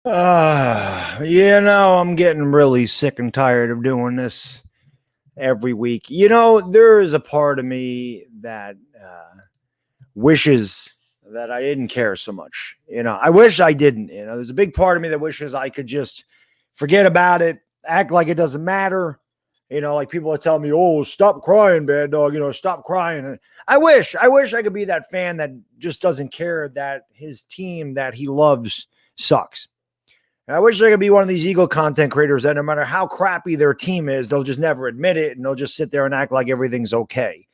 I'm getting really sick and tired of doing this every week. There is a part of me that wishes that I didn't care so much. I wish I didn't. There's a big part of me that wishes I could just forget about it, act like it doesn't matter. Like people are telling me, "Oh, stop crying, bad dog." Stop crying. And I wish I could be that fan that just doesn't care that his team that he loves sucks. And I wish I could be one of these ego content creators that no matter how crappy their team is, they'll just never admit it and they'll just sit there and act like everything's okay.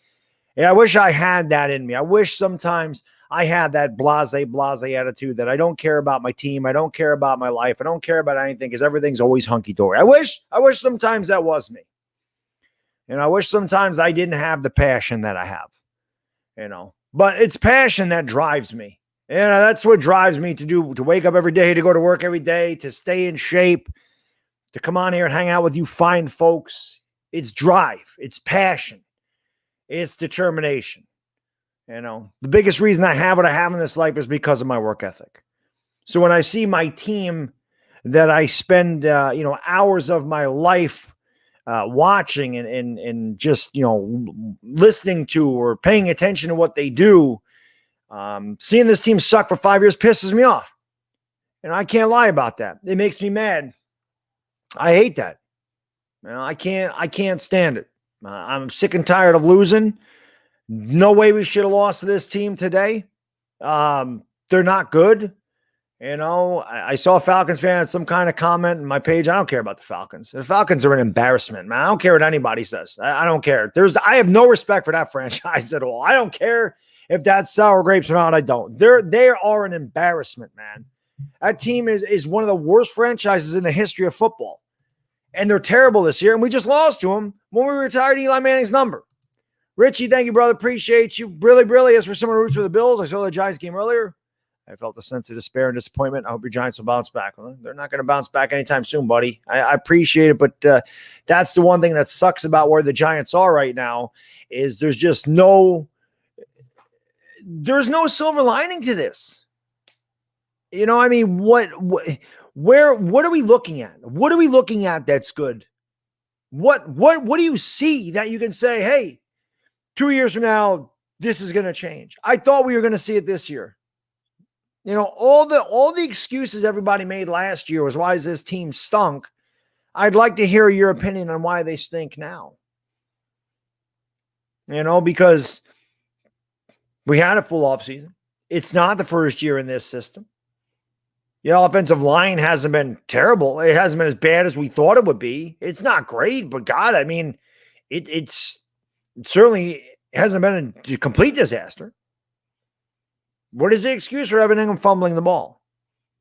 And I wish I had that in me. I wish sometimes I had that blase attitude that I don't care about my team. I don't care about my life. I don't care about anything because everything's always hunky dory. I wish sometimes that was me. And I wish sometimes I didn't have the passion that I have. But it's passion that drives me. That's what drives me to wake up every day, to go to work every day, to stay in shape, to come on here and hang out with you fine folks. It's drive, it's passion, it's determination. The biggest reason I have what I have in this life is because of my work ethic. So when I see my team that I spend, hours of my life watching and just, listening to or paying attention to what they do, seeing this team suck for 5 years pisses me off. And I can't lie about that. It makes me mad. I hate that. I can't stand it. I'm sick and tired of losing. No way we should have lost to this team today. They're not good. I saw a Falcons fan had some kind of comment in my page. I don't care about the Falcons. The Falcons are an embarrassment, man. I don't care what anybody says. I don't care. I have no respect for that franchise at all. I don't care if that's sour grapes or not. I don't. They are an embarrassment, man. That team is one of the worst franchises in the history of football. And they're terrible this year. And we just lost to them when we retired Eli Manning's number. Richie, thank you, brother. Appreciate you. Really, as for someone who roots for the Bills, I saw the Giants game earlier. I felt a sense of despair and disappointment. I hope your Giants will bounce back. Well, they're not going to bounce back anytime soon, buddy. I appreciate it, but that's the one thing that sucks about where the Giants are right now is there's no silver lining to this. What are we looking at? What are we looking at that's good? What do you see that you can say, hey, 2 years from now, this is going to change? I thought we were going to see it this year. All the excuses everybody made last year was why is this team stunk. I'd like to hear your opinion on why they stink now. Because we had a full offseason. It's not the first year in this system. The offensive line hasn't been terrible. It hasn't been as bad as we thought it would be. It's not great, but God, I mean, it certainly hasn't been a complete disaster. What is the excuse for everything and fumbling the ball?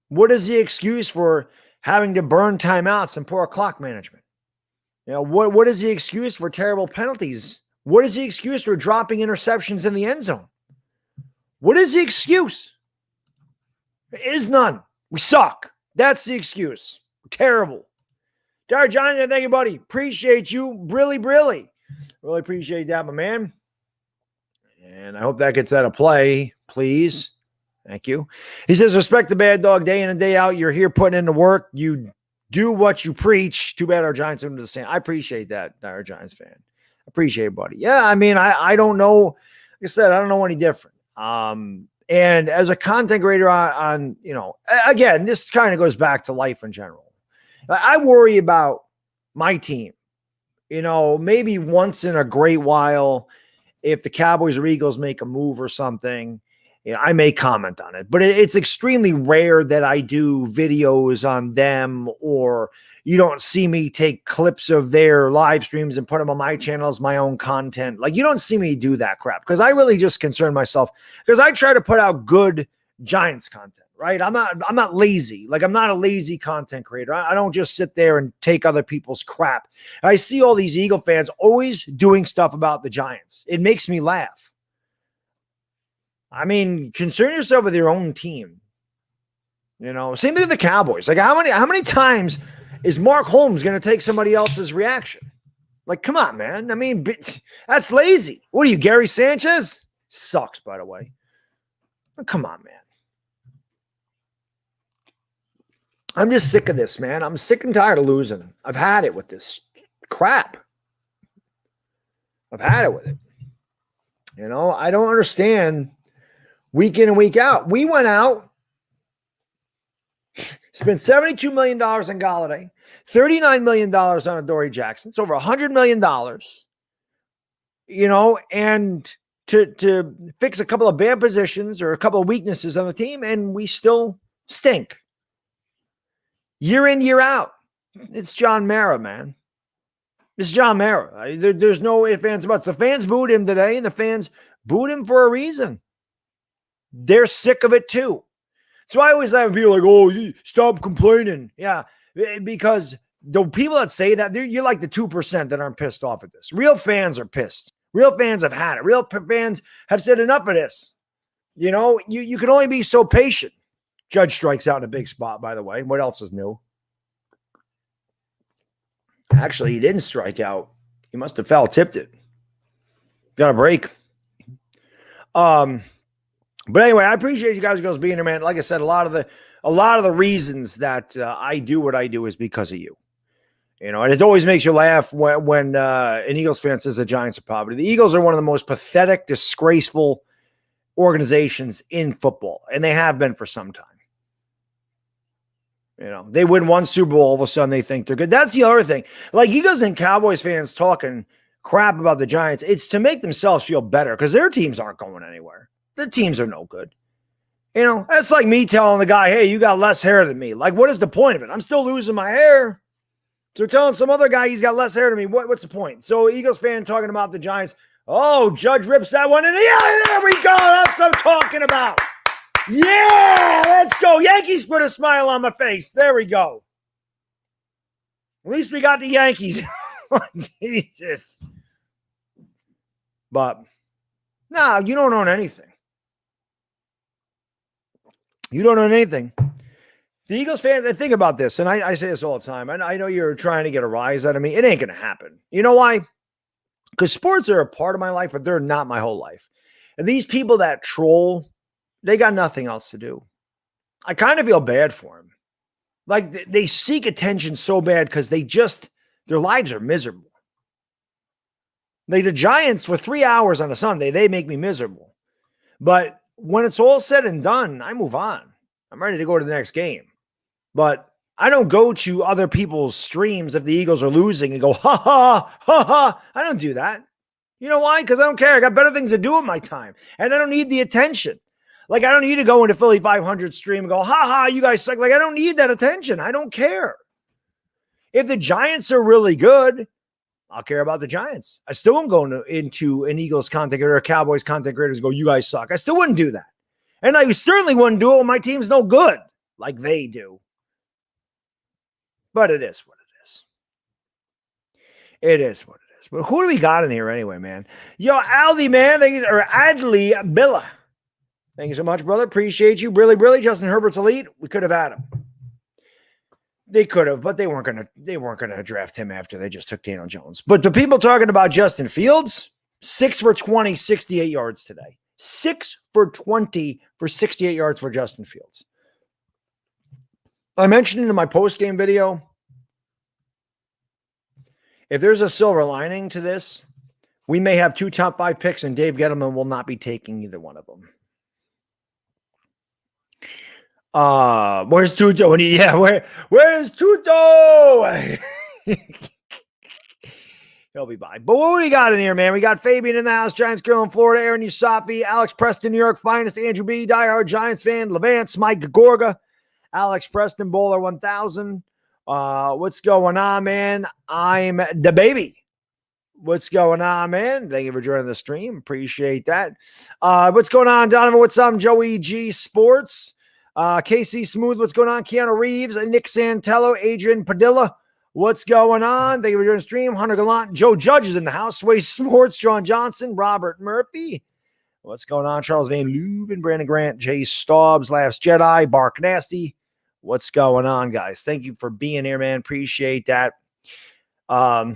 What is the excuse for having to burn timeouts and poor clock management? What is the excuse for terrible penalties? What is the excuse for dropping interceptions in the end zone? What is the excuse? There is none. We suck. That's the excuse. We're terrible. Derek Johnson, thank you, buddy. Appreciate you. Really appreciate that, my man. And I hope that gets out of play, please. Thank you. He says, respect the bad dog day in and day out. You're here putting in the work. You do what you preach. Too bad our Giants are into the same. I appreciate that, our Giants fan. Appreciate it, buddy. Yeah, I mean, I don't know. Like I said, I don't know any different. And as a content creator on again, this kind of goes back to life in general. I worry about my team. Maybe once in a great while, if the Cowboys or Eagles make a move or something, I may comment on it, but it's extremely rare that I do videos on them, or you don't see me take clips of their live streams and put them on my channel as my own content. Like, you don't see me do that crap because I really just concern myself because I try to put out good Giants content, right? I'm not lazy. Like, I'm not a lazy content creator. I don't just sit there and take other people's crap. I see all these Eagle fans always doing stuff about the Giants. It makes me laugh. I mean, concern yourself with your own team. Same thing with the Cowboys. Like, how many times is Mark Holmes going to take somebody else's reaction? Like, come on, man. I mean, that's lazy. What are you, Gary Sanchez? Sucks, by the way. But come on, man. I'm just sick of this, man. I'm sick and tired of losing. I've had it with this crap. I've had it with it. You know, I don't understand week in and week out. We went out, spent $72 million on Galladay, $39 million on Adoree Jackson. It's over $100 million, you know, and to fix a couple of bad positions or a couple of weaknesses on the team, and we still stink. Year in, year out. It's John Mara, man. It's John Mara. There's no ifs, ands, buts. The fans booed him today, and the fans booed him for a reason. They're sick of it too. So I always have people like, oh, stop complaining. Yeah, because the people that say that, you're like the 2% that aren't pissed off at this. Real fans are pissed. Real fans have had it. Real fans have said enough of this. You know, you can only be so patient. Judge strikes out in a big spot, by the way. What else is new? Actually, he didn't strike out. He must have foul-tipped it. Got a break. But anyway, I appreciate you guys being here, man. Like I said, a lot of the reasons that I do what I do is because of you. You know, and it always makes you laugh when an Eagles fan says the Giants are poverty. The Eagles are one of the most pathetic, disgraceful organizations in football, and they have been for some time. You know, they win one Super Bowl, all of a sudden they think they're good. That's the other thing. Like Eagles and Cowboys fans talking crap about the Giants, it's to make themselves feel better because their teams aren't going anywhere. The teams are no good. You know, that's like me telling the guy, hey, you got less hair than me. Like, what is the point of it? I'm still losing my hair. So telling some other guy he's got less hair than me, what's the point? So Eagles fan talking about the Giants, oh, Judge rips that one in. Yeah, there we go. That's what I'm talking about. Yeah, let's go. Yankees put a smile on my face. There we go. At least we got the Yankees. Jesus. But, no, you don't own anything. You don't own anything. The Eagles fans, think about this, and I say this all the time. I know you're trying to get a rise out of me. It ain't going to happen. You know why? Because sports are a part of my life, but they're not my whole life. And these people that troll, they got nothing else to do. I kind of feel bad for them. Like they seek attention so bad because their lives are miserable. Like the Giants for 3 hours on a Sunday, they make me miserable. But when it's all said and done, I move on. I'm ready to go to the next game. But I don't go to other people's streams if the Eagles are losing and go, ha, ha, ha, ha. I don't do that. You know why? Because I don't care. I got better things to do with my time. And I don't need the attention. Like, I don't need to go into Philly 500 stream and go, ha, ha, you guys suck. Like, I don't need that attention. I don't care. If the Giants are really good, I'll care about the Giants. I still won't go into an Eagles content creator or Cowboys content creators go, you guys suck. I still wouldn't do that. And I certainly wouldn't do it when my team's no good like they do. But it is what it is. It is what it is. But who do we got in here anyway, man? Yo, Aldi, man. Or Adley Billa. Thank you so much, brother. Appreciate you. Really. Justin Herbert's elite. We could have had him. They could have, but they weren't gonna draft him after they just took Daniel Jones. But the people talking about Justin Fields, 6 for 20, 68 yards today. 6 for 20 for 68 yards for Justin Fields. I mentioned in my post-game video, if there's a silver lining to this, we may have 2 top 5 picks, and Dave Gettleman will not be taking either one of them. Where's Tuto? Where's Tuto? He'll be by. But what do we got in here, man? We got Fabian in the house, Giants girl in Florida, Aaron Usafi, Alex Preston, New York finest, Andrew B, diehard Giants fan, Levance, Mike Gorga, Alex Preston, Bowler 1000. What's going on, man? I'm the baby. What's going on, man? Thank you for joining the stream. Appreciate that. What's going on, Donovan? What's up, Joey G Sports? KC Smooth, what's going on? Keanu Reeves, Nick Santello, Adrian Padilla, what's going on? Thank you for joining the stream. Hunter Gallant, Joe Judge is in the house. Sway Sports, John Johnson, Robert Murphy. What's going on? Charles Van Leuven, Brandon Grant, Jay Staubs, Last Jedi, Bark Nasty. What's going on, guys? Thank you for being here, man. Appreciate that. Yeah,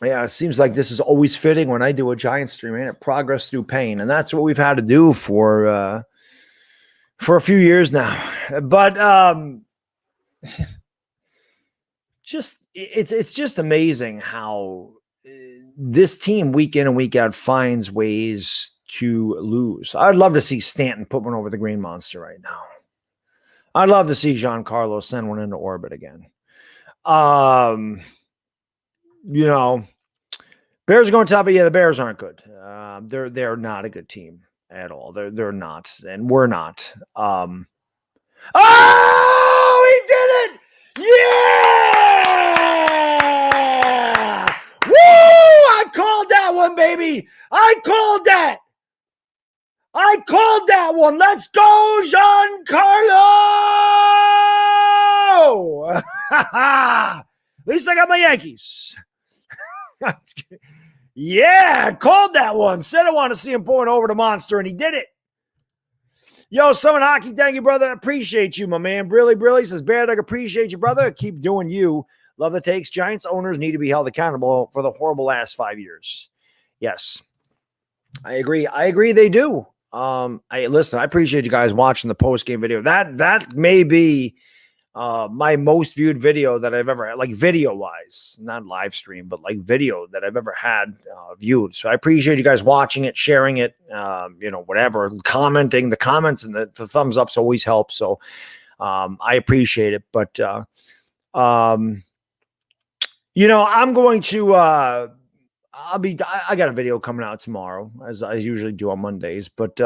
it seems like this is always fitting when I do a Giants stream, man. Progress through pain. And that's what we've had to do for a few years now. But it's just amazing how this team week in and week out finds ways to lose. I'd love to see Stanton put one over the Green Monster right now. I'd love to see Giancarlo send one into orbit again. You know, Bears are going top, but yeah, the Bears aren't good. They're not a good team at all. They're not, and we're not. Oh, he did it! Yeah! Woo! I called that one, baby. I called that one. Let's go, Giancarlo! At least I got my Yankees. Yeah, I called that one. Said I want to see him point over the Monster, and he did it. Yo, Summon Hockey, thank you, brother. Appreciate you, my man. Brilly says, Bear Dog, appreciate you, brother. Keep doing you. Love the takes. Giants owners need to be held accountable for the horrible last 5 years. Yes, I agree. They do. I appreciate you guys watching the post-game video. That may be my most viewed video that I've ever had, like video-wise, not live stream, but like video that I've ever had viewed. So I appreciate you guys watching it, sharing it, whatever, commenting. The comments and the thumbs ups always help. So I appreciate it. But, I'm going to, I got a video coming out tomorrow, as I usually do on Mondays, but,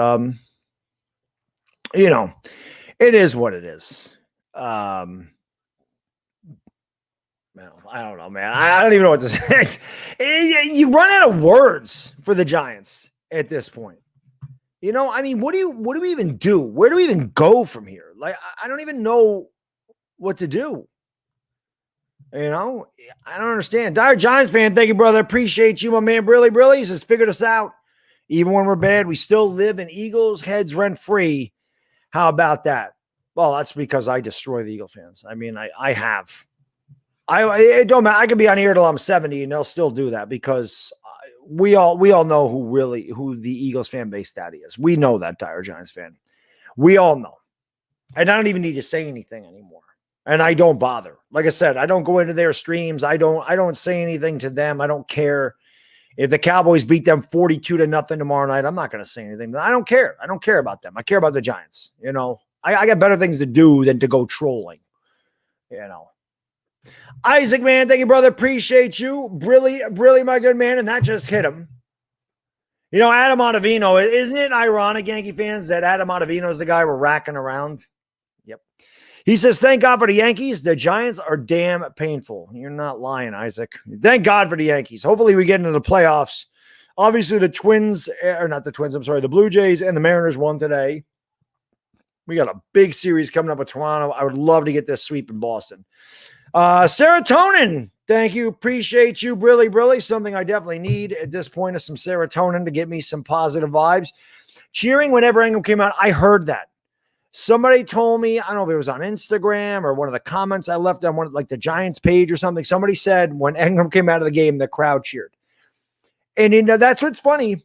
it is what it is. I don't know, man. I don't even know what to say. You run out of words for the Giants at this point. What do we even do? Where do we even go from here? Like, I don't even know what to do. I don't understand. Dire Giants fan, thank you, brother. Appreciate you, my man. Brilly says, figured us out. Even when we're bad, we still live in Eagles heads rent free. How about that? Well, that's because I destroy the Eagle fans. I mean, I have. It don't matter. I can be on here till I'm 70 and they'll still do that because we all know who the Eagles fan base daddy is. We know that, Dire Giants fan. We all know. And I don't even need to say anything anymore. And I don't bother. Like I said, I don't go into their streams. I don't say anything to them. I don't care. If the Cowboys beat them 42-0 tomorrow night, I'm not going to say anything. I don't care. I don't care about them. I care about the Giants. I got better things to do than to go trolling. Isaac, man, thank you, brother. Appreciate you. Really, my good man. And that just hit him. Adam Ottavino, isn't it ironic, Yankee fans, that Adam Ottavino is the guy we're racking around? Yep. He says, thank God for the Yankees. The Giants are damn painful. You're not lying, Isaac. Thank God for the Yankees. Hopefully we get into the playoffs. Obviously the Blue Jays and the Mariners won today. We got a big series coming up with Toronto. I would love to get this sweep in Boston. Serotonin. Thank you. Appreciate you. Brilly. Something I definitely need at this point is some serotonin to get me some positive vibes. Cheering whenever Ingram came out. I heard that. Somebody told me, I don't know if it was on Instagram or one of the comments I left on one, like the Giants page or something. Somebody said when Ingram came out of the game, the crowd cheered. And that's what's funny.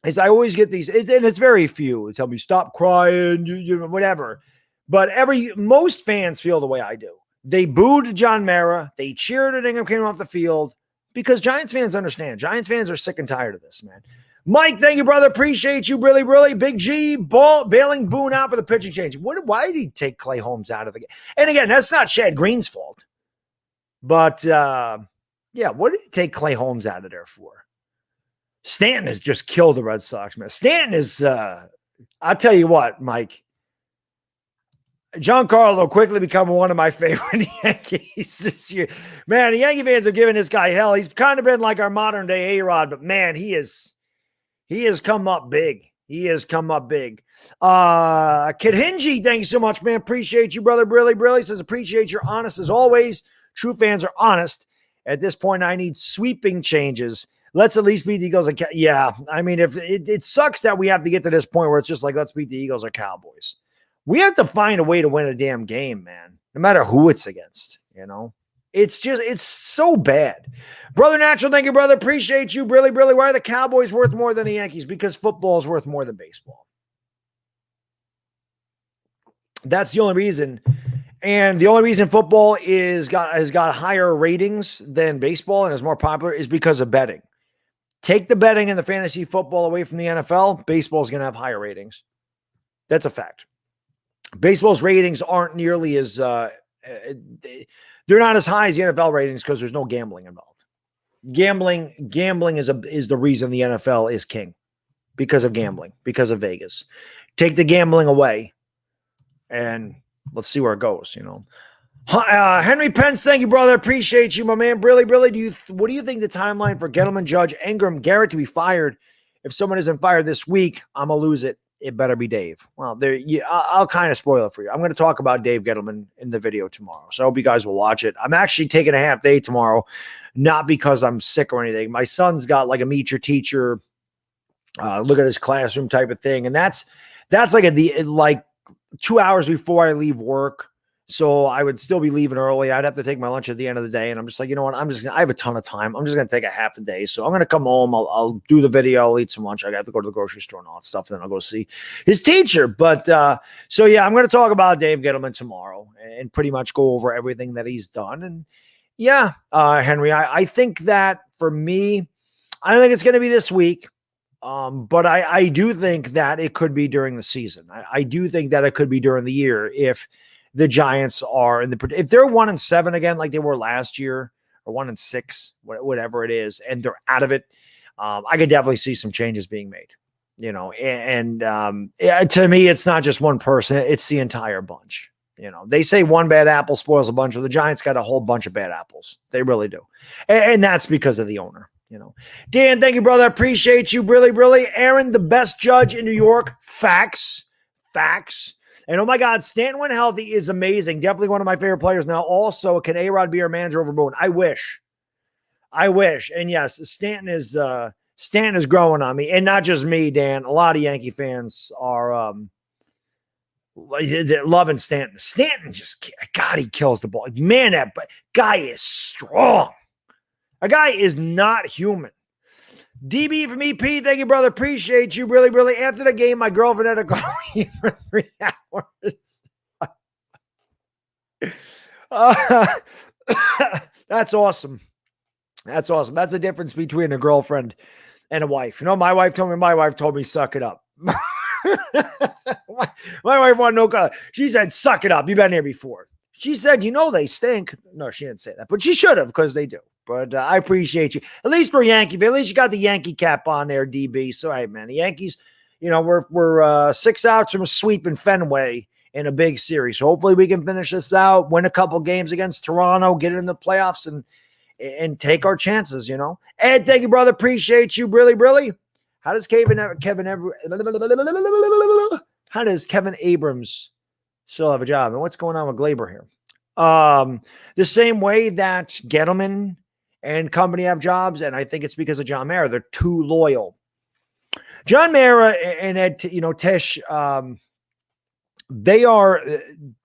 Is I always get these, and it's very few. They tell me, stop crying, you whatever. But most fans feel the way I do. They booed John Mara. They cheered when Ingram came off the field because Giants fans understand. Giants fans are sick and tired of this, man. Mike, thank you, brother. Appreciate you, really. Big G, bailing Boone out for the pitching change. Why did he take Clay Holmes out of the game? And again, that's not Chad Green's fault. But, what did he take Clay Holmes out of there for? Stanton has just killed the Red Sox, man. Stanton is, I'll tell you what, Mike. Giancarlo quickly become one of my favorite Yankees this year. Man, the Yankee fans have given this guy hell. He's kind of been like our modern day A-Rod, but man, he has come up big. Kid Hingy, thanks so much, man. Appreciate you, brother. Really says, appreciate your honest as always. True fans are honest. At this point, I need sweeping changes. Let's at least beat the Eagles. Yeah, I mean, if it sucks that we have to get to this point where it's just like, let's beat the Eagles or Cowboys. We have to find a way to win a damn game, man, no matter who it's against, It's so bad. Brother Natural, thank you, brother. Appreciate you, really. Why are the Cowboys worth more than the Yankees? Because football is worth more than baseball. That's the only reason. And the only reason football has got higher ratings than baseball and is more popular is because of betting. Take the betting and the fantasy football away from the NFL, baseball is going to have higher ratings. That's a fact. Baseball's ratings aren't nearly as they're not as high as the NFL ratings because there's no gambling involved. Gambling is the reason the NFL is king, because of gambling, because of Vegas. Take the gambling away, and let's see where it goes. Henry Pence, thank you, brother. Appreciate you, my man. Really, what do you think the timeline for Gettleman, Judge, Ingram, Garrett to be fired? If someone isn't fired this week, I'm gonna lose it. It better be Dave. Well, I'll kind of spoil it for you. I'm going to talk about Dave Gettleman in the video tomorrow, so I hope you guys will watch it. I'm actually taking a half day tomorrow, not because I'm sick or anything. My son's got like a meet your teacher, look at his classroom type of thing, and that's like 2 hours before I leave work. So I would still be leaving early. I'd have to take my lunch at the end of the day. And I'm just like, you know what? I have a ton of time. I'm just going to take a half a day. So I'm going to come home. I'll do the video. I'll eat some lunch. I have to go to the grocery store and all that stuff. And then I'll go see his teacher. But so yeah, I'm going to talk about Dave Gettleman tomorrow and pretty much go over everything that he's done. And yeah, Henry, I think that for me, I don't think it's going to be this week. But I do think that it could be during the season. I do think that it could be during the year if the Giants are if they're 1-7 again, like they were last year, or 1-6, whatever it is, and they're out of it. I could definitely see some changes being made, and to me, it's not just one person, it's the entire bunch. They say one bad apple spoils a bunch. Of the Giants got a whole bunch of bad apples. They really do. And that's because of the owner, Dan, thank you, brother. I appreciate you. Really. Aaron, the best judge in New York. Facts. And oh my God, Stanton, when healthy, is amazing. Definitely one of my favorite players now. Also, can A-Rod be our manager over Boone? I wish. And yes, Stanton is growing on me. And not just me, Dan. A lot of Yankee fans are loving Stanton. Stanton God, he kills the ball. Man, that guy is strong. A guy is not human. DB from EP, thank you, brother. Appreciate you. Really. After the game, my girlfriend had to call me for 3 hours. That's awesome. That's the difference between a girlfriend and a wife. My wife told me, suck it up. my wife wanted no color. She said, suck it up. You've been here before. She said, they stink. No, she didn't say that, but she should have, because they do. But I appreciate you. At least for Yankee, at least you got the Yankee cap on there, DB. So, hey, man, the Yankees, we're 6 outs from a sweep in Fenway in a big series. So hopefully we can finish this out, win a couple games against Toronto, get in the playoffs, and take our chances, Ed, thank you, brother. Appreciate you. Really. How does Kevin Abrams still have a job? And what's going on with Glaber here? The same way that Gettleman and company have jobs, and I think it's because of John Mara. They're too loyal. John Mara and Ed, Tish,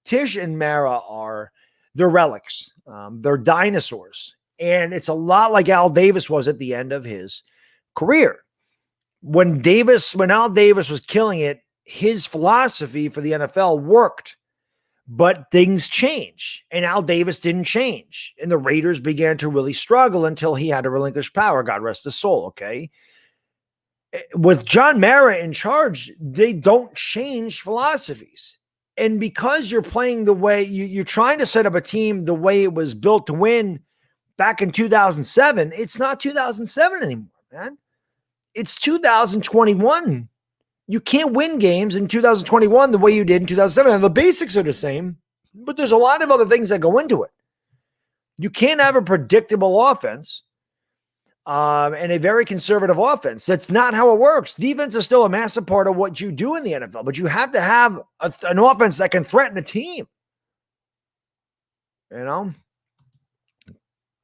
Tish and Mara they're relics. They're dinosaurs. And it's a lot like Al Davis was at the end of his career. When Al Davis was killing it, his philosophy for the NFL worked. But things change, and Al Davis didn't change. And the Raiders began to really struggle until he had to relinquish power. God rest his soul, okay? With John Mara in charge, they don't change philosophies. And because you're playing the way, you're trying to set up a team the way it was built to win back in 2007, it's not 2007 anymore, man. It's 2021. You can't win games in 2021 the way you did in 2007. And the basics are the same, but there's a lot of other things that go into it. You can't have a predictable offense and a very conservative offense. That's not how it works. Defense is still a massive part of what you do in the NFL, but you have to have an offense that can threaten a team.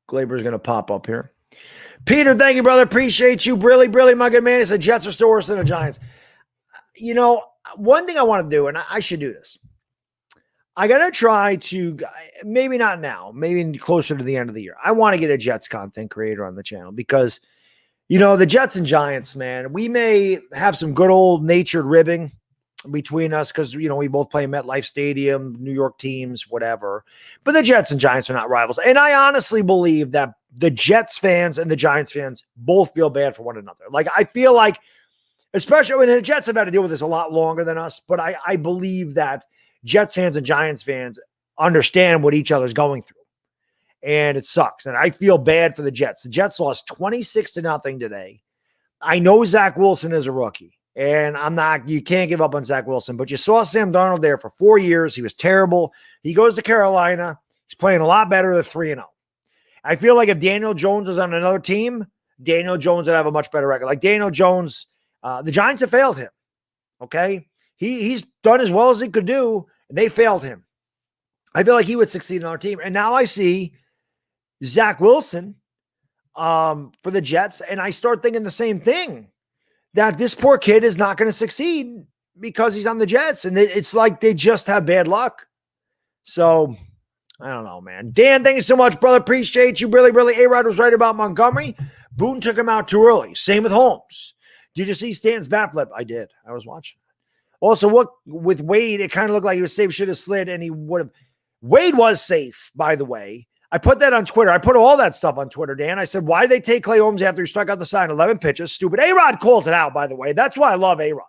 Glaber's going to pop up here. Peter, thank you, brother. Appreciate you. Really, my good man. He said Jets are still worse than the Giants. One thing I want to do, and I should do this. I got to try to, maybe not now, maybe closer to the end of the year. I want to get a Jets content creator on the channel because, the Jets and Giants, man, we may have some good old natured ribbing, between us because, we both play MetLife Stadium, New York teams, whatever. But the Jets and Giants are not rivals. And I honestly believe that the Jets fans and the Giants fans both feel bad for one another. Like, I feel like, especially when the Jets have had to deal with this a lot longer than us, but I believe that Jets fans and Giants fans understand what each other's going through. And it sucks. And I feel bad for the Jets. The Jets lost 26-0 today. I know Zach Wilson is a rookie. And you can't give up on Zach Wilson, but you saw Sam Darnold there for 4 years. He was terrible. He goes to Carolina. He's playing a lot better than 3-0. I feel like if Daniel Jones was on another team, Daniel Jones would have a much better record. Like Daniel Jones, the Giants have failed him. Okay. He's done as well as he could do, and they failed him. I feel like he would succeed on our team. And now I see Zach Wilson for the Jets, and I start thinking the same thing, that this poor kid is not going to succeed because he's on the Jets. And it's like they just have bad luck. So I don't know, man. Dan, thank you so much, brother. Appreciate you. Really, really. A-Rod was right about Montgomery. Boone took him out too early. Same with Holmes. Did you see Stan's bat flip? I did. I was watching. Also, what with Wade, it kind of looked like he was safe, should have slid, and he would have. Wade was safe, by the way. I put that on Twitter. I put all that stuff on Twitter, Dan. I said, why did they take Clay Holmes after he struck out the side? 11 pitches. Stupid. A-Rod calls it out, by the way. That's why I love A-Rod.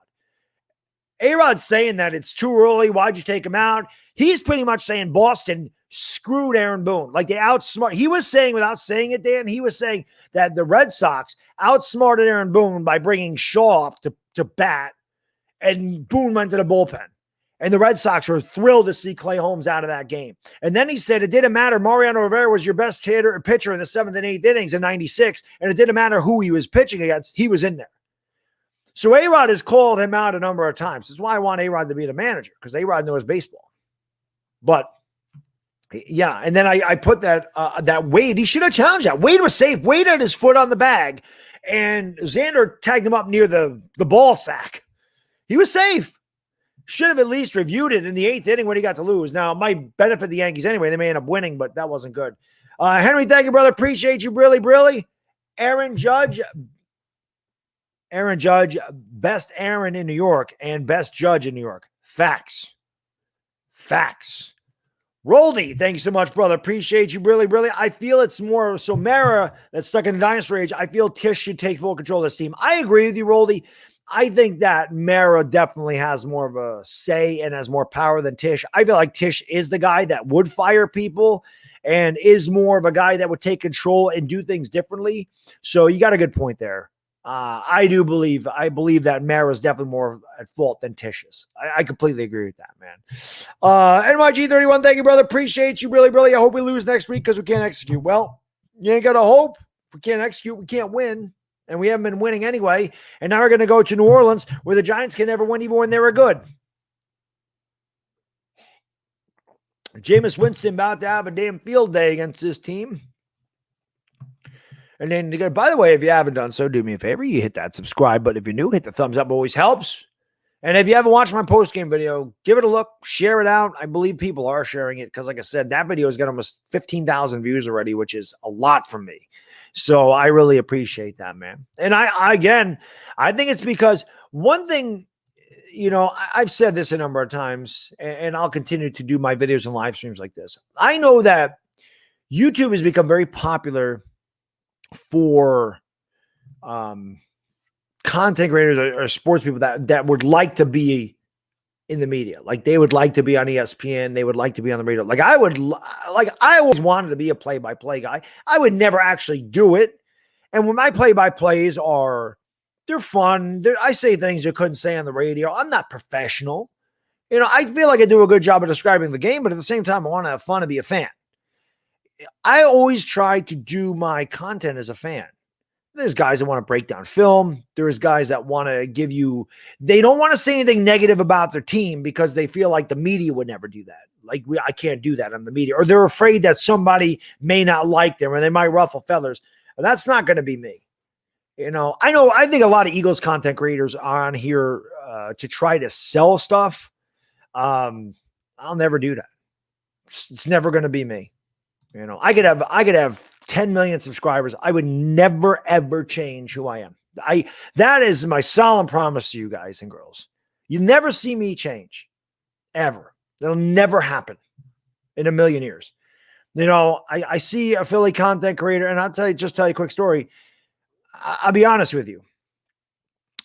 A-Rod's saying that it's too early. Why'd you take him out? He's pretty much saying Boston screwed Aaron Boone. Like they outsmart. He was saying, without saying it, Dan, he was saying that the Red Sox outsmarted Aaron Boone by bringing Shaw up to bat, and Boone went to the bullpen. And the Red Sox were thrilled to see Clay Holmes out of that game. And then he said it didn't matter. Mariano Rivera was your best pitcher in the 7th and 8th innings in 96, and it didn't matter who he was pitching against. He was in there. So A-Rod has called him out a number of times. That's why I want A-Rod to be the manager, because A-Rod knows baseball. But, yeah, and then I put that Wade, he should have challenged that. Wade was safe. Wade had his foot on the bag, and Xander tagged him up near the ball sack. He was safe. Should have at least reviewed it in the 8th inning when he got to lose. Now, it might benefit the Yankees anyway. They may end up winning, but that wasn't good. Henry, thank you, brother. Appreciate you. Really, really. Aaron Judge, best Aaron in New York and best Judge in New York. Facts. Roldy, thank you so much, brother. Appreciate you. Really, really. I feel it's more so Mara that's stuck in the dinosaur age. I feel Tish should take full control of this team. I agree with you, Roldy. I think that Mara definitely has more of a say and has more power than Tish. I feel like Tish is the guy that would fire people and is more of a guy that would take control and do things differently. So you got a good point there. I believe that Mara is definitely more at fault than Tish is. I completely agree with that, man. NYG31, thank you, brother. Appreciate you. Really, really. I hope we lose next week because we can't execute. Well, you ain't got to hope. If we can't execute, we can't win. And we haven't been winning anyway. And now we're going to go to New Orleans where the Giants can never win even when they were good. Jameis Winston about to have a damn field day against this team. And then, by the way, if you haven't done so, do me a favor. You hit that subscribe button. If you're new, hit the thumbs up. Always helps. And if you haven't watched my post-game video, give it a look. Share it out. I believe people are sharing it because, like I said, that video has got almost 15,000 views already, which is a lot from me. So I really appreciate that, man. And I think it's because one thing, I've said this a number of times, and I'll continue to do my videos and live streams like this. I know that YouTube has become very popular for content creators or sports people that would like to be in the media. Like they would like to be on ESPN. They would like to be on the radio. I always wanted to be a play-by-play guy. I would never actually do it. And when my play-by-plays they're fun. I say things you couldn't say on the radio. I'm not professional. I feel like I do a good job of describing the game, but at the same time, I want to have fun and be a fan. I always try to do my content as a fan. There's guys that want to break down film. There's guys that want to they don't want to say anything negative about their team because they feel like the media would never do that. Like I can't do that on the media, or they're afraid that somebody may not like them or they might ruffle feathers. That's not going to be me. I think a lot of Eagles content creators are on here to try to sell stuff. I'll never do that. It's never going to be me. I could have 10 million subscribers. I would never, ever change who I am. That is my solemn promise to you guys and girls. You never see me change, ever. That'll never happen in a million years. I see a Philly content creator, and I'll tell you a quick story. I'll be honest with you.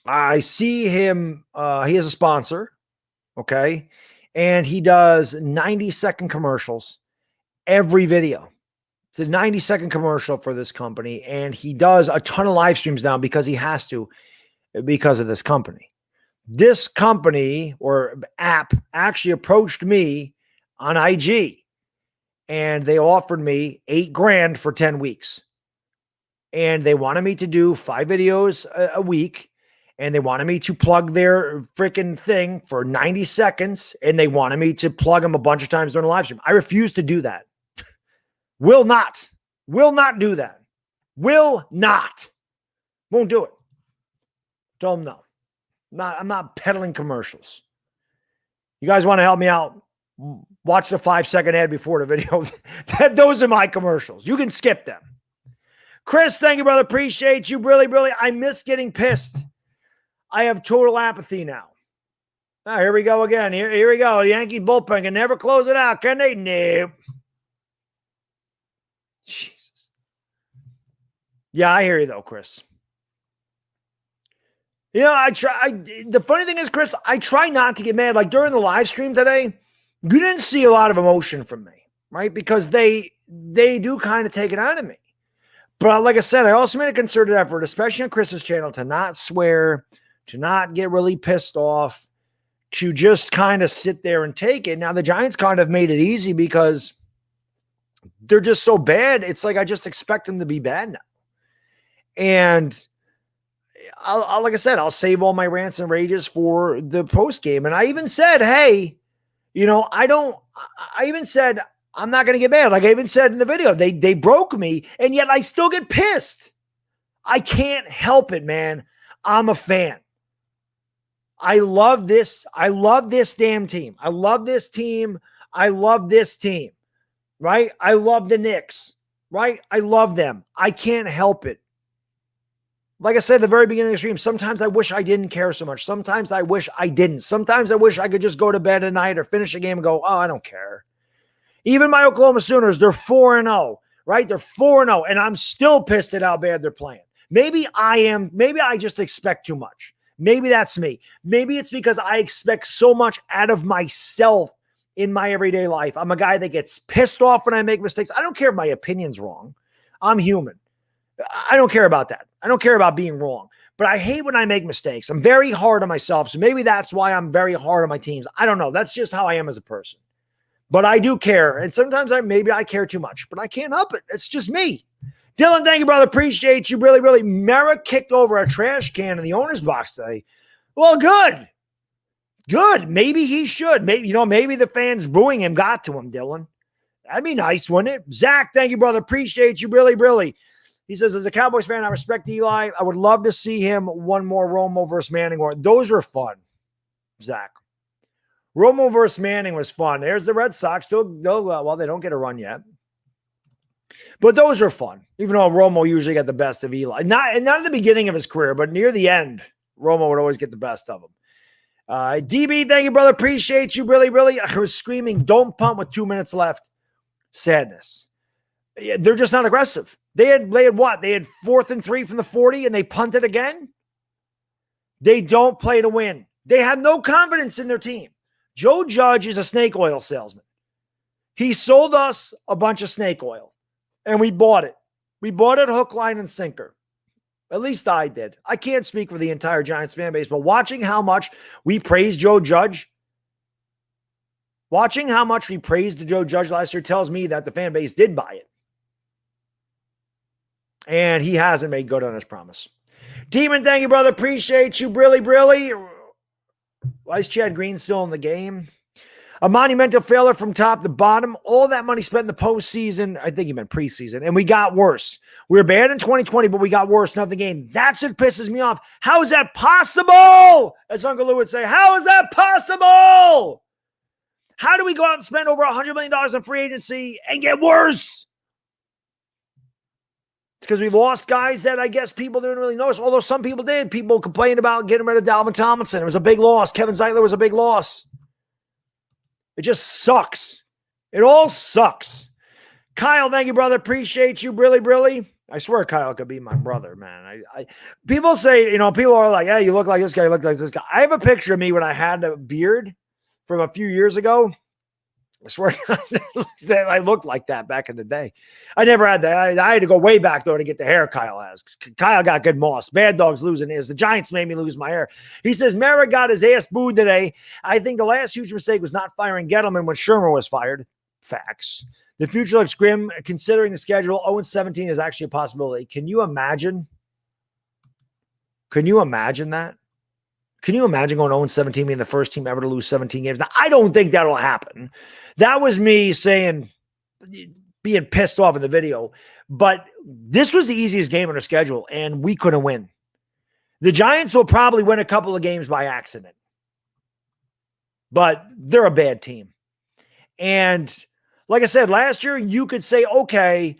I see him, he has a sponsor, okay? And he does 90-second commercials every video. It's a 90-second commercial for this company, and he does a ton of live streams now because he has to, because of this company. This company or app actually approached me on IG, and they offered me $8,000 for 10 weeks. And they wanted me to do 5 videos a week, and they wanted me to plug their freaking thing for 90 seconds, and they wanted me to plug them a bunch of times during the live stream. I refuse to do that. Will not do that. Will not. Won't do it. Tell them no. I'm not peddling commercials. You guys want to help me out? Watch the 5-second ad before the video. Those are my commercials. You can skip them. Chris, thank you, brother. Appreciate you. Really, really. I miss getting pissed. I have total apathy now. Now, here we go again. Here we go. The Yankee bullpen can never close it out, can they? No. Jesus. Yeah, I hear you, though, Chris. The funny thing is, Chris, I try not to get mad. Like during the live stream today, you didn't see a lot of emotion from me, right? Because they do kind of take it out of me. But like I said, I also made a concerted effort, especially on Chris's channel, to not swear, to not get really pissed off, to just kind of sit there and take it. Now, the Giants kind of made it easy because they're just so bad. It's like I just expect them to be bad now. And like I said, I'll save all my rants and rages for the post game. And I even said, hey, I even said, I'm not going to get mad. Like I even said in the video, they broke me, and yet I still get pissed. I can't help it, man. I'm a fan. I love this. I love this damn team. I love this team. I love this team, right? I love the Knicks, right? I love them. I can't help it. Like I said at the very beginning of the stream, sometimes I wish I didn't care so much. Sometimes I wish I didn't. Sometimes I wish I could just go to bed at night or finish a game and go, oh, I don't care. Even my Oklahoma Sooners, they're 4-0, right? They're 4-0, and I'm still pissed at how bad they're playing. Maybe I just expect too much. Maybe that's me. Maybe it's because I expect so much out of myself in my everyday life. I'm a guy that gets pissed off when I make mistakes. I don't care if my opinion's wrong. I'm human. I don't care about that. I don't care about being wrong. But I hate when I make mistakes. I'm very hard on myself. So maybe that's why I'm very hard on my teams. I don't know. That's just how I am as a person. But I do care. And sometimes maybe I care too much. But I can't help it. It's just me. Dylan, thank you, brother. Appreciate you. Really, really. Merrick kicked over a trash can in the owner's box today. Well, good. Good. Maybe he should. Maybe the fans booing him got to him, Dylan. That'd be nice, wouldn't it? Zach, thank you, brother. Appreciate you. Really, really. He says, as a Cowboys fan, I respect Eli. I would love to see him one more Romo versus Manning. Those were fun, Zach. Romo versus Manning was fun. There's the Red Sox. They don't get a run yet. But those are fun, even though Romo usually got the best of Eli. Not at the beginning of his career, but near the end, Romo would always get the best of him. DB, thank you, brother. Appreciate you. Really, really. I was screaming, don't punt with 2 minutes left. Sadness. They're just not aggressive. They had what? They had 4th and 3 from the 40, and they punted again? They don't play to win. They have no confidence in their team. Joe Judge is a snake oil salesman. He sold us a bunch of snake oil, and we bought it. We bought it hook, line, and sinker. At least I did. I can't speak for the entire Giants fan base, but watching how much we praised Joe Judge, watching how much we praised Joe Judge last year tells me that the fan base did buy it. And he hasn't made good on his promise. Demon, thank you, brother. Appreciate you. Really, really. Why is Chad Green still in the game? A monumental failure from top to bottom. All that money spent in the postseason. I think he meant preseason. And we got worse. We were bad in 2020, but we got worse. Nothing gained. That's what pisses me off. How is that possible? As Uncle Lou would say, how is that possible? How do we go out and spend over $100 million on free agency and get worse? because we lost guys that I guess people didn't really notice, although some people did. People complained about getting rid of Dalvin Tomlinson. It was a big loss. Kevin Zeitler was a big loss. It just sucks. It all sucks. Kyle, thank you, brother. Appreciate you. Really. I swear Kyle could be my brother, man. People say, people are like, hey, you look like this guy, you look like this guy. I have a picture of me when I had a beard from a few years ago. I swear I looked like that back in the day. I never had that. I had to go way back, though, to get the hair Kyle has. Kyle got good moss. Bad Dog's losing his. The Giants made me lose my hair. He says, Merritt got his ass booed today. I think the last huge mistake was not firing Gettleman when Shermer was fired. Facts. The future looks grim, considering the schedule. 0-17 is actually a possibility. Can you imagine? Can you imagine that? Can you imagine going 0-17, being the first team ever to lose 17 games? Now, I don't think that'll happen. That was me saying, being pissed off in the video. But this was the easiest game on our schedule, and we couldn't win. The Giants will probably win a couple of games by accident. But they're a bad team. And like I said, last year, you could say, okay,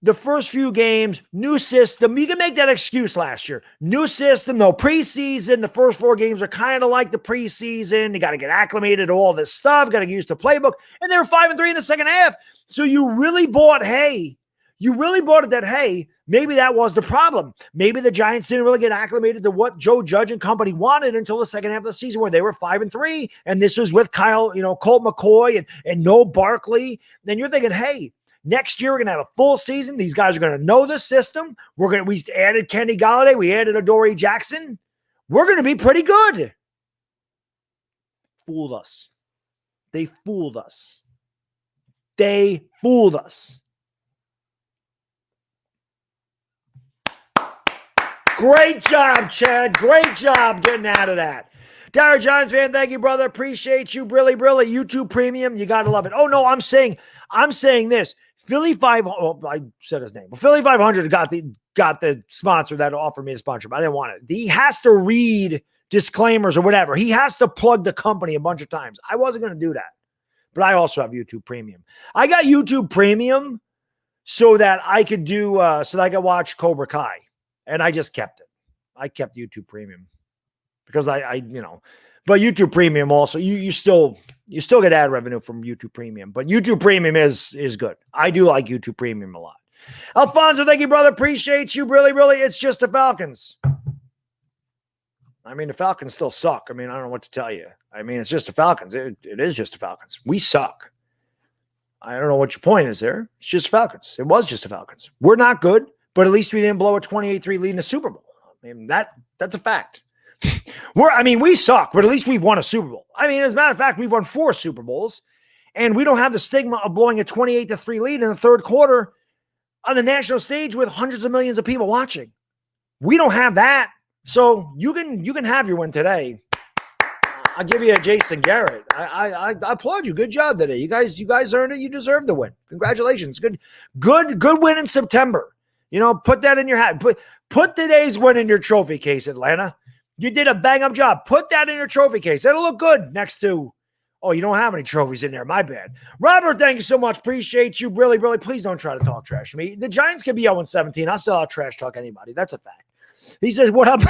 the first few games, new system. You can make that excuse last year. New system, no preseason. The first 4 games are kind of like the preseason. You got to get acclimated to all this stuff. Got to get used to playbook. And they were 5-3 in the second half. So you really bought hay. You really bought it that, hey, maybe that was the problem. Maybe the Giants didn't really get acclimated to what Joe Judge and company wanted until the second half of the season, where they were 5-3. And this was with Colt McCoy and no Barkley. Then you're thinking, hey, next year we're going to have a full season. These guys are going to know the system. We added Kenny Golladay. We added Adoree Jackson. We're going to be pretty good. Fooled us. They fooled us. They fooled us. Great job, Chad. Great job getting out of that. Dire Giants fan, thank you, brother. Appreciate you. Really. YouTube Premium, you got to love it. Oh, no, I'm saying this. Philly 500, I said his name. Well, Philly 500 got the sponsor that offered me a sponsorship. I didn't want it. He has to read disclaimers or whatever. He has to plug the company a bunch of times. I wasn't going to do that. But I also have YouTube Premium. I got YouTube Premium so that I could watch Cobra Kai. And I just kept it. I kept YouTube Premium because but YouTube Premium also, you still get ad revenue from YouTube Premium, but YouTube Premium is good. I do like YouTube Premium a lot. Alfonso, thank you, brother. Appreciate you. Really. It's just the Falcons. I mean, the Falcons still suck. I mean, I don't know what to tell you. I mean, it's just the Falcons. It is just the Falcons. We suck. I don't know what your point is there. It's just Falcons. It was just the Falcons. We're not good. But at least we didn't blow a 28-3 lead in the Super Bowl. I mean, that's a fact. We suck, but at least we've won a Super Bowl. I mean, as a matter of fact, we've won 4 Super Bowls, and we don't have the stigma of blowing a 28-3 lead in the third quarter on the national stage with hundreds of millions of people watching. We don't have that. So you can have your win today. I'll give you a Jason Garrett. I applaud you. Good job today. You guys earned it. You deserve the win. Congratulations. Good win in September. Put that in your hat. Put today's win in your trophy case, Atlanta. You did a bang-up job. Put that in your trophy case. It'll look good next to, you don't have any trophies in there. My bad. Robert, thank you so much. Appreciate you. Really. Please don't try to talk trash to me. The Giants can be 0-17. I'll still out trash talk anybody. That's a fact. He says, what up?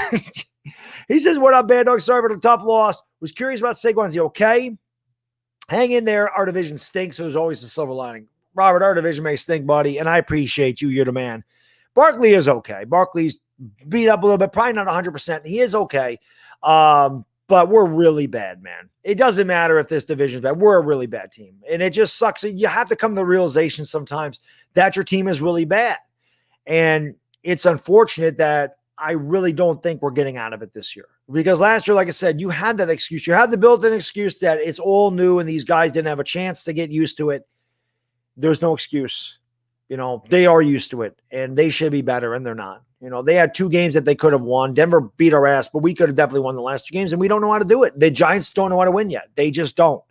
He says, what up, Bad Dog? Sorry for the tough loss. Was curious about Saquon. Is he okay? Hang in there. Our division stinks, so there's always a silver lining. Robert, our division may stink, buddy, and I appreciate you. You're the man. Barkley is okay. Barkley's beat up a little bit, probably not 100%. He is okay. But we're really bad, man. It doesn't matter if this division is bad. We're a really bad team. And it just sucks. You have to come to the realization sometimes that your team is really bad. And it's unfortunate that I really don't think we're getting out of it this year. Because last year, like I said, you had that excuse. You had the built-in excuse that it's all new and these guys didn't have a chance to get used to it. There's no excuse. They are used to it, and they should be better, and they're not. They had 2 games that they could have won. Denver beat our ass, but we could have definitely won the last 2 games, and we don't know how to do it. The Giants don't know how to win yet. They just don't.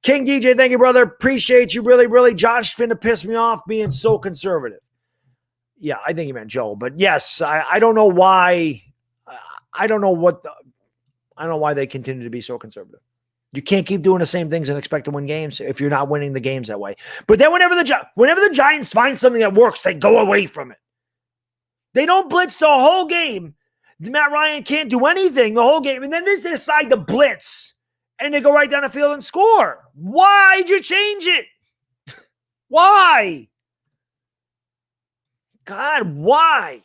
King DJ, thank you, brother. Appreciate you. Really. Josh finna piss me off being so conservative. Yeah, I think he meant Joe, but yes, I don't know why. I don't know why they continue to be so conservative. You can't keep doing the same things and expect to win games if you're not winning the games that way. But then whenever the Giants find something that works, they go away from it. They don't blitz the whole game. Matt Ryan can't do anything the whole game. And then they decide to blitz. And they go right down the field and score. Why'd you change it? Why? God, why?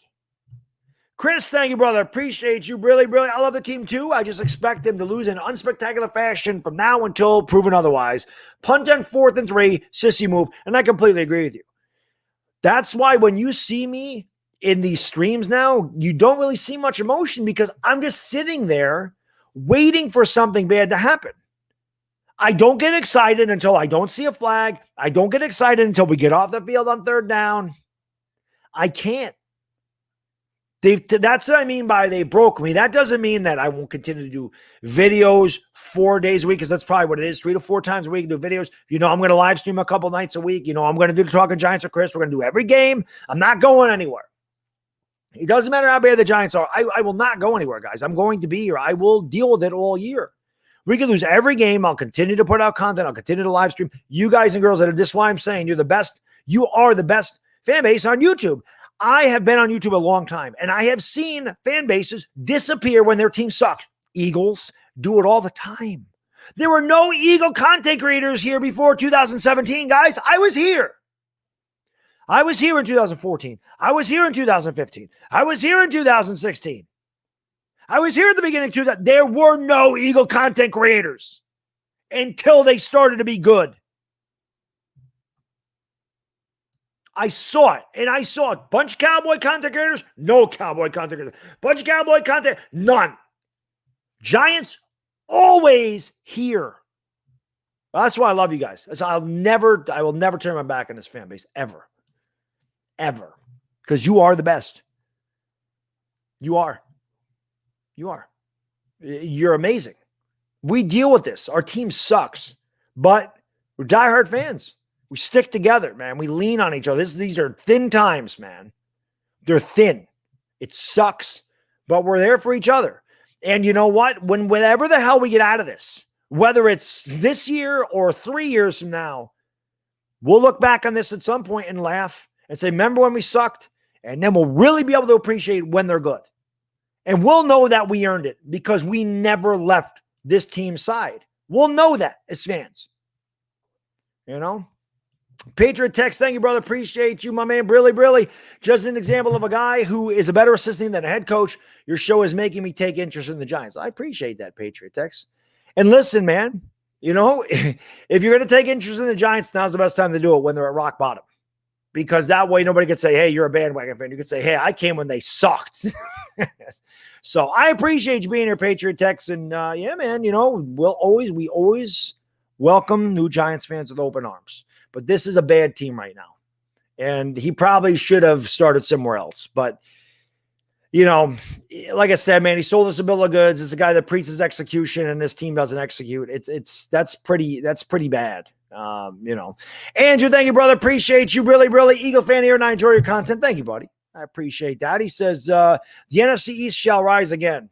Chris, thank you, brother. Appreciate you. Really, really. I love the team too. I just expect them to lose in unspectacular fashion from now until proven otherwise. Punt on 4th and 3, sissy move. And I completely agree with you. That's why when you see me in these streams now, you don't really see much emotion because I'm just sitting there waiting for something bad to happen. I don't get excited until I don't see a flag. I don't get excited until we get off the field on 3rd down. I can't. That's what I mean by they broke me. That doesn't mean that I won't continue to do videos 4 days a week, because that's probably what it is, 3 to 4 times a week do videos. I'm going to live stream a couple nights a week. I'm going to do the Talking Giants with Chris. We're going to do every game. I'm not going anywhere. It doesn't matter how bad the Giants are. I will not go anywhere, guys. I'm going to be here. I will deal with it all year. We can lose every game. I'll continue to put out content. I'll continue to live stream. You guys and girls, this is why I'm saying you're the best. You are the best fan base on YouTube. I have been on YouTube a long time, and I have seen fan bases disappear when their team sucks. Eagles do it all the time. There were no Eagle content creators here before 2017, guys. I was here. I was here in 2014. I was here in 2015. I was here in 2016. I was here at the beginning of 2000. There were no Eagle content creators until they started to be good. I saw it, and I saw a bunch of Cowboy content creators, no Cowboy content creators. Bunch of Cowboy content, none. Giants, always here. That's why I love you guys. I will never turn my back on this fan base, ever. Ever. Because you are the best. You are. You are. You're amazing. We deal with this. Our team sucks, but we're diehard fans. We stick together, man. We lean on each other. These are thin times, man. They're thin. It sucks, but we're there for each other. And you know what? Whenever the hell we get out of this, whether it's this year or 3 years from now, we'll look back on this at some point and laugh and say, remember when we sucked? And then we'll really be able to appreciate when they're good. And we'll know that we earned it because we never left this team's side. We'll know that as fans. Patriot text, thank you, brother. Appreciate you, my man. Really. Just an example of a guy who is a better assistant than a head coach. Your show is making me take interest in the Giants. I appreciate that, Patriot text. And listen, man, if you're going to take interest in the Giants, now's the best time to do it, when they're at rock bottom. Because that way nobody can say, hey, you're a bandwagon fan. You could say, hey, I came when they sucked. So I appreciate you being here, Patriot text. And yeah, man, we always welcome new Giants fans with open arms. But this is a bad team right now. And he probably should have started somewhere else. But, like I said, man, he sold us a bill of goods. It's a guy that preaches execution, and this team doesn't execute. That's pretty bad. Andrew, thank you, brother. Appreciate you. Really, Eagle fan here, and I enjoy your content. Thank you, buddy. I appreciate that. He says, the NFC East shall rise again.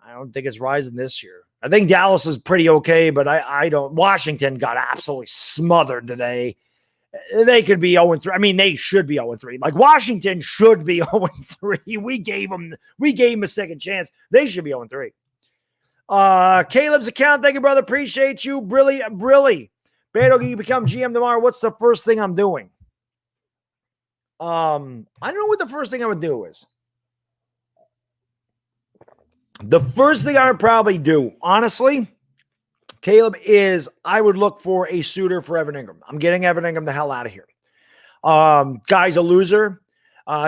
I don't think it's rising this year. I think Dallas is pretty okay, but I don't. Washington got absolutely smothered today. They could be 0-3. I mean, they should be 0-3. Like, Washington should be 0-3. We gave them a second chance. They should be 0-3. Caleb's account, thank you, brother. Appreciate you. Really. Beto, you become GM tomorrow. What's the first thing I'm doing? I don't know what the first thing I would do is. The first thing I would probably do, honestly, Caleb, is I would look for a suitor for Evan Ingram. I'm getting Evan Ingram the hell out of here. Guy's a loser.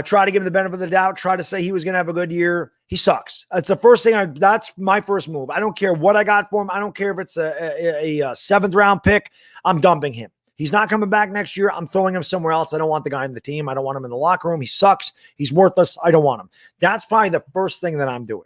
Try to give him the benefit of the doubt. Try to say he was going to have a good year. He sucks. That's the first thing. That's my first move. I don't care what I got for him. I don't care if it's a seventh round pick. I'm dumping him. He's not coming back next year. I'm throwing him somewhere else. I don't want the guy in the team. I don't want him in the locker room. He sucks. He's worthless. I don't want him. That's probably the first thing that I'm doing.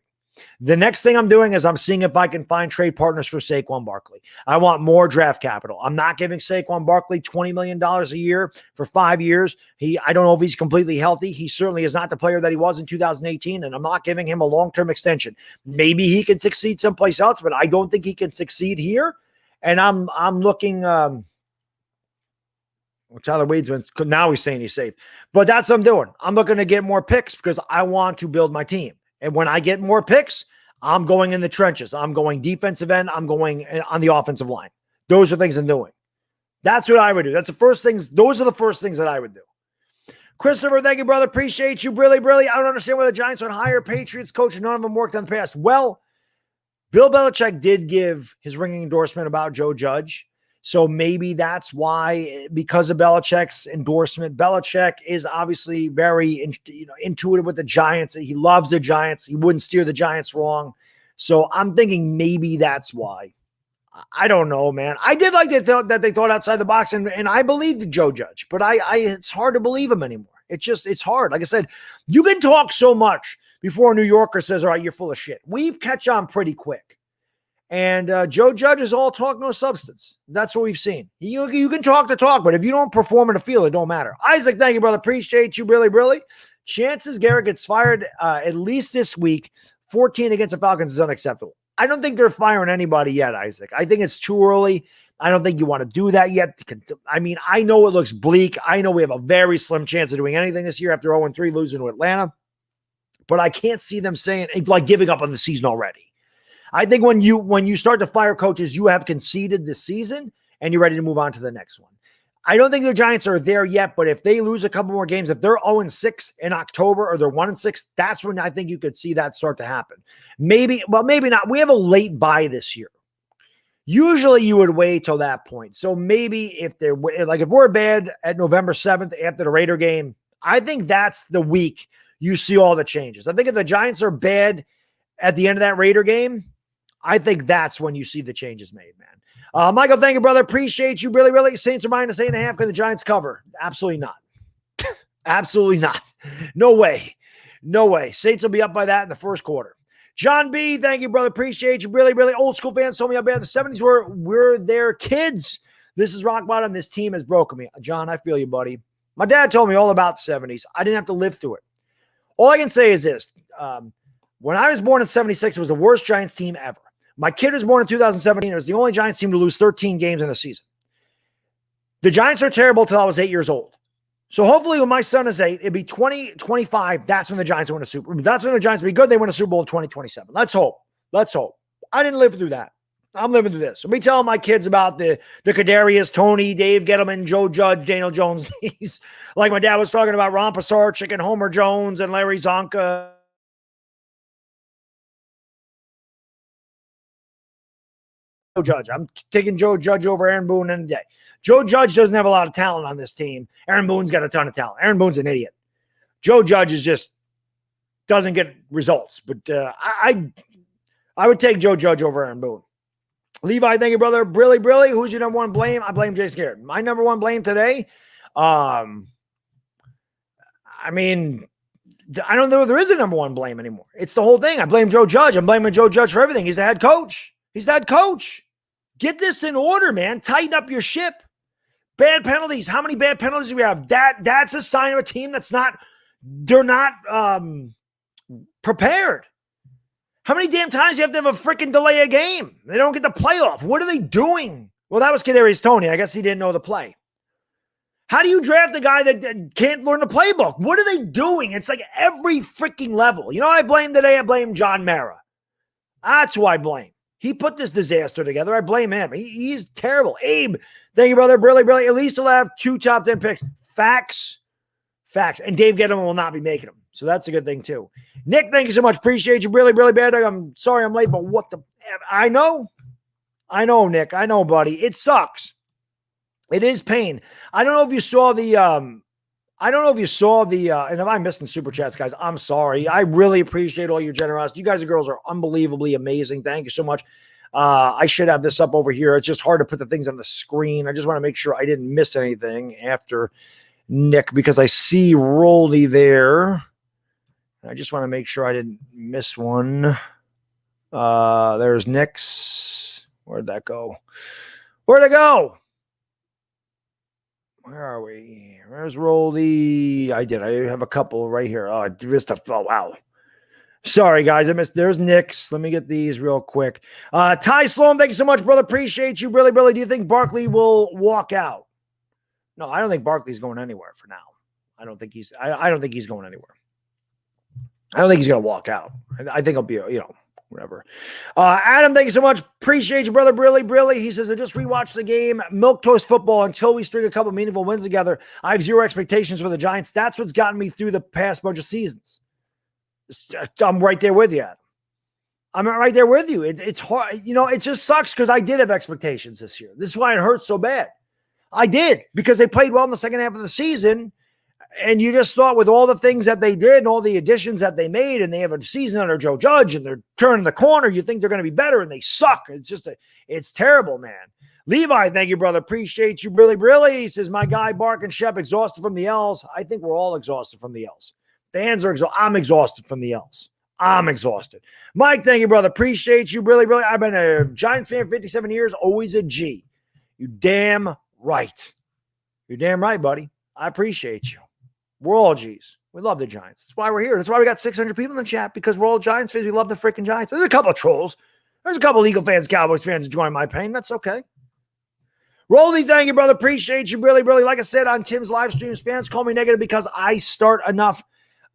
The next thing I'm doing is I'm seeing if I can find trade partners for Saquon Barkley. I want more draft capital. I'm not giving Saquon Barkley $20 million a year for 5 years. I don't know if he's completely healthy. He certainly is not the player that he was in 2018, and I'm not giving him a long-term extension. Maybe he can succeed someplace else, but I don't think he can succeed here. And I'm looking Well, Tyler Wade's been, now he's saying he's safe. But that's what I'm doing. I'm looking to get more picks because I want to build my team. And when I get more picks, I'm going in the trenches. I'm going defensive end. I'm going on the offensive line. Those are things I'm doing. That's what I would do. That's the first things. Those are the first things that I would do. Christopher, thank you, brother. Appreciate you. Really. I don't understand why the Giants would hire Patriots coach and none of them worked in the past. Well, Bill Belichick did give his ringing endorsement about Joe Judge. So maybe that's why, because of Belichick's endorsement, Belichick is obviously very intuitive with the Giants. He loves the Giants. He wouldn't steer the Giants wrong. So I'm thinking maybe that's why. I don't know, man. I did like that they thought outside the box, and I believed Joe Judge, but I it's hard to believe him anymore. It's hard. Like I said, you can talk so much before a New Yorker says, all right, you're full of shit. We catch on pretty quick. And Joe Judge is all talk, no substance. That's what we've seen. You can talk the talk, but if you don't perform in the field, it don't matter. Isaac, thank you, brother. Appreciate you, really. Chances Garrett gets fired at least this week. 14 against the Falcons is unacceptable. I don't think they're firing anybody yet, Isaac. I think it's too early. I don't think you want to do that yet. I mean, I know it looks bleak. I know we have a very slim chance of doing anything this year after 0-3 losing to Atlanta. But I can't see them saying, like, giving up on the season already. I think when you start to fire coaches, you have conceded the season and you're ready to move on to the next one. I don't think the Giants are there yet, but if they lose a couple more games, if they're 0-6 in October or they're 1-6, that's when I think you could see that start to happen. Maybe not. We have a late bye this year. Usually you would wait till that point. So maybe if we're bad at November 7th after the Raider game, I think that's the week you see all the changes. I think if the Giants are bad at the end of that Raider game, I think that's when you see the changes made, man. Michael, thank you, brother. Appreciate you. Really. Saints are -8.5. Can the Giants cover? Absolutely not. Absolutely not. No way. Saints will be up by that in the first quarter. John B., thank you, brother. Appreciate you. Really. Old school fans told me how bad the 70s were. We're their kids. This is rock bottom. This team has broken me. John, I feel you, buddy. My dad told me all about the 70s. I didn't have to live through it. All I can say is this. When I was born in 76, it was the worst Giants team ever. My kid was born in 2017. It was the only Giants team to lose 13 games in a season. The Giants are terrible until I was 8 years old. So hopefully when my son is 8, it'd be 2025. That's when the Giants win a Super Bowl. That's when the Giants will be good. They win a Super Bowl in 2027. Let's hope. I didn't live through that. I'm living through this. So me telling my kids about the Kadarius, Tony, Dave Gettleman, Joe Judge, Daniel Jones. Like my dad was talking about Ron Pasarchik and Homer Jones and Larry Zonka. Joe Judge. I'm taking Joe Judge over Aaron Boone any day. Joe Judge doesn't have a lot of talent on this team. Aaron Boone's got a ton of talent. Aaron Boone's an idiot. Joe Judge is just doesn't get results. But I would take Joe Judge over Aaron Boone. Levi, thank you, brother. Really. Who's your number one blame? I blame Jason Garrett. My number one blame today, I mean, I don't know if there is a number one blame anymore. It's the whole thing. I blame Joe Judge. I'm blaming Joe Judge for everything. He's the head coach. Get this in order, man. Tighten up your ship. Bad penalties. How many bad penalties do we have? That's a sign of a team they're not prepared. How many damn times do you have to have a freaking delay a game? They don't get the playoff. What are they doing? Well, that was Kadarius Toney. I guess he didn't know the play. How do you draft a guy that can't learn the playbook? What are they doing? It's like every freaking level. You know what I blame today? I blame John Mara. That's who I blame. He put this disaster together. I blame him. He's terrible. Abe, thank you, brother. Really. At least he'll have 2 top 10 picks. Facts. And Dave Gettleman will not be making them. So that's a good thing, too. Nick, thank you so much. Appreciate you. Really bad. I'm sorry I'm late, but what the – I know, Nick. I know, buddy. It sucks. It is pain. I don't know if you saw the and if I'm missing super chats, guys, I'm sorry. I really appreciate all your generosity. You guys and girls are unbelievably amazing. Thank you so much. I should have this up over here. It's just hard to put the things on the screen. I just want to make sure I didn't miss anything after Nick because I see Roldy there. I just want to make sure I didn't miss one. There's Nick's. Where'd that go? Where'd it go? Where are we? Where's Roldy? I have a couple right here. Oh, I missed wow. Sorry, guys. I missed. There's Nick's. Let me get these real quick. Ty Sloan, thank you so much, brother. Appreciate you. Really. Do you think Barkley will walk out? No, I don't think Barkley's going anywhere for now. I don't think he's going anywhere. I don't think he's going to walk out. I think he'll be, whatever. Adam, thank you so much. Appreciate you, brother. Brilly. He says, I just rewatched the game. Milquetoast football until we string a couple meaningful wins together. I have zero expectations for the Giants. That's what's gotten me through the past bunch of seasons. I'm right there with you, Adam. I'm right there with you. It's hard. It just sucks because I did have expectations this year. This is why it hurts so bad. I did, because they played well in the second half of the season. And you just thought with all the things that they did and all the additions that they made, and they have a season under Joe Judge and they're turning the corner, you think they're going to be better, and they suck. It's terrible, man. Levi, thank you, brother. Appreciate you. Really. He says, my guy, Bark and Shep, exhausted from the L's. I think we're all exhausted from the L's. Fans are exhausted. I'm exhausted from the L's. I'm exhausted. Mike, thank you, brother. Appreciate you. Really. I've been a Giants fan for 57 years. Always a G. You damn right. You're damn right, buddy. I appreciate you. We're all G's. We love the Giants. That's why we're here. That's why we got 600 people in the chat, because we're all Giants fans. We love the freaking Giants. There's a couple of trolls. There's a couple of Eagle fans, Cowboys fans joining my pain. That's okay. Rolly, thank you, brother. Appreciate you. Really. Like I said on Tim's live streams, fans call me negative because I start enough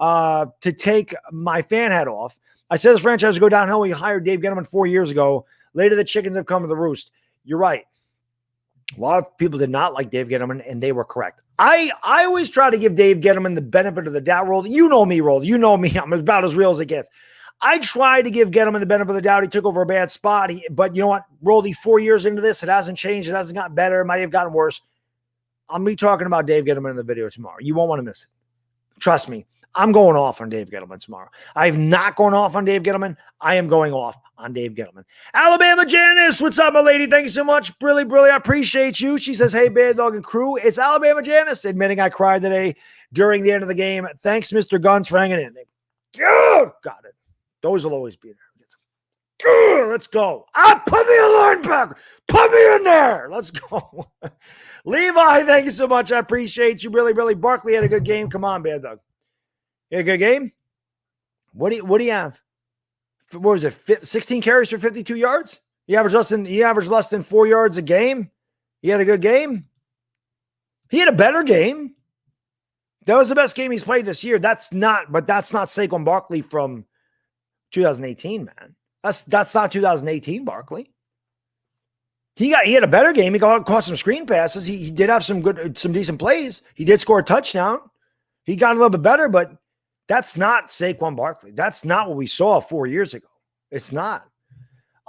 to take my fan hat off. I said this franchise would go downhill when you hired Dave Gettleman 4 years ago. Later, the chickens have come to the roost. You're right. A lot of people did not like Dave Gettleman, and they were correct. I always try to give Dave Gettleman the benefit of the doubt, Roll. You know me, Roll. You know me. I'm about as real as it gets. I try to give Gettleman the benefit of the doubt. He took over a bad spot. But you know what, Roldy, 4 years into this, it hasn't changed. It hasn't gotten better. It might have gotten worse. I'll be talking about Dave Gettleman in the video tomorrow. You won't want to miss it. Trust me. I'm going off on Dave Gettleman tomorrow. I've not gone off on Dave Gettleman. I am going off on Dave Gettleman. Alabama Janice, what's up, my lady? Thank you so much. Really, I appreciate you. She says, hey, Bad Dog and crew. It's Alabama Janice, admitting I cried today during the end of the game. Thanks, Mr. Guns, for hanging in. Got it. Those will always be there. Let's go. Put me a linebacker. Put me in there. Let's go. Levi, thank you so much. I appreciate you. Really. Barkley had a good game. Come on, Bad Dog. You had a good game? What do you have? What was it? 16 carries for 52 yards? He averaged less than 4 yards a game. He had a good game. He had a better game. That was the best game he's played this year. That's not Saquon Barkley from 2018, man. That's not 2018 Barkley. He had a better game. He caught some screen passes. He did have some decent plays. He did score a touchdown. He got a little bit better, but that's not Saquon Barkley. That's not what we saw 4 years ago. It's not.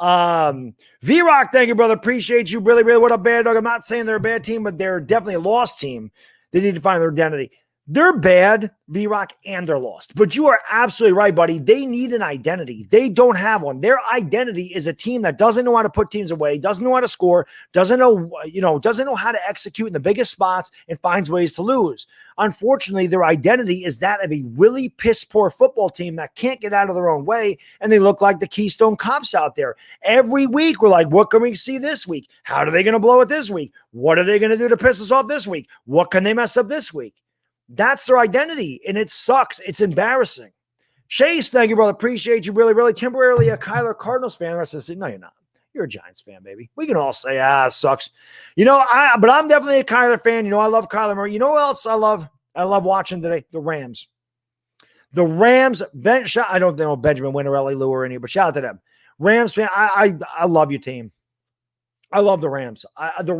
V-Rock, thank you, brother. Appreciate you. Really. What up, Bad Dog? I'm not saying they're a bad team, but they're definitely a lost team. They need to find their identity. They're bad, V-Rock, and they're lost. But you are absolutely right, buddy. They need an identity. They don't have one. Their identity is a team that doesn't know how to put teams away, doesn't know how to score, doesn't know how to execute in the biggest spots, and finds ways to lose. Unfortunately, their identity is that of a really piss-poor football team that can't get out of their own way, and they look like the Keystone Cops out there. Every week, we're like, what can we see this week? How are they going to blow it this week? What are they going to do to piss us off this week? What can they mess up this week? That's their identity, and it sucks. It's embarrassing. Chase, thank you, brother. Appreciate you. Really. Temporarily a Kyler Cardinals fan. I said, no, you're not. You're a Giants fan, baby. We can all say, it sucks. But I'm definitely a Kyler fan. I love Kyler Murray. You know what else I love? I love watching today? The Rams. The Rams, I don't know Benjamin Winter, Lou or any, but shout out to them. Rams fan, I love your team. I love the Rams. The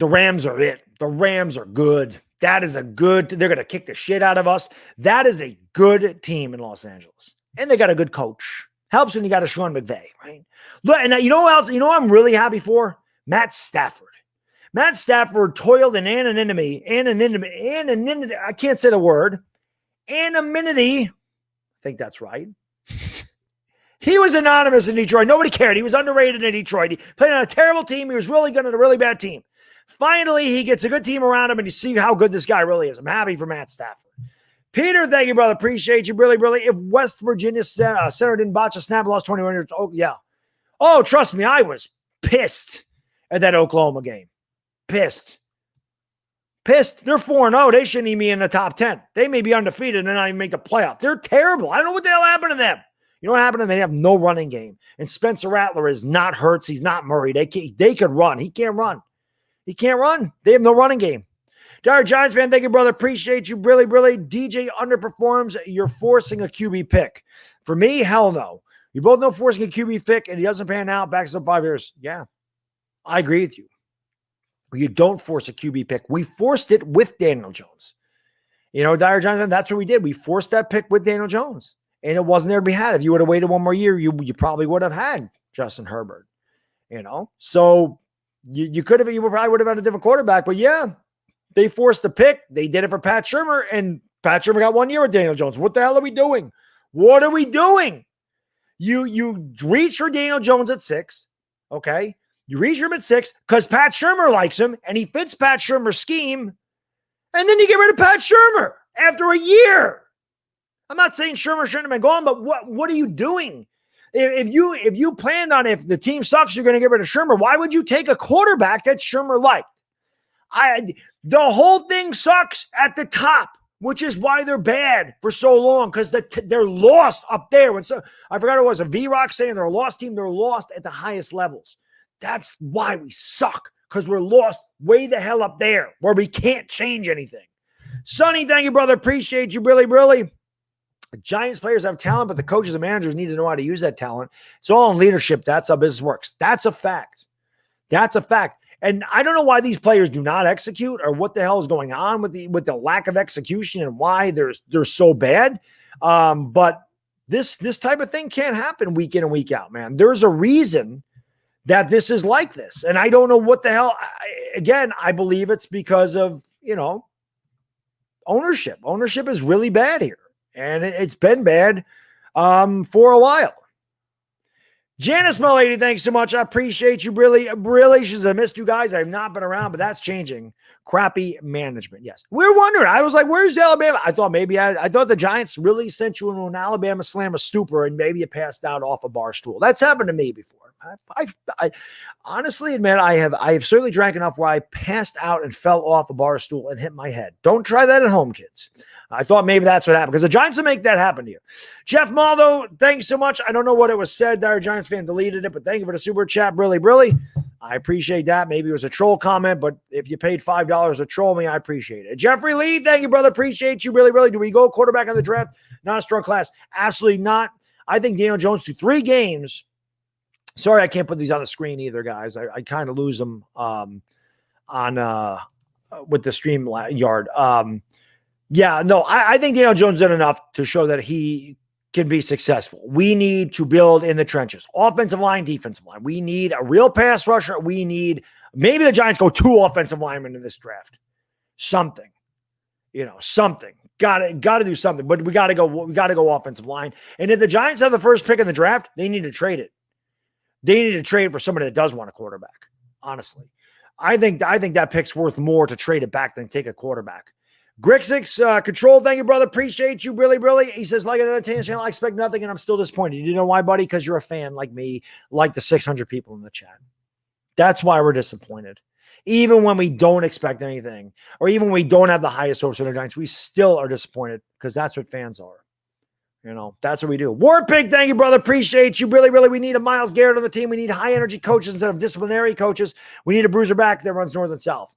Rams are it. The Rams are good. That is they're going to kick the shit out of us. That is a good team in Los Angeles. And they got a good coach. Helps when you got a Sean McVay, right? Look, and you know what else? You know what I'm really happy for? Matt Stafford. Matt Stafford toiled in anonymity. I can't say the word. Anonymity. I think that's right. He was anonymous in Detroit. Nobody cared. He was underrated in Detroit. He played on a terrible team. He was really good on a really bad team. Finally, he gets a good team around him, and you see how good this guy really is. I'm happy for Matt Stafford. Peter, thank you, brother. Appreciate you. Really. If West Virginia center didn't botch a snap and lost 21 years, yeah. Oh, trust me, I was pissed at that Oklahoma game. Pissed. They're 4-0. They shouldn't even be in the top 10. They may be undefeated and not even make the playoff. They're terrible. I don't know what the hell happened to them. You know what happened to them? They have no running game. And Spencer Rattler is not Hurts. He's not Murray. They could run. He can't run. He can't run. They have no running game. Dire Giants fan, thank you, brother. Appreciate you. Really, really. DJ underperforms. You're forcing a QB pick. For me, hell no. You both know forcing a QB pick and he doesn't pan out, backs up 5 years. Yeah, I agree with you. You don't force a QB pick. We forced it with Daniel Jones. Dire Giants fan, that's what we did. We forced that pick with Daniel Jones. And it wasn't there to be had. If you would have waited one more year, you probably would have had Justin Herbert. So you probably would have had a different quarterback. But yeah, they forced the pick. They did it for Pat Shurmur, and Pat Shurmur got 1 year with Daniel Jones. What the hell are we doing? What are we doing? You reach for Daniel Jones at 6, okay? You reach for him at 6 because Pat Shurmur likes him, and he fits Pat Shurmur's scheme, and then you get rid of Pat Shurmur after a year. I'm not saying Shurmur shouldn't have been gone, but what are you doing? If you planned on if the team sucks, you're going to get rid of Shurmur, why would you take a quarterback that Shurmur liked? The whole thing sucks at the top, which is why they're bad for so long, because they're lost up there. I forgot it was a V-Rock saying they're a lost team. They're lost at the highest levels. That's why we suck, because we're lost way the hell up there where we can't change anything. Sonny, thank you, brother. Appreciate you. Really, really. Giants players have talent, but the coaches and managers need to know how to use that talent. It's all in leadership. That's how business works. That's a fact. That's a fact. And I don't know why these players do not execute or what the hell is going on with the lack of execution and why they're so bad. But this type of thing can't happen week in and week out, man. There's a reason that this is like this. And I don't know what the hell. Again, I believe it's because of, ownership. Ownership is really bad here. And it's been bad for a while. Janice, my lady, thanks so much. I appreciate you. Really, really. She says, I missed you guys. I have not been around, but that's changing. Crappy management. Yes. We're wondering. I was like, where's Alabama? I thought I thought the Giants really sent you into an Alabama slammer stupor and maybe you passed out off a bar stool. That's happened to me before. I honestly admit I have certainly drank enough where I passed out and fell off a bar stool and hit my head. Don't try that at home, kids. I thought maybe that's what happened because the Giants will make that happen to you. Jeff Maldo, thanks so much. I don't know what it was said. Dire Giants fan deleted it, but thank you for the super chat. Really, really. I appreciate that. Maybe it was a troll comment, but if you paid $5 to troll me, I appreciate it. Jeffrey Lee, thank you, brother. Appreciate you. Really, really. Do we go quarterback on the draft? Not a strong class. Absolutely not. I think Daniel Jones through 3 games. Sorry, I can't put these on the screen either, guys. I kind of lose them with the stream yard. Yeah, no, I think Daniel Jones did enough to show that he can be successful. We need to build in the trenches. Offensive line, defensive line. We need a real pass rusher. We need, maybe the Giants go 2 offensive linemen in this draft. Something. Something. Got to do something. But we got to go offensive line. And if the Giants have the first pick in the draft, they need to trade it. They need to trade for somebody that does want a quarterback. Honestly. I think that pick's worth more to trade it back than take a quarterback. Grixix, control, thank you, brother. Appreciate you, really, really. He says, like an entertainment channel, I expect nothing, and I'm still disappointed. You know why, buddy? Because you're a fan like me, like the 600 people in the chat. That's why we're disappointed. Even when we don't expect anything, or even when we don't have the highest hopes for the Giants, we still are disappointed because that's what fans are. That's what we do. War Pig, thank you, brother. Appreciate you. Really, really. We need a Myles Garrett on the team. We need high-energy coaches instead of disciplinary coaches. We need a bruiser back that runs north and south.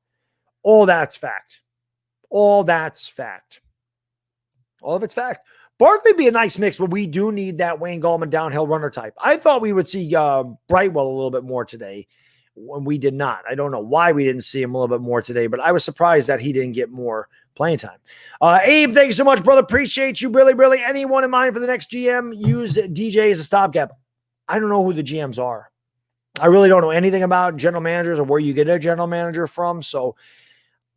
All that's fact. All that's fact. All of it's fact. Barkley be a nice mix, but we do need that Wayne Gallman downhill runner type. I thought we would see Brightwell a little bit more today when we did not. I don't know why we didn't see him a little bit more today, but I was surprised that he didn't get more playing time. Abe, thank you so much, brother. Appreciate you. Really, really. Anyone in mind for the next GM? Use DJ as a stopgap. I don't know who the GMs are. I really don't know anything about general managers or where you get a general manager from, so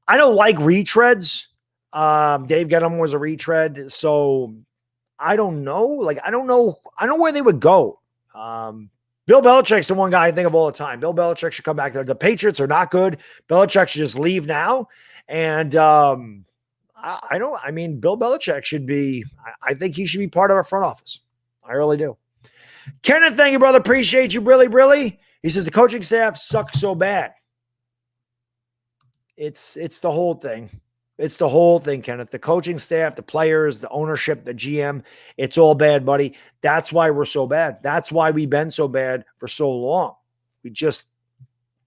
I don't like retreads. Dave Gettleman was a retread. So I don't know. I don't know where they would go. Bill Belichick's the one guy I think of all the time. Bill Belichick should come back there. The Patriots are not good. Belichick should just leave now. And Bill Belichick should be, I think he should be part of our front office. I really do. Kenneth, thank you, brother. Appreciate you. Really, really. He says the coaching staff sucks so bad. It's the whole thing. It's the whole thing, Kenneth. The coaching staff, the players, the ownership, the GM, it's all bad, buddy. That's why we're so bad. That's why we've been so bad for so long.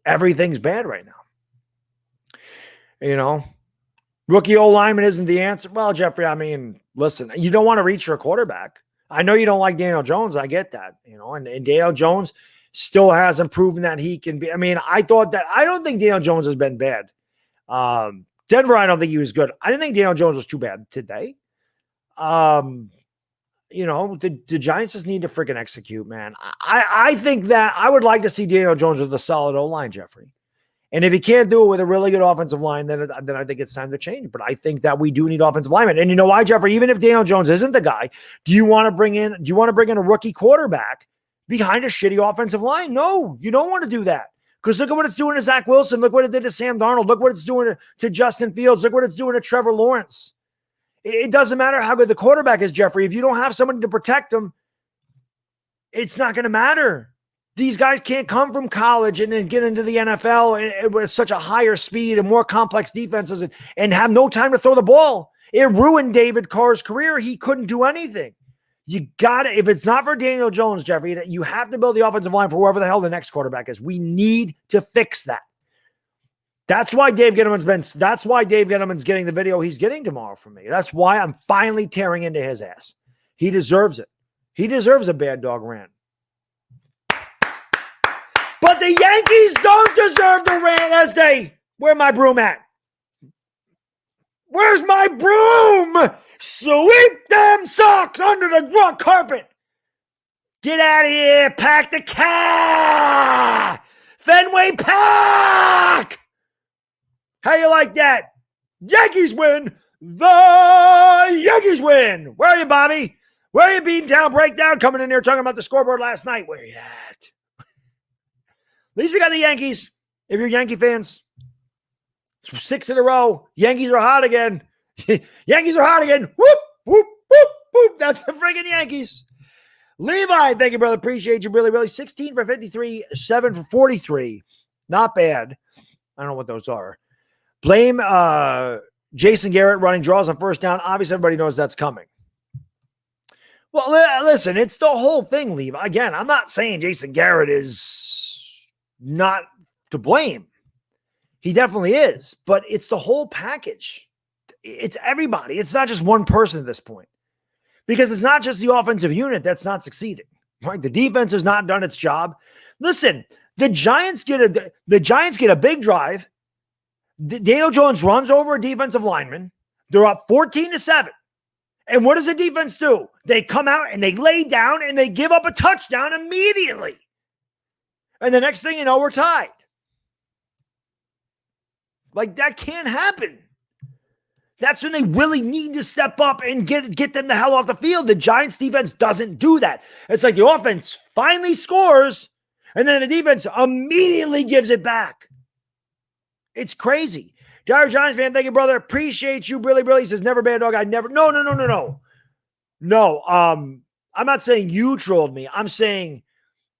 Everything's bad right now. You know, rookie O-lineman isn't the answer. Well, Jeffrey, I mean, listen, you don't want to reach for a quarterback. I know you don't like Daniel Jones. I get that, you know, and Daniel Jones still hasn't proven that he can be. I mean, I don't think Daniel Jones has been bad. Denver, I don't think he was good. I didn't think Daniel Jones was too bad today. You know, the Giants just need to freaking execute, man. I think that I would like to see Daniel Jones with a solid O-line, Jeffrey. And if he can't do it with a really good offensive line, then I think it's time to change. But I think that we do need offensive linemen. And you know why, Jeffrey? Even if Daniel Jones isn't the guy, do you want to bring in a rookie quarterback behind a shitty offensive line? No, you don't want to do that. Because look at what it's doing to Zach Wilson. Look what it did to Sam Darnold. Look what it's doing to Justin Fields. Look what it's doing to Trevor Lawrence. It doesn't matter how good the quarterback is, Jeffrey. If you don't have somebody to protect them, it's not going to matter. These guys can't come from college and then get into the NFL with such a higher speed and more complex defenses and have no time to throw the ball. It ruined David Carr's career. He couldn't do anything. You got to, if it's not for Daniel Jones, Jeffrey, you have to build the offensive line for whoever the hell the next quarterback is. We need to fix that. That's why Dave Gettleman's getting the video he's getting tomorrow from me. That's why I'm finally tearing into his ass. He deserves it. He deserves a bad dog rant. But the Yankees don't deserve the rant as they, where my broom at? Where's my broom? Sweep them socks under the rug carpet. Get out of here. Pack the car. Fenway Park. How you like that? Yankees win. The Yankees win. Where are you, Bobby? Where are you, Beantown Breakdown? Coming in here talking about the scoreboard last night. Where are you at? At least we got the Yankees. If you're Yankee fans, 6 in a row. Yankees are hot again. Yankees are hot again. Whoop, whoop, whoop, whoop. That's the friggin' Yankees. Levi, thank you, brother. Appreciate you. Really, really. 16 for 53, 7 for 43. Not bad. I don't know what those are. Blame Jason Garrett running draws on first down. Obviously, everybody knows that's coming. Well, listen, it's the whole thing, Levi. Again, I'm not saying Jason Garrett is not to blame. He definitely is, but it's the whole package. It's everybody. It's not just one person at this point, because it's not just the offensive unit that's not succeeding, right? The defense has not done its job. Listen, the Giants get a big drive. Daniel Jones runs over a defensive lineman. They're up 14-7. And what does the defense do? They come out and they lay down and they give up a touchdown immediately. And the next thing you know, we're tied. Like, that can't happen. That's when they really need to step up and get them the hell off the field. The Giants defense doesn't do that. It's like the offense finally scores, and then the defense immediately gives it back. It's crazy. Dire Giants fan, thank you, brother. Appreciate you. Really. He says, never bad dog. No. No, I'm not saying you trolled me. I'm saying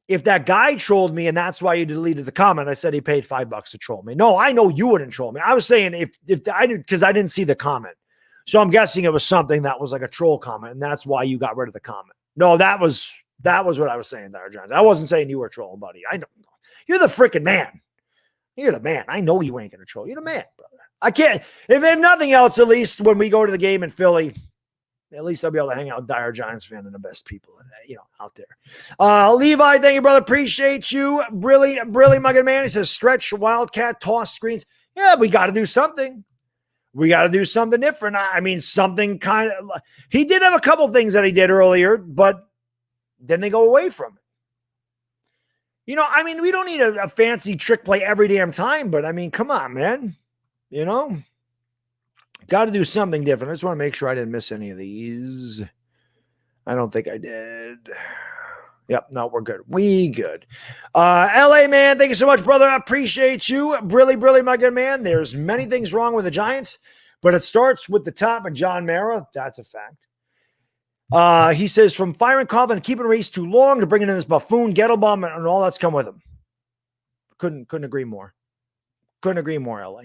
if that guy trolled me and that's why you deleted the comment, I said he paid $5 to troll me. No, I know you wouldn't troll me. I was saying if I did, because I didn't see the comment. So I'm guessing it was something that was like a troll comment, and that's why you got rid of the comment. No, that was what I was saying, Dire Giants. I wasn't saying you were trolling, buddy. I know. You're the freaking man. You're the man. I know you ain't going to troll. You're the man, brother. I can't. If nothing else, at least when we go to the game in Philly, at least I'll be able to hang out with Dire Giants fan and the best people, out there. Levi, thank you, brother. Appreciate you. Really, my good man. He says, stretch, wildcat, toss screens. Yeah, we got to do something. We got to do something different. I mean, something kind of. He did have a couple things that he did earlier, but then they go away from it. We don't need a fancy trick play every damn time, but I mean, come on, man. Got to do something different. I just want to make sure I didn't miss any of these. I don't think I did. Yep, no, we're good. We good. LA, man, thank you so much, brother. I appreciate you. Really, my good man. There's many things wrong with the Giants, but it starts with the top and John Mara. That's a fact. He says, from firing Coughlin and keeping Reese too long to bringing in this buffoon, Gettlebaum, and all that's come with him. Couldn't agree more. Couldn't agree more, LA.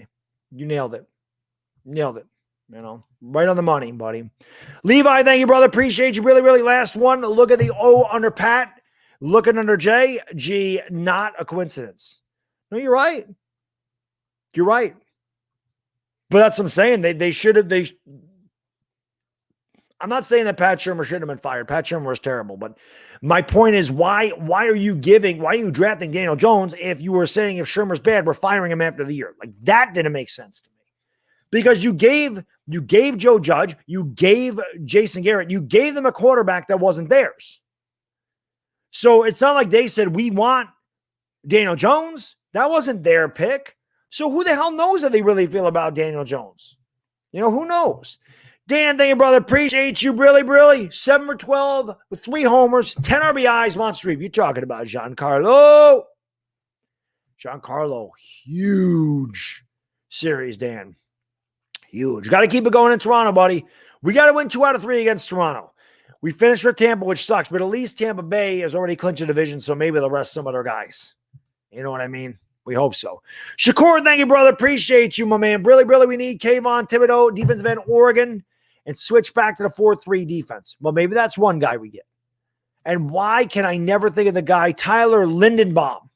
You nailed it. Right on the money, buddy. Levi, thank you, brother. Appreciate you. Really. Last one. Look at the O under Pat. Looking under J. G, not a coincidence. No, you're right. But that's what I'm saying. They should have. I'm not saying that Pat Shurmur shouldn't have been fired. Pat Shurmur was terrible. But my point is, why are you drafting Daniel Jones if you were saying if Shurmur's bad, we're firing him after the year? Like, that didn't make sense to me. Because you gave Joe Judge, you gave Jason Garrett, you gave them a quarterback that wasn't theirs. So it's not like they said, we want Daniel Jones. That wasn't their pick. So who the hell knows how they really feel about Daniel Jones? Who knows? Dan, thank you, brother. Appreciate you. Really. 7 for 12 with 3 homers, 10 RBIs, monster streak. You're talking about Giancarlo. Huge series, Dan. Huge. Got to keep it going in Toronto, buddy. We got to win 2 out of 3 against Toronto. We finished with Tampa, which sucks, but at least Tampa Bay has already clinched a division, so maybe they'll rest some of their guys. You know what I mean? We hope so. Shakur, thank you, brother. Appreciate you, my man. Really, we need Kayvon Thibodeau, defensive end, Oregon, and switch back to the 4-3 defense. Well, maybe that's one guy we get. And why can I never think of the guy, Tyler Lindenbaum?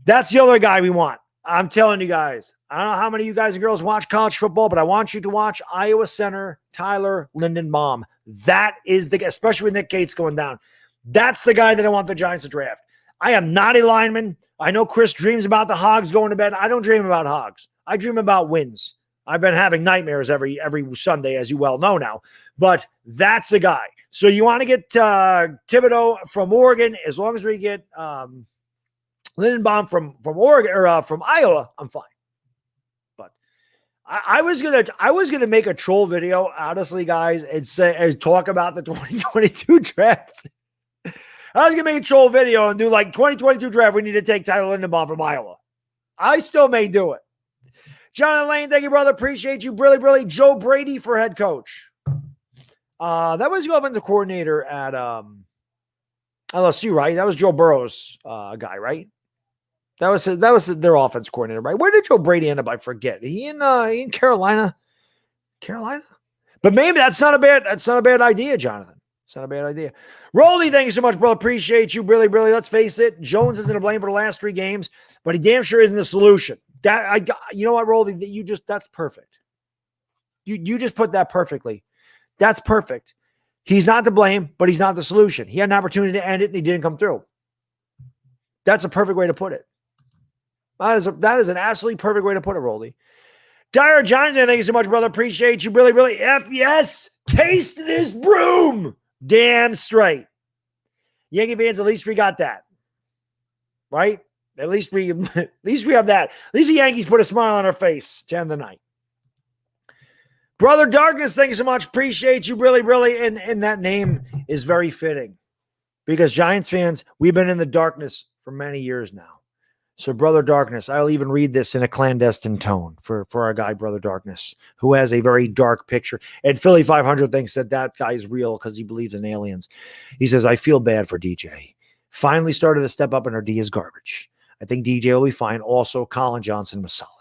That's the other guy we want. I'm telling you guys. I don't know how many of you guys and girls watch college football, but I want you to watch Iowa center Tyler Lindenbaum. That is the guy, especially with Nick Gates going down. That's the guy that I want the Giants to draft. I am not a lineman. I know Chris dreams about the Hogs going to bed. I don't dream about Hogs. I dream about wins. I've been having nightmares every Sunday, as you well know now. But that's the guy. So you want to get Thibodeau from Oregon. As long as we get Lindenbaum from Oregon or from Iowa, I'm fine. But I was gonna make a troll video, honestly, guys, and talk about the 2022 draft. I was gonna make a troll video and do like 2022 draft. We need to take Tyler Lindenbaum from Iowa. I still may do it. Jonathan Lane, thank you, brother. Appreciate you. Really. Joe Brady for head coach. That was the offensive coordinator at LSU, right? That was Joe Burrow's guy, right? That was their offensive coordinator, right? Where did Joe Brady end up? I forget. He in Carolina? Carolina? But maybe that's not a bad idea, Jonathan. It's not a bad idea. Rolly, thank you so much, brother. Appreciate you. Really. Let's face it. Jones isn't to blame for the last 3 games, but he damn sure isn't the solution. You know what, Rolly? That's perfect. You just put that perfectly. That's perfect. He's not to blame, but he's not the solution. He had an opportunity to end it, and he didn't come through. That's a perfect way to put it. That is an absolutely perfect way to put it, Rolly. Dyer Giants, man, thank you so much, brother. Appreciate you. Really. Yes. Taste this broom. Damn straight. Yankee fans, at least we got that. Right? At least we have that. At least the Yankees put a smile on our face to end the night. Brother Darkness, thank you so much. Appreciate you. Really. And that name is very fitting because Giants fans, we've been in the darkness for many years now. So, Brother Darkness, I'll even read this in a clandestine tone for our guy, Brother Darkness, who has a very dark picture. And Philly 500 thinks that guy is real because he believes in aliens. He says, I feel bad for DJ. Finally started to step up, and our D is garbage. I think DJ will be fine. Also, Colin Johnson was solid.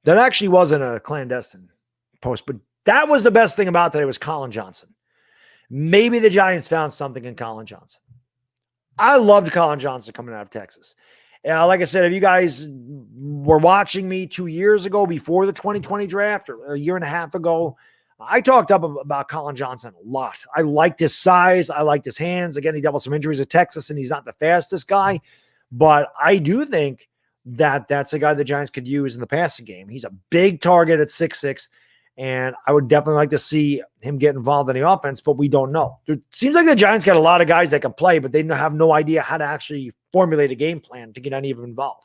That actually wasn't a clandestine post, but that was the best thing about today was Colin Johnson. Maybe the Giants found something in Colin Johnson. I loved Colin Johnson coming out of Texas. Like I said, if you guys were watching me 2 years ago before the 2020 draft or a year and a half ago, I talked up about Colin Johnson a lot. I liked his size. I liked his hands. Again, he dealt with some injuries at Texas, and he's not the fastest guy. But I do think that that's a guy the Giants could use in the passing game. He's a big target at 6'6", and I would definitely like to see him get involved in the offense, but we don't know. It seems like the Giants got a lot of guys that can play, but they have no idea how to actually formulate a game plan to get any of them involved.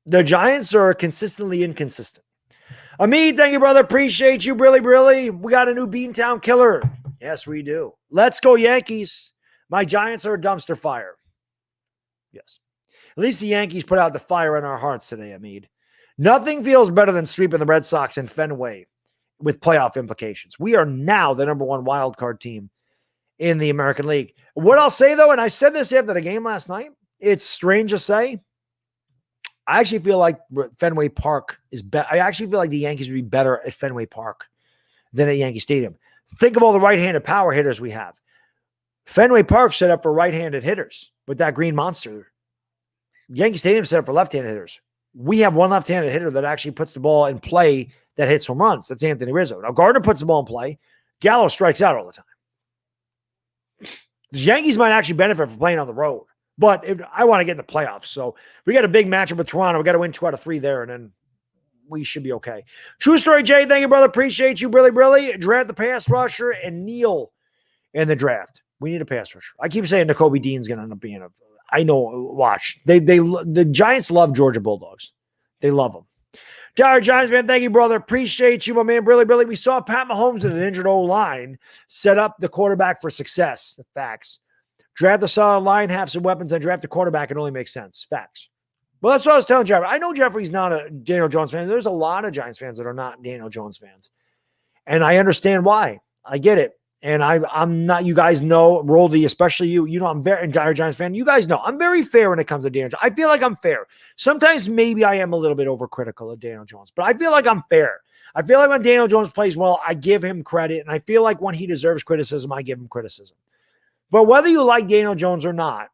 The Giants are consistently inconsistent. Amit, thank you, brother. Appreciate you. Really. We got a new Beantown killer. Yes, we do. Let's go, Yankees. My Giants are a dumpster fire. Yes. At least the Yankees put out the fire in our hearts today, Amit. Nothing feels better than sweeping the Red Sox in Fenway with playoff implications. We are now the number 1 wild card team in the American League. What I'll say, though, and I said this after the game last night, it's strange to say, I actually feel like Fenway Park is better. I actually feel like the Yankees would be better at Fenway Park than at Yankee Stadium. Think of all the right-handed power hitters we have. Fenway Park set up for right-handed hitters with that green monster. Yankee Stadium set up for left-handed hitters. we have one left-handed hitter that actually puts the ball in play that hits home runs. That's Anthony Rizzo. Now, Gardner puts the ball in play. Gallo strikes out all the time. The Yankees might actually benefit from playing on the road, but I want to get in the playoffs. So we got a big matchup with Toronto. We got to win 2 out of 3 there, and then we should be okay. True story, Jay. Thank you, brother. Appreciate you. Really. Draft the pass rusher and Neal in the draft. We need a pass rusher. I keep saying Nakobe Dean's going to end up being I know. Watch. The Giants love Georgia Bulldogs. They love them. Dire Giants, man. Thank you, brother. Appreciate you, my man. Really. We saw Pat Mahomes with an injured O-line set up the quarterback for success. The facts. Draft a solid line, have some weapons, and draft a quarterback. It only makes sense. Facts. Well, that's what I was telling Jeffrey. I know Jeffrey's not a Daniel Jones fan. There's a lot of Giants fans that are not Daniel Jones fans. And I understand why. I get it. And I'm not, you guys know, Roldy, especially you, I'm very dire Giants fan. You guys know I'm very fair when it comes to Daniel Jones. I feel like I'm fair. Sometimes maybe I am a little bit overcritical of Daniel Jones, but I feel like I'm fair. I feel like when Daniel Jones plays well, I give him credit. And I feel like when he deserves criticism, I give him criticism. But whether you like Daniel Jones or not,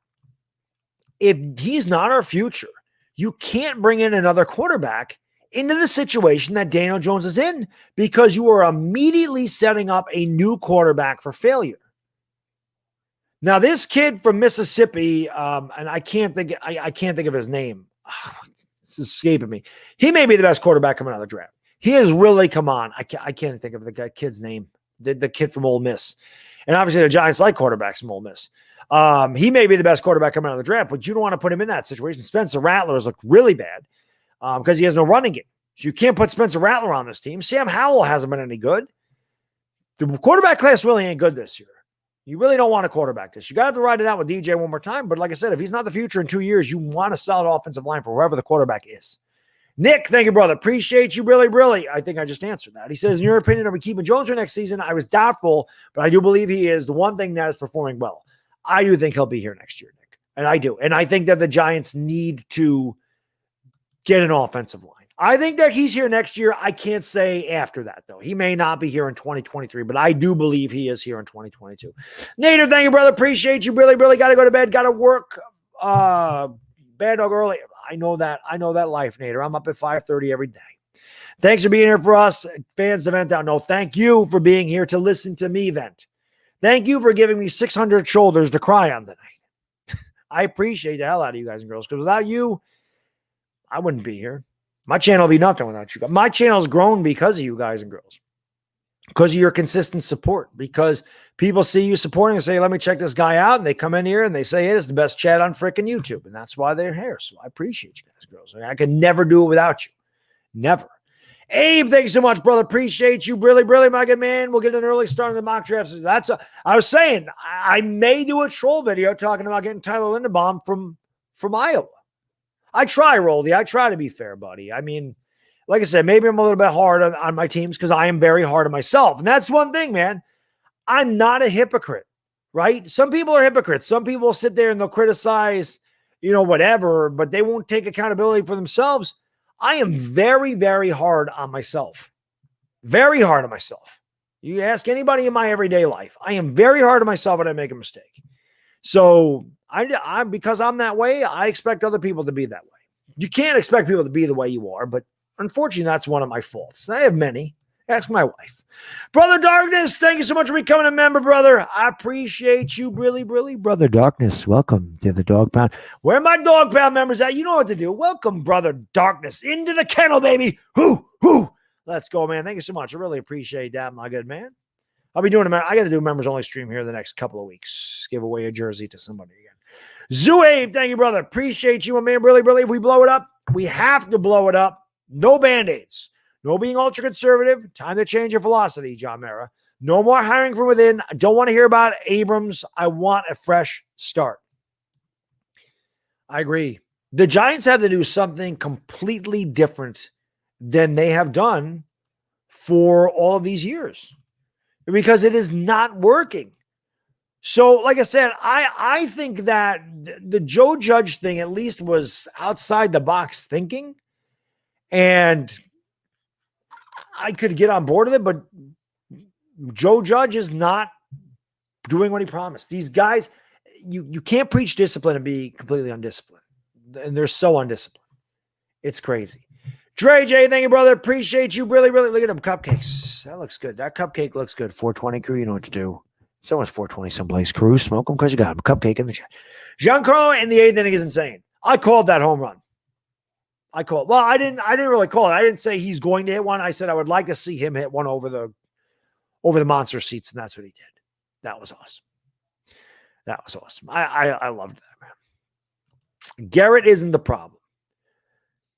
if he's not our future, you can't bring in another quarterback into the situation that Daniel Jones is in because you are immediately setting up a new quarterback for failure. Now, this kid from Mississippi, and I can't think of his name. It's escaping me. He may be the best quarterback coming out of the draft. He has really come on. I can't think of the kid's name. The kid from Ole Miss. And obviously the Giants like quarterbacks from Ole Miss. He may be the best quarterback coming out of the draft, but you don't want to put him in that situation. Spencer Rattler has looked really bad because he has no running game. So you can't put Spencer Rattler on this team. Sam Howell hasn't been any good. The quarterback class really ain't good this year. You really don't want a quarterback this. You got to have to ride it out with DJ one more time. But like I said, if he's not the future in 2 years, you want a solid offensive line for whoever the quarterback is. Nick, thank you, brother. Appreciate you, really. I think I just answered that. He says, in your opinion, are we keeping Jones for next season? I was doubtful, but I do believe he is the one thing that is performing well. I do think he'll be here next year, Nick. And I do. And I think that the Giants need to get an offensive line. I think that he's here next year. I can't say after that, though. He may not be here in 2023, but I do believe he is here in 2022. Nader, thank you, brother. Appreciate you. Really. Got to go to bed. Got to work. Bad dog early. I know that life, Nader. I'm up at 5:30 every day. Thanks for being here for us. Fans of Vent Out. No, thank you for being here to listen to me vent. Thank you for giving me 600 shoulders to cry on tonight. I appreciate the hell out of you guys and girls, because without you, I wouldn't be here. My channel would be nothing without you guys. My channel's grown because of you guys and girls, because of your consistent support, because people see you supporting and say, let me check this guy out. And they come in here and they say, hey, it's the best chat on freaking YouTube. And that's why they're here. So I appreciate you guys, girls. I could never do it without you. Never. Abe, thanks so much, brother. Appreciate you. Really, my good man. We'll get an early start on the mock drafts. I was saying, I may do a troll video talking about getting Tyler Linderbaum from Iowa. I try, Roldy. I try to be fair, buddy. I mean, like I said, maybe I'm a little bit hard on my teams because I am very hard on myself. And that's one thing, man. I'm not a hypocrite, right? Some people are hypocrites. Some people will sit there and they'll criticize, whatever, but they won't take accountability for themselves. I am very, very hard on myself. Very hard on myself. You ask anybody in my everyday life, I am very hard on myself when I make a mistake. So I because I'm that way, I expect other people to be that way. You can't expect people to be the way you are, but unfortunately, that's one of my faults. I have many. Ask my wife. Brother Darkness, thank you so much for becoming a member, brother. I appreciate you, really. Brother Darkness, welcome to the Dog Pound. Where are my Dog Pound members at? You know what to do. Welcome, Brother Darkness, into the kennel, baby. Hoo. Let's go, man. Thank you so much. I really appreciate that, my good man. I'll be doing I got to do a members-only stream here the next couple of weeks. Give away a jersey to somebody again. Zuabe, thank you, brother. Appreciate you, my man. Really. If we blow it up, we have to blow it up. No Band-Aids. No being ultra-conservative. Time to change your philosophy, John Mara. No more hiring from within. I don't want to hear about Abrams. I want a fresh start. I agree. The Giants have to do something completely different than they have done for all of these years because it is not working. So, like I said, I think that the Joe Judge thing at least was outside the box thinking, and I could get on board with it, but Joe Judge is not doing what he promised. These guys, you can't preach discipline and be completely undisciplined, and they're so undisciplined. It's crazy. Dre J, thank you, brother. Appreciate you. Really, really. Look at them cupcakes. That looks good. That cupcake looks good. 420 crew, you know what to do. Someone's 420 someplace. Crew, smoke them because you got them. Cupcake in the chat. Giancarlo in the 8th inning is insane. I called that home run. I didn't really call it. I didn't say he's going to hit one. I said I would like to see him hit one over the monster seats, and that's what he did. That was awesome. That was awesome. I loved that, man. Garrett isn't the problem.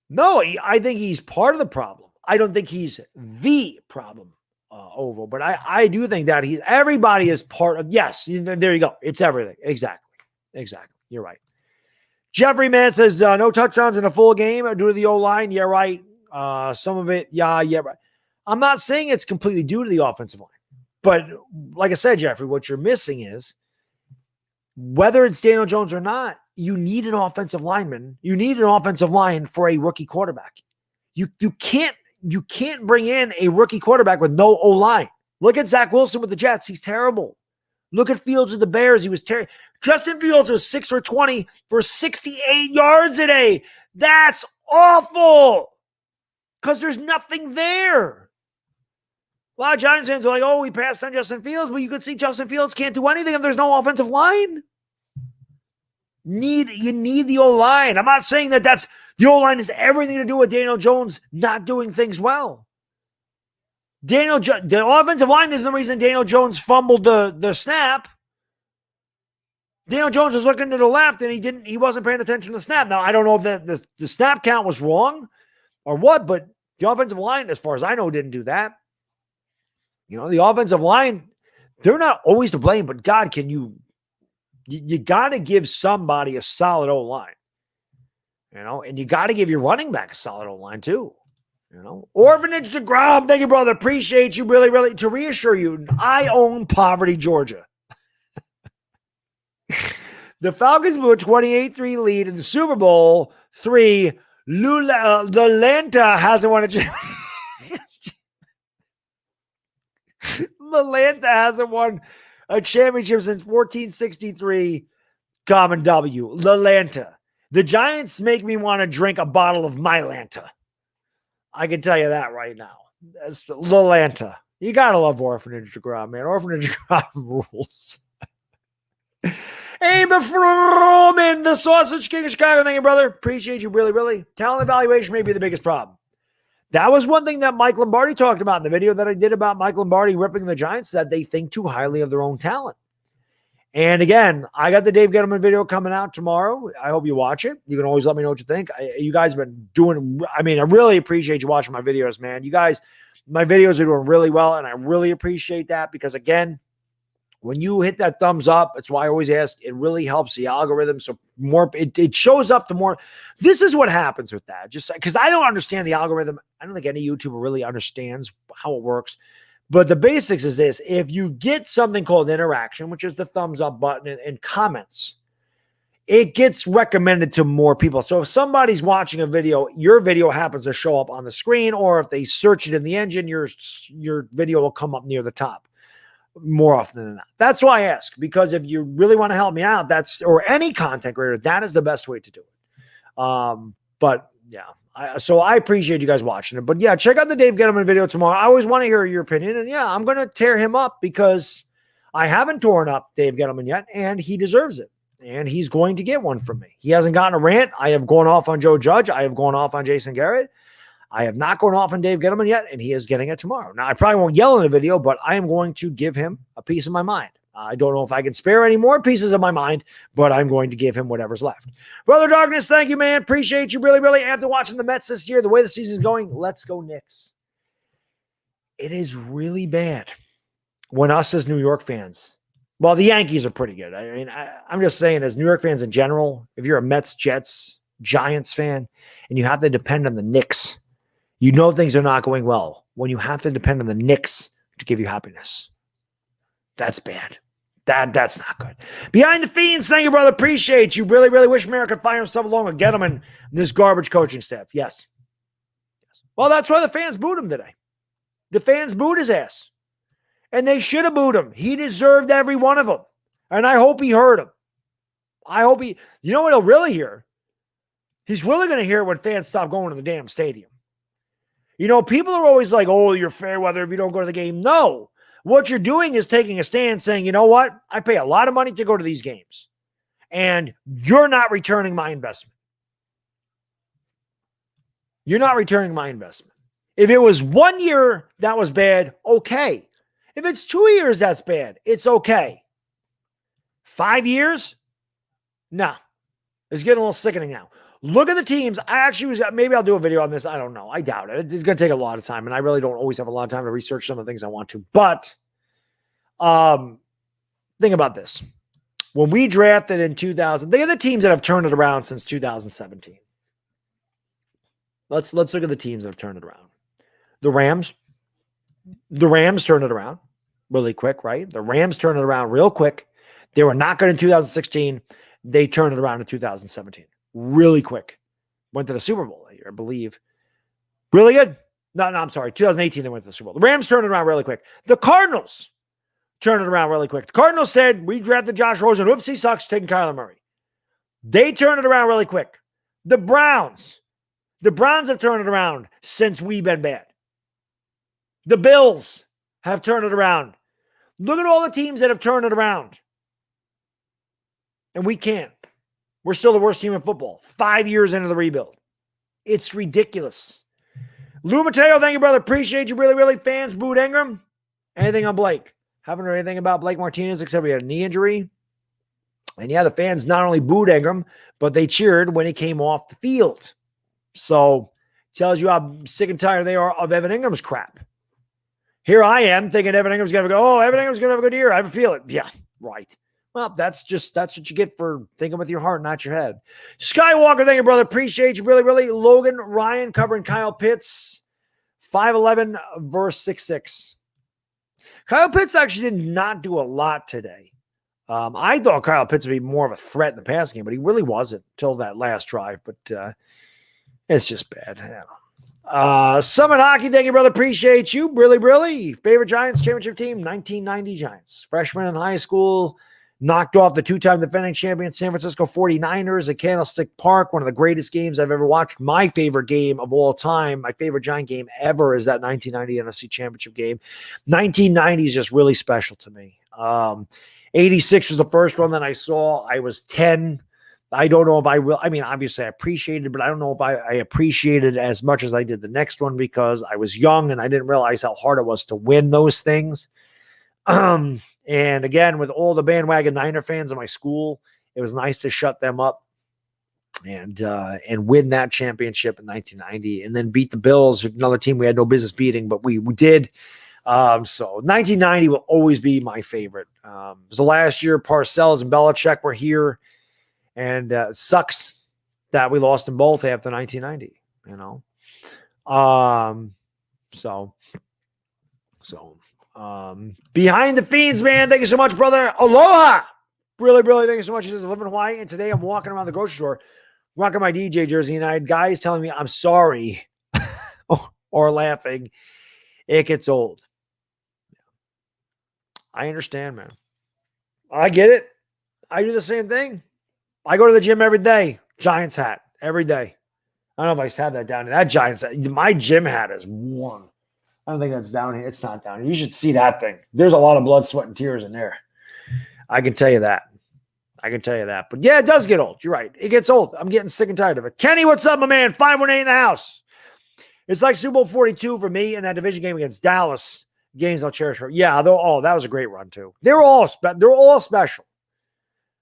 No, I think he's part of the problem. I don't think he's the problem, Oval, but I do think that everybody is part of, yes, there you go. It's everything. Exactly. You're right. Jeffrey Man says, no touchdowns in a full game due to the O-line. Yeah, right. Some of it, yeah, right. I'm not saying it's completely due to the offensive line. But like I said, Jeffrey, what you're missing is whether it's Daniel Jones or not, you need an offensive lineman. You need an offensive line for a rookie quarterback. You can't bring in a rookie quarterback with no O-line. Look at Zach Wilson with the Jets. He's terrible. Look at Fields with the Bears. He was terrible. Justin Fields was 6 for 20 for 68 yards today. That's awful because there's nothing there. A lot of Giants fans are like, oh, we passed on Justin Fields. Well, you could see Justin Fields can't do anything if there's no offensive line. You need the O-line. I'm not saying that the O-line has everything to do with Daniel Jones not doing things well. The offensive line isn't the reason Daniel Jones fumbled the snap. Daniel Jones was looking to the left and he wasn't paying attention to the snap. Now, I don't know if the snap count was wrong or what, but the offensive line, as far as I know, didn't do that. The offensive line, they're not always to blame, but God, you got to give somebody a solid O-line, and you got to give your running back a solid O-line too, Orphanage to Grom, thank you, brother. Appreciate you, really, really. To reassure you, I own Poverty, Georgia. The Falcons blew a 28-3 lead in the Super Bowl 3. Atlanta hasn't won a championship. Atlanta hasn't won a championship since 1463. Common W. Atlanta. The Giants make me want to drink a bottle of Mylanta. I can tell you that right now. That's Atlanta. You got to love Orphanage to Grom, man. Orphanage to Grom rules. Hey, Befroman, the Sausage King of Chicago. Thank you, brother. Appreciate you, really, really. Talent evaluation may be the biggest problem. That was one thing that Mike Lombardi talked about in the video that I did about Mike Lombardi ripping the Giants, that they think too highly of their own talent. And again, I got the Dave Gettleman video coming out tomorrow. I hope you watch it. You can always let me know what you think. You guys have been doing, I really appreciate you watching my videos, man. You guys, my videos are doing really well, and I really appreciate that because, again, when you hit that thumbs up, that's why I always ask, it really helps the algorithm. So more, it shows up to more. This is what happens with that. Just because I don't understand the algorithm. I don't think any YouTuber really understands how it works. But the basics is this. If you get something called interaction, which is the thumbs up button and comments, it gets recommended to more people. So if somebody's watching a video, your video happens to show up on the screen, or if they search it in the engine, your video will come up near the top more often than not. That's why I ask, because if you really want to help me out, or any content creator, that is the best way to do it. But yeah, so I appreciate you guys watching it. But yeah, check out the Dave Gettleman video tomorrow. I always want to hear your opinion. And yeah, I'm going to tear him up because I haven't torn up Dave Gettleman yet, and he deserves it. And he's going to get one from me. He hasn't gotten a rant. I have gone off on Joe Judge. I have gone off on Jason Garrett. I have not gone off on Dave Gettleman yet, and he is getting it tomorrow. Now, I probably won't yell in the video, but I am going to give him a piece of my mind. I don't know if I can spare any more pieces of my mind, but I'm going to give him whatever's left. Brother Darkness, thank you, man. Appreciate you really, really. After watching the Mets this year, the way the season's going, let's go Knicks. It is really bad when us as New York fans, well, the Yankees are pretty good. I mean, I'm just saying, as New York fans in general, if you're a Mets, Jets, Giants fan, and you have to depend on the Knicks, you know things are not going well when you have to depend on the Knicks to give you happiness. That's bad. That's not good. Behind the Fiends, thank you, brother. Appreciate you. Really, really wish America could find himself along with Gettleman and this garbage coaching staff. Yes. Well, that's why the fans booed him today. The fans booed his ass. And they should have booed him. He deserved every one of them. And I hope he heard him. I hope you know what he'll really hear? He's really going to hear it when fans stop going to the damn stadium. You know, people are always like, oh, you're fair weather if you don't go to the game. No. What you're doing is taking a stand saying, you know what? I pay a lot of money to go to these games, and you're not returning my investment. You're not returning my investment. If it was 1 year that was bad, okay. If it's 2 years that's bad, it's okay. 5 years? No. It's getting a little sickening now. Look at the teams. Maybe I'll do a video on this. I don't know. I doubt it. It's going to take a lot of time, and I really don't always have a lot of time to research some of the things I want to. But think about this. When we drafted in 2000, they are the teams that have turned it around since 2017. Let's look at the teams that have turned it around. The Rams. The Rams turned it around really quick, right? The Rams turned it around real quick. They were not good in 2016. They turned it around in 2017. Really quick. Went to the Super Bowl that year, I believe. Really good? No, I'm sorry. 2018, they went to the Super Bowl. The Rams turned it around really quick. The Cardinals turned it around really quick. The Cardinals said, we drafted Josh Rosen. Oops, he sucks, taking Kyler Murray. They turned it around really quick. The Browns have turned it around since we've been bad. The Bills have turned it around. Look at all the teams that have turned it around. And we can't. We're still the worst team in football. 5 years into the rebuild. It's ridiculous. Lou Mateo, thank you, brother. Appreciate you. Really, really. Fans, booed Ingram. Anything on Blake? Haven't heard anything about Blake Martinez except we had a knee injury. And yeah, the fans not only booed Ingram, but they cheered when he came off the field. So tells you how sick and tired they are of Evan Ingram's crap. Here I am thinking Evan Ingram's going to go, Evan Ingram's going to have a good year. I have a feel it. Yeah, right. Well, that's what you get for thinking with your heart, not your head. Skywalker, thank you, brother. Appreciate you. Really, really. Logan Ryan covering Kyle Pitts. 5'11", verse 6'6". Kyle Pitts actually did not do a lot today. I thought Kyle Pitts would be more of a threat in the passing game, but he really wasn't until that last drive. But it's just bad. Summit Hockey, thank you, brother. Appreciate you. Really, really. Favorite Giants championship team, 1990 Giants. Freshman in high school. Knocked off the two-time defending champion San Francisco 49ers at Candlestick Park, one of the greatest games I've ever watched. My favorite game of all time, my favorite Giant game ever is that 1990 NFC Championship game. 1990 is just really special to me. 86 was the first one that I saw. I was 10. I don't know if I will. I mean, obviously I appreciated it, but I don't know if I appreciated it as much as I did the next one because I was young and I didn't realize how hard it was to win those things. And again, with all the bandwagon Niner fans in my school, it was nice to shut them up and win that championship in 1990 and then beat the Bills, another team we had no business beating, but we did. So 1990 will always be my favorite. It was the last year Parcells and Belichick were here, and it sucks that we lost them both after 1990, you know? Behind the Fiends, man. Thank you so much, brother. Aloha. Really, really, thank you so much. He says, I live in Hawaii, and today I'm walking around the grocery store, rocking my DJ jersey, and I had guys telling me I'm sorry or laughing. It gets old. I understand, man. I get it. I do the same thing. I go to the gym every day. Giants hat every day. I don't know if I have that down here. That Giants hat. My gym hat is worn. I don't think that's down here. It's not down here. You should see that thing. There's a lot of blood, sweat, and tears in there. I can tell you that. But yeah, it does get old. You're right. It gets old. I'm getting sick and tired of it. Kenny, what's up, my man? 518 in the house. It's like Super Bowl 42 for me in that division game against Dallas. Games I'll cherish for. Yeah, that was a great run too. They're all special.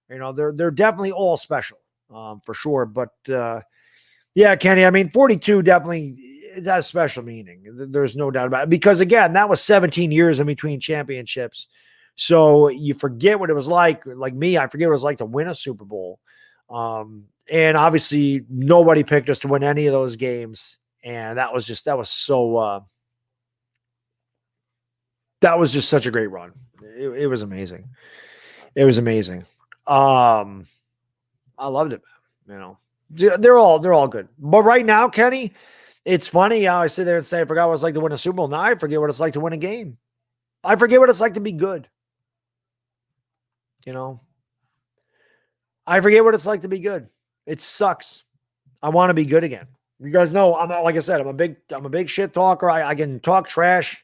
You know, they're definitely all special for sure. But yeah, Kenny, I mean, 42 definitely it has special meaning. There's no doubt about it. Because again, that was 17 years in between championships. So you forget what it was like me, I forget what it was like to win a Super Bowl. And obviously nobody picked us to win any of those games. And that was just such a great run. It was amazing. It was amazing. I loved it. You know, they're all good. But right now, Kenny, it's funny how I sit there and say, I forgot what it's like to win a Super Bowl. Now I forget what it's like to win a game. I forget what it's like to be good. You know, I forget what it's like to be good. It sucks. I want to be good again. You guys know I'm not, like I said, I'm a big shit talker. I can talk trash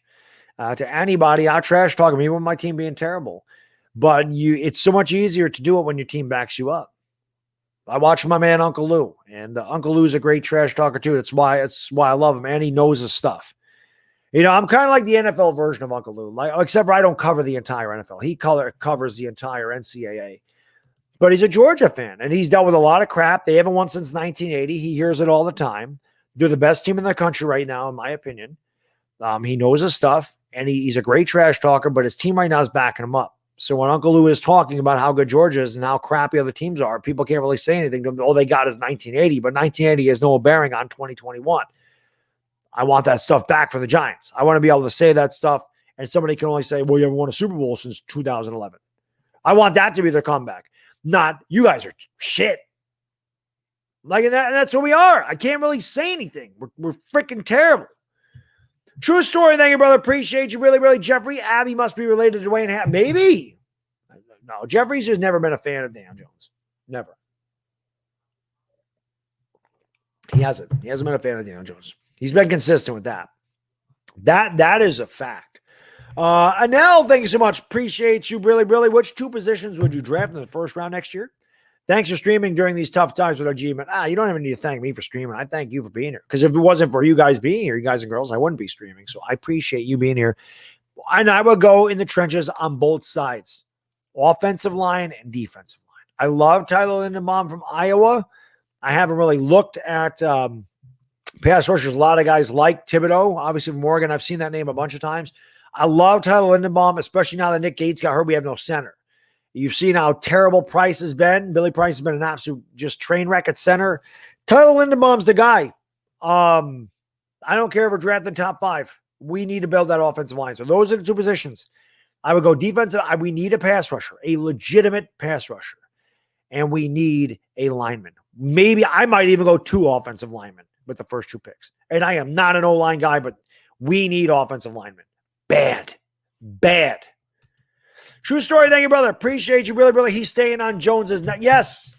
to anybody. I'll trash talk me with my team being terrible. But it's so much easier to do it when your team backs you up. I watch my man Uncle Lou, and Uncle Lou's a great trash talker too. That's why I love him, and he knows his stuff. I'm kind of like the NFL version of Uncle Lou, except for I don't cover the entire NFL. He covers the entire NCAA. But he's a Georgia fan, and he's dealt with a lot of crap. They haven't won since 1980. He hears it all the time. They're the best team in the country right now, in my opinion. He knows his stuff, and he's a great trash talker, but his team right now is backing him up. So when Uncle Lou is talking about how good Georgia is and how crappy other teams are, people can't really say anything. All they got is 1980, but 1980 has no bearing on 2021. I want that stuff back for the Giants. I want to be able to say that stuff, and somebody can only say, well, you haven't won a Super Bowl since 2011. I want that to be their comeback. Not, you guys are shit. Like, and that's what we are. I can't really say anything. We're freaking terrible. True story. Thank you, brother. Appreciate you. Really, really. Jeffrey Abbey must be related to Dwayne Hatt. Maybe. No, Jeffrey's just never been a fan of Dan Jones. Never. He hasn't. He hasn't been a fan of Dan Jones. He's been consistent with that. That is a fact. Anel, thank you so much. Appreciate you. Really, really. Which two positions would you draft in the first round next year? Thanks for streaming during these tough times with our G-Man. You don't even need to thank me for streaming. I thank you for being here. Because if it wasn't for you guys being here, you guys and girls, I wouldn't be streaming. So I appreciate you being here. And I would go in the trenches on both sides. Offensive line and defensive line. I love Tyler Linderbaum from Iowa. I haven't really looked at pass rushers. A lot of guys like Thibodeau, obviously from Oregon. I've seen that name a bunch of times. I love Tyler Linderbaum, especially now that Nick Gates got hurt. We have no center. You've seen how terrible Price has been. Billy Price has been an absolute just train wreck at center. Tyler Linderbaum's the guy. I don't care if we're drafting top 5. We need to build that offensive line. So those are the two positions. I would go defensive. We need a pass rusher, a legitimate pass rusher. And we need a lineman. Maybe I might even go 2 offensive linemen with the first 2 picks. And I am not an O-line guy, but we need offensive linemen. Bad. True story. Thank you, brother. Appreciate you. Really, really. He's staying on Jones's neck. Yes,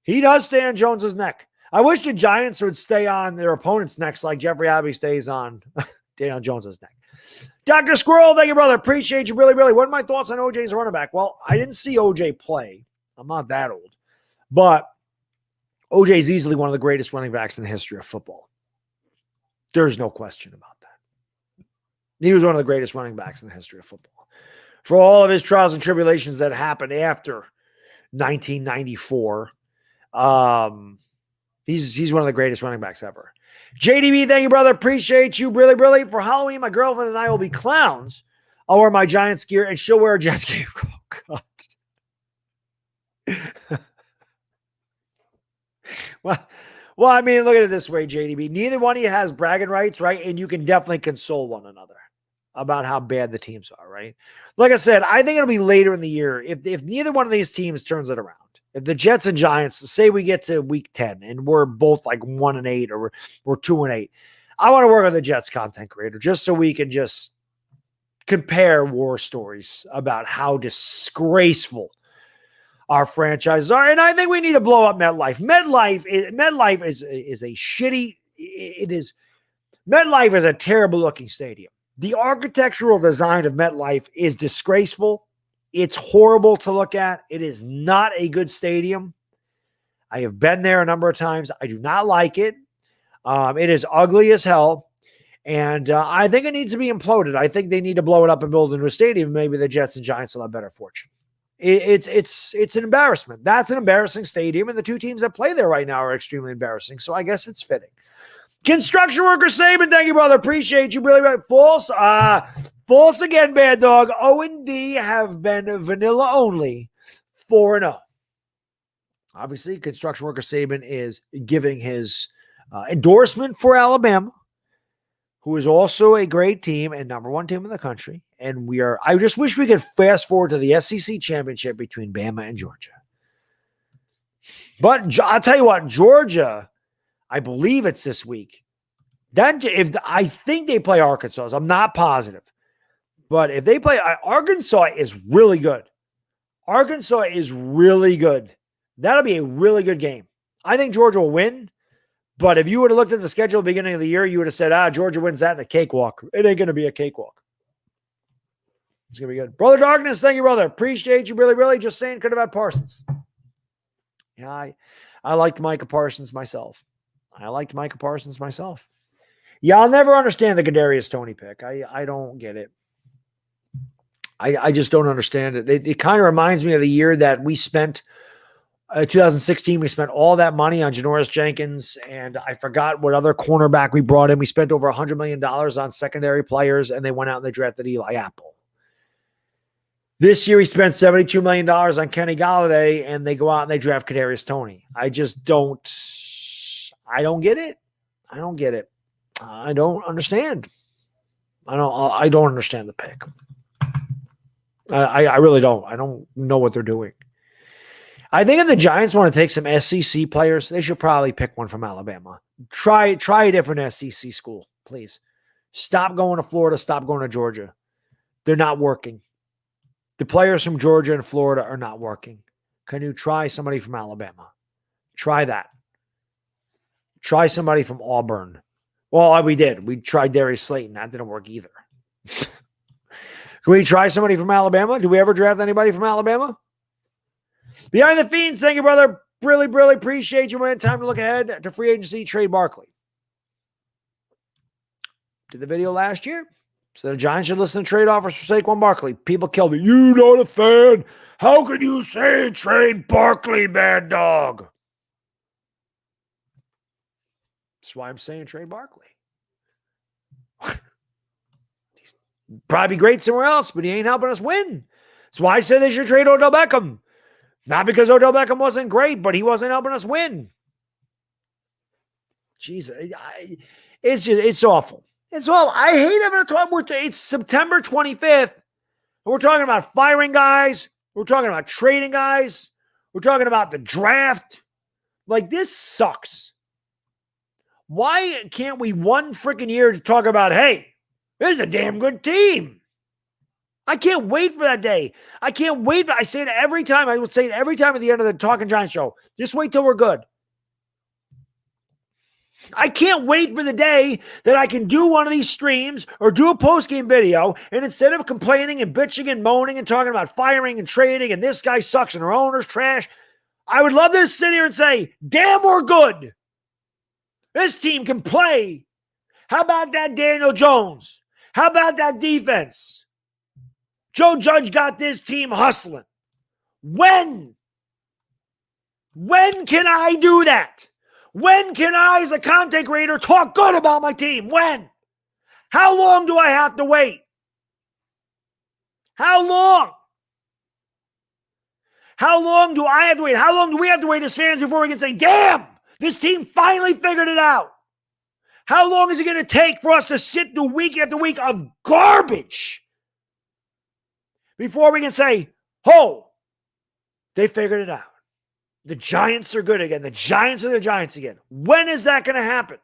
he does stay on Jones's neck. I wish the Giants would stay on their opponent's necks like Jeffrey Abbey stays on Daniel Jones's neck. Dr. Squirrel, thank you, brother. Appreciate you. Really, really. What are my thoughts on OJ's running back? Well, I didn't see OJ play. I'm not that old. But OJ is easily one of the greatest running backs in the history of football. There's no question about that. He was one of the greatest running backs in the history of football. For all of his trials and tribulations that happened after 1994, he's one of the greatest running backs ever. JDB, thank you, brother. Appreciate you. Really, really. For Halloween, my girlfriend and I will be clowns. I'll wear my Giants gear, and she'll wear a Jets gear. Oh, God. Well, I mean, look at it this way, JDB. Neither one of you has bragging rights, right? And you can definitely console one another about how bad the teams are, right? Like I said, I think it'll be later in the year if neither one of these teams turns it around. If the Jets and Giants, say we get to week 10 and we're both like 1-8 or we're 2-8, I want to work with a Jets content creator just so we can just compare war stories about how disgraceful our franchises are. And I think we need to blow up MetLife. MetLife is a shitty, MetLife is a terrible looking stadium. The architectural design of MetLife is disgraceful. It's horrible to look at. It is not a good stadium. I have been there a number of times. I do not like it. It is ugly as hell. And I think it needs to be imploded. I think they need to blow it up and build a new stadium. Maybe the Jets and Giants will have better fortune. It's an embarrassment. That's an embarrassing stadium. And the two teams that play there right now are extremely embarrassing. So I guess it's fitting. Construction worker Saban, thank you, brother. Appreciate you. Really, really. False. False again, bad dog. O&D have been vanilla only 4-0. Obviously, construction worker Saban is giving his endorsement for Alabama, who is also a great team and number 1 team in the country. And I just wish we could fast forward to the SEC championship between Bama and Georgia. But I'll tell you what, Georgia, I believe it's this week. I think they play Arkansas. I'm not positive. But if they play, Arkansas is really good. Arkansas is really good. That'll be a really good game. I think Georgia will win, But if you would have looked at the schedule at the beginning of the year, you would have said, Georgia wins that in a cakewalk. It ain't going to be a cakewalk. It's going to be good. Brother Darkness, thank you, brother. Appreciate you, really, really. Just saying, could have had Parsons. Yeah, I liked Micah Parsons myself. Yeah, I'll never understand the Kadarius Toney pick. I don't get it. I just don't understand it. It kind of reminds me of the year that we spent, 2016, we spent all that money on Janoris Jenkins, and I forgot what other cornerback we brought in. We spent over $100 million on secondary players, and they went out and they drafted Eli Apple. This year, we spent $72 million on Kenny Golladay, and they go out and they draft Kadarius Toney. I don't get it. I don't understand. I don't understand the pick. I really don't. I don't know what they're doing. I think if the Giants want to take some SEC players, they should probably pick one from Alabama. Try a different SEC school, please. Stop going to Florida. Stop going to Georgia. They're not working. The players from Georgia and Florida are not working. Can you try somebody from Alabama? Try that. Try somebody from Auburn. Well, we did. We tried Darius Slayton. That didn't work either. Can we try somebody from Alabama? Do we ever draft anybody from Alabama? Behind the Fiends, thank you, brother. Really, really appreciate you, man. Time to look ahead to free agency, trade Barkley. Did the video last year. So the Giants should listen to trade offers for Saquon Barkley. People killed me. You not a fan. How can you say trade Barkley, bad dog? That's why I'm saying trade Barkley. He's probably great somewhere else, but he ain't helping us win. That's why I said they should trade Odell Beckham. Not because Odell Beckham wasn't great, but he wasn't helping us win. Jesus, it's awful. It's awful. I hate having to talk. It's September 25th. And we're talking about firing guys. We're talking about trading guys. We're talking about the draft. Like, this sucks. Why can't we one freaking year to talk about, hey, this is a damn good team? I can't wait for that day. I can't wait. I say it every time. I would say it every time at the end of the Talking Giants show. Just wait till we're good. I can't wait for the day that I can do one of these streams or do a post-game video, and instead of complaining and bitching and moaning and talking about firing and trading and this guy sucks and our owner's trash, I would love to sit here and say, damn, we're good. This team can play. How about that Daniel Jones? How about that defense? Joe Judge got this team hustling. When can I do that? When can I, as a content creator, talk good about my team? When? How long do I have to wait? How long? How long do I have to wait? How long do we have to wait as fans before we can say, damn, this team finally figured it out? How long is it going to take for us to sit through week after week of garbage before we can say, oh, they figured it out? The Giants are good again. The Giants are the Giants again. When is that going to happen?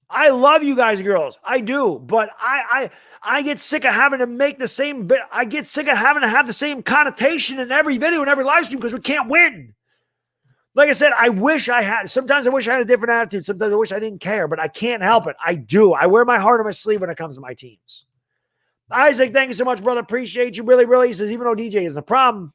I love you guys, girls. I do. But I get sick of having to make the same bit. I get sick of having to have the same connotation in every video and every live stream because we can't win. Like I said, sometimes I wish I had a different attitude. Sometimes I wish I didn't care, but I can't help it. I do. I wear my heart on my sleeve when it comes to my teams. Isaac, thank you so much, brother. Appreciate you. Really, really. He says, even though DJ isn't a problem,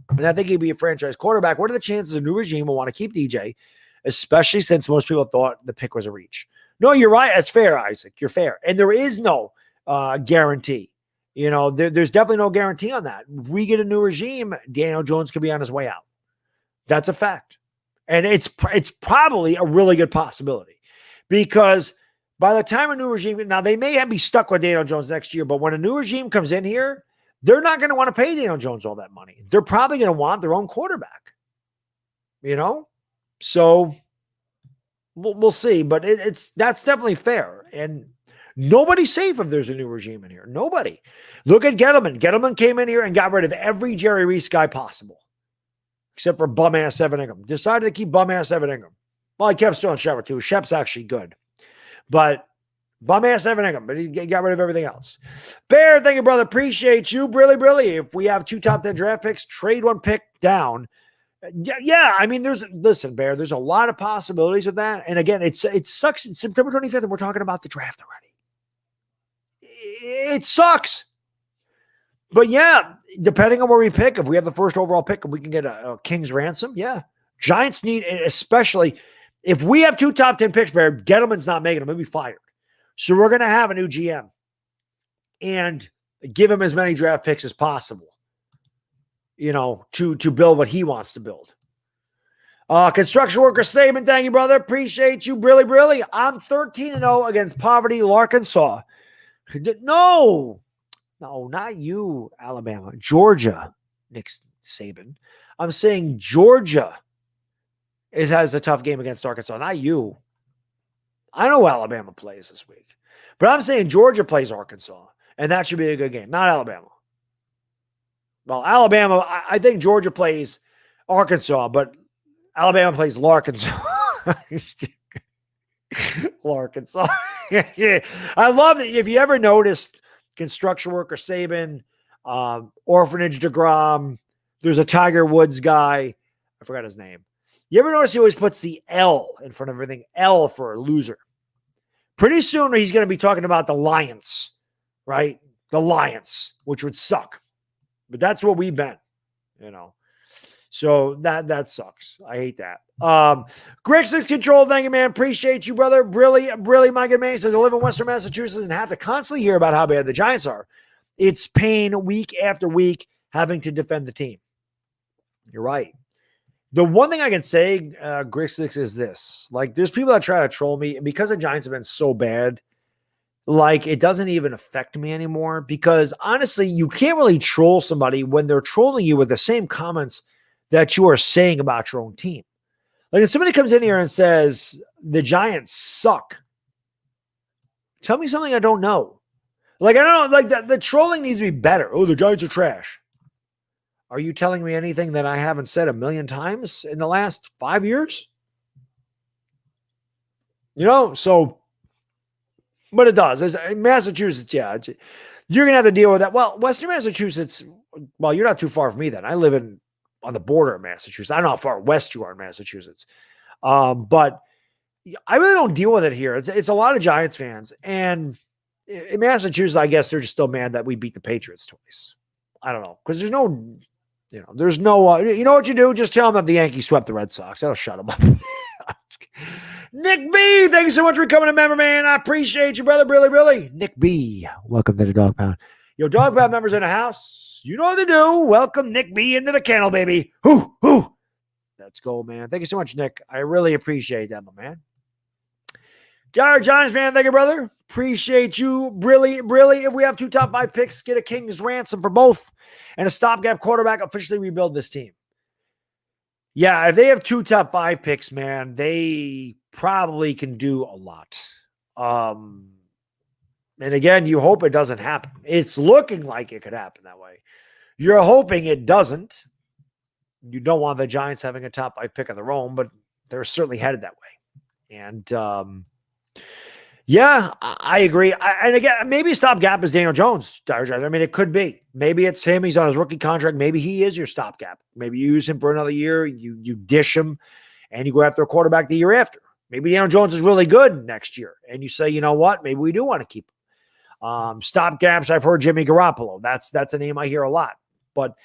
and I think he'd be a franchise quarterback, what are the chances a new regime will want to keep DJ, especially since most people thought the pick was a reach? No, you're right. That's fair, Isaac. You're fair. And there is no guarantee. You know, there's definitely no guarantee on that. If we get a new regime, Daniel Jones could be on his way out. That's a fact. And it's probably a really good possibility because by the time a new regime, now they may be stuck with Daniel Jones next year, but when a new regime comes in here, they're not going to want to pay Daniel Jones all that money. They're probably going to want their own quarterback, you know? So we'll see, but that's definitely fair. And nobody's safe if there's a new regime in here. Nobody. Look at Gettleman. Gettleman came in here and got rid of every Jerry Reese guy possible, except for bum-ass Evan Ingham. Decided to keep bum-ass Evan Ingham. Well, he kept Sterling Shepard too. Shep's actually good. But bum-ass Evan Ingham, but he got rid of everything else. Bear, thank you, brother. Appreciate you. Really, really. If we have 2 top 10 draft picks, trade one pick down Yeah. I mean, listen, Bear, there's a lot of possibilities with that. And again, it sucks. It's September 25th, and we're talking about the draft already. It sucks. But yeah, depending on where we pick, if we have the first overall pick and we can get a King's ransom, yeah. Giants need, especially if we have 2 top 10 picks, Bear, Gettleman's not making them. He'll be fired. So we're going to have a new GM and give him as many draft picks as possible, to build what he wants to build. Construction worker Saban, thank you, brother. Appreciate you, really. I'm 13-0 against poverty, Arkansas. No, not you, Alabama. Georgia, Nick Saban. I'm saying Georgia has a tough game against Arkansas, not you. I know Alabama plays this week, but I'm saying Georgia plays Arkansas, and that should be a good game, not Alabama. Well, Alabama, I think Georgia plays Arkansas, but Alabama plays Larkansas. Larkansas. Yeah. I love it. If you ever noticed construction worker Saban, orphanage DeGrom, there's a Tiger Woods guy. I forgot his name. You ever notice he always puts the L in front of everything? L for a loser. Pretty soon he's going to be talking about the Lions, right? The Lions, which would suck. But that's what we've been, So that sucks. I hate that. Grixon's Control, thank you, man. Appreciate you, brother. Really, my good man. He says, I live in Western Massachusetts and have to constantly hear about how bad the Giants are. It's pain week after week having to defend the team. You're right. The one thing I can say, Grixix, is this. Like, there's people that try to troll me, and because the Giants have been so bad, like, it doesn't even affect me anymore, because honestly, you can't really troll somebody when they're trolling you with the same comments that you are saying about your own team. Like, if somebody comes in here and says, the Giants suck, tell me something I don't know. Like, I don't know, like, the trolling needs to be better. Oh, the Giants are trash. Are you telling me anything that I haven't said 1,000,000 times in the last 5 years? So, but it does. Massachusetts, yeah. You're going to have to deal with that. Well, Western Massachusetts, well, you're not too far from me then. I live on the border of Massachusetts. I don't know how far west you are in Massachusetts. But I really don't deal with it here. It's a lot of Giants fans. And in Massachusetts, I guess they're just still mad that we beat the Patriots twice. I don't know. Because there's no, you know what you do? Just tell them that the Yankees swept the Red Sox. That'll shut them up. Nick B, thank you so much for coming to member, man. I appreciate you, brother. Really. Nick B, welcome to the Dog Pound. Yo, Dog Pound members in the house, you know what to do. Welcome Nick B into the kennel, baby. Hoo. Let's go, man. Thank you so much, Nick. I really appreciate that, my man. Giants fan, thank you, brother. Appreciate you. Really. If we have 2 top 5 picks, get a King's ransom for both and a stopgap quarterback, officially rebuild this team. Yeah, if they have 2 top 5 picks, man, they probably can do a lot. And again, you hope it doesn't happen. It's looking like it could happen that way. You're hoping it doesn't. You don't want the Giants having a top 5 pick of their own, but they're certainly headed that way. And yeah, I agree. And again, maybe stopgap is Daniel Jones. I mean, it could be. Maybe it's him. He's on his rookie contract. Maybe he is your stopgap. Maybe you use him for another year. You dish him, and you go after a quarterback the year after. Maybe Daniel Jones is really good next year, and you say, you know what? Maybe we do want to keep him. Stopgaps, I've heard Jimmy Garoppolo. That's a name I hear a lot. But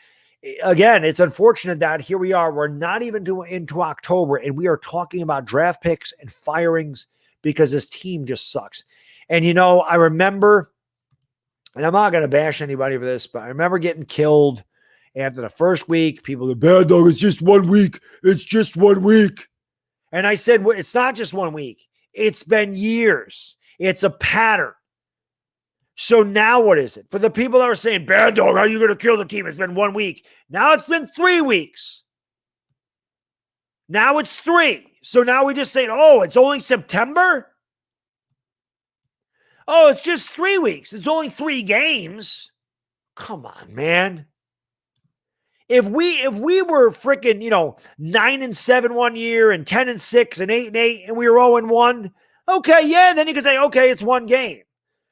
again, it's unfortunate that here we are. We're not even into October, and we are talking about draft picks and firings because this team just sucks. And, I remember, and I'm not going to bash anybody for this, but I remember getting killed after the first week. People go, bad dog, it's just 1 week. It's just 1 week. And I said, well, it's not just 1 week. It's been years. It's a pattern. So now what is it? For the people that are saying, bad dog, how are you going to kill the team? It's been 1 week. Now it's been 3 weeks. Now it's 3. So now we just say, oh, it's only September? Oh, it's just 3 weeks. It's only 3 games. Come on, man. If we were freaking, 9-7 1 year and 10-6 and 8-8 and we were 0-1, okay, yeah, then you could say, okay, it's 1 game.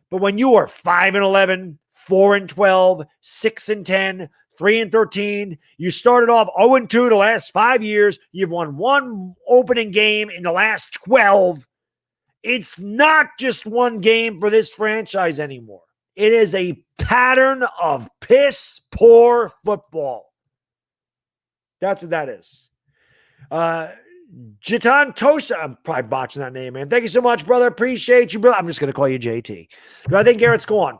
But when you are 5-11, 4-12, 6-10, 3-13. You started off 0-2 the last 5 years. You've won one opening game in the last 12. It's not just one game for this franchise anymore. It is a pattern of piss poor football. That's what that is. Jitan Toaster. I'm probably botching that name, man. Thank you so much, brother. Appreciate you, brother. I'm just going to call you JT. Do I think Garrett's gone?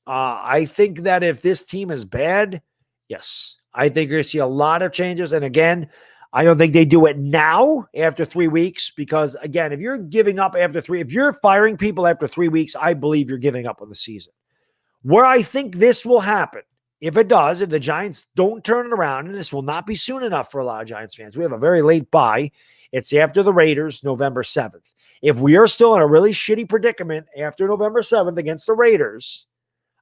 I think that if this team is bad, yes. I think you're going to see a lot of changes. And again, I don't think they do it now after 3 weeks because, again, if you're giving up if you're firing people after 3 weeks, I believe you're giving up on the season. Where I think this will happen, if it does, if the Giants don't turn it around, and this will not be soon enough for a lot of Giants fans. We have a very late bye. It's after the Raiders, November 7th. If we are still in a really shitty predicament after November 7th against the Raiders,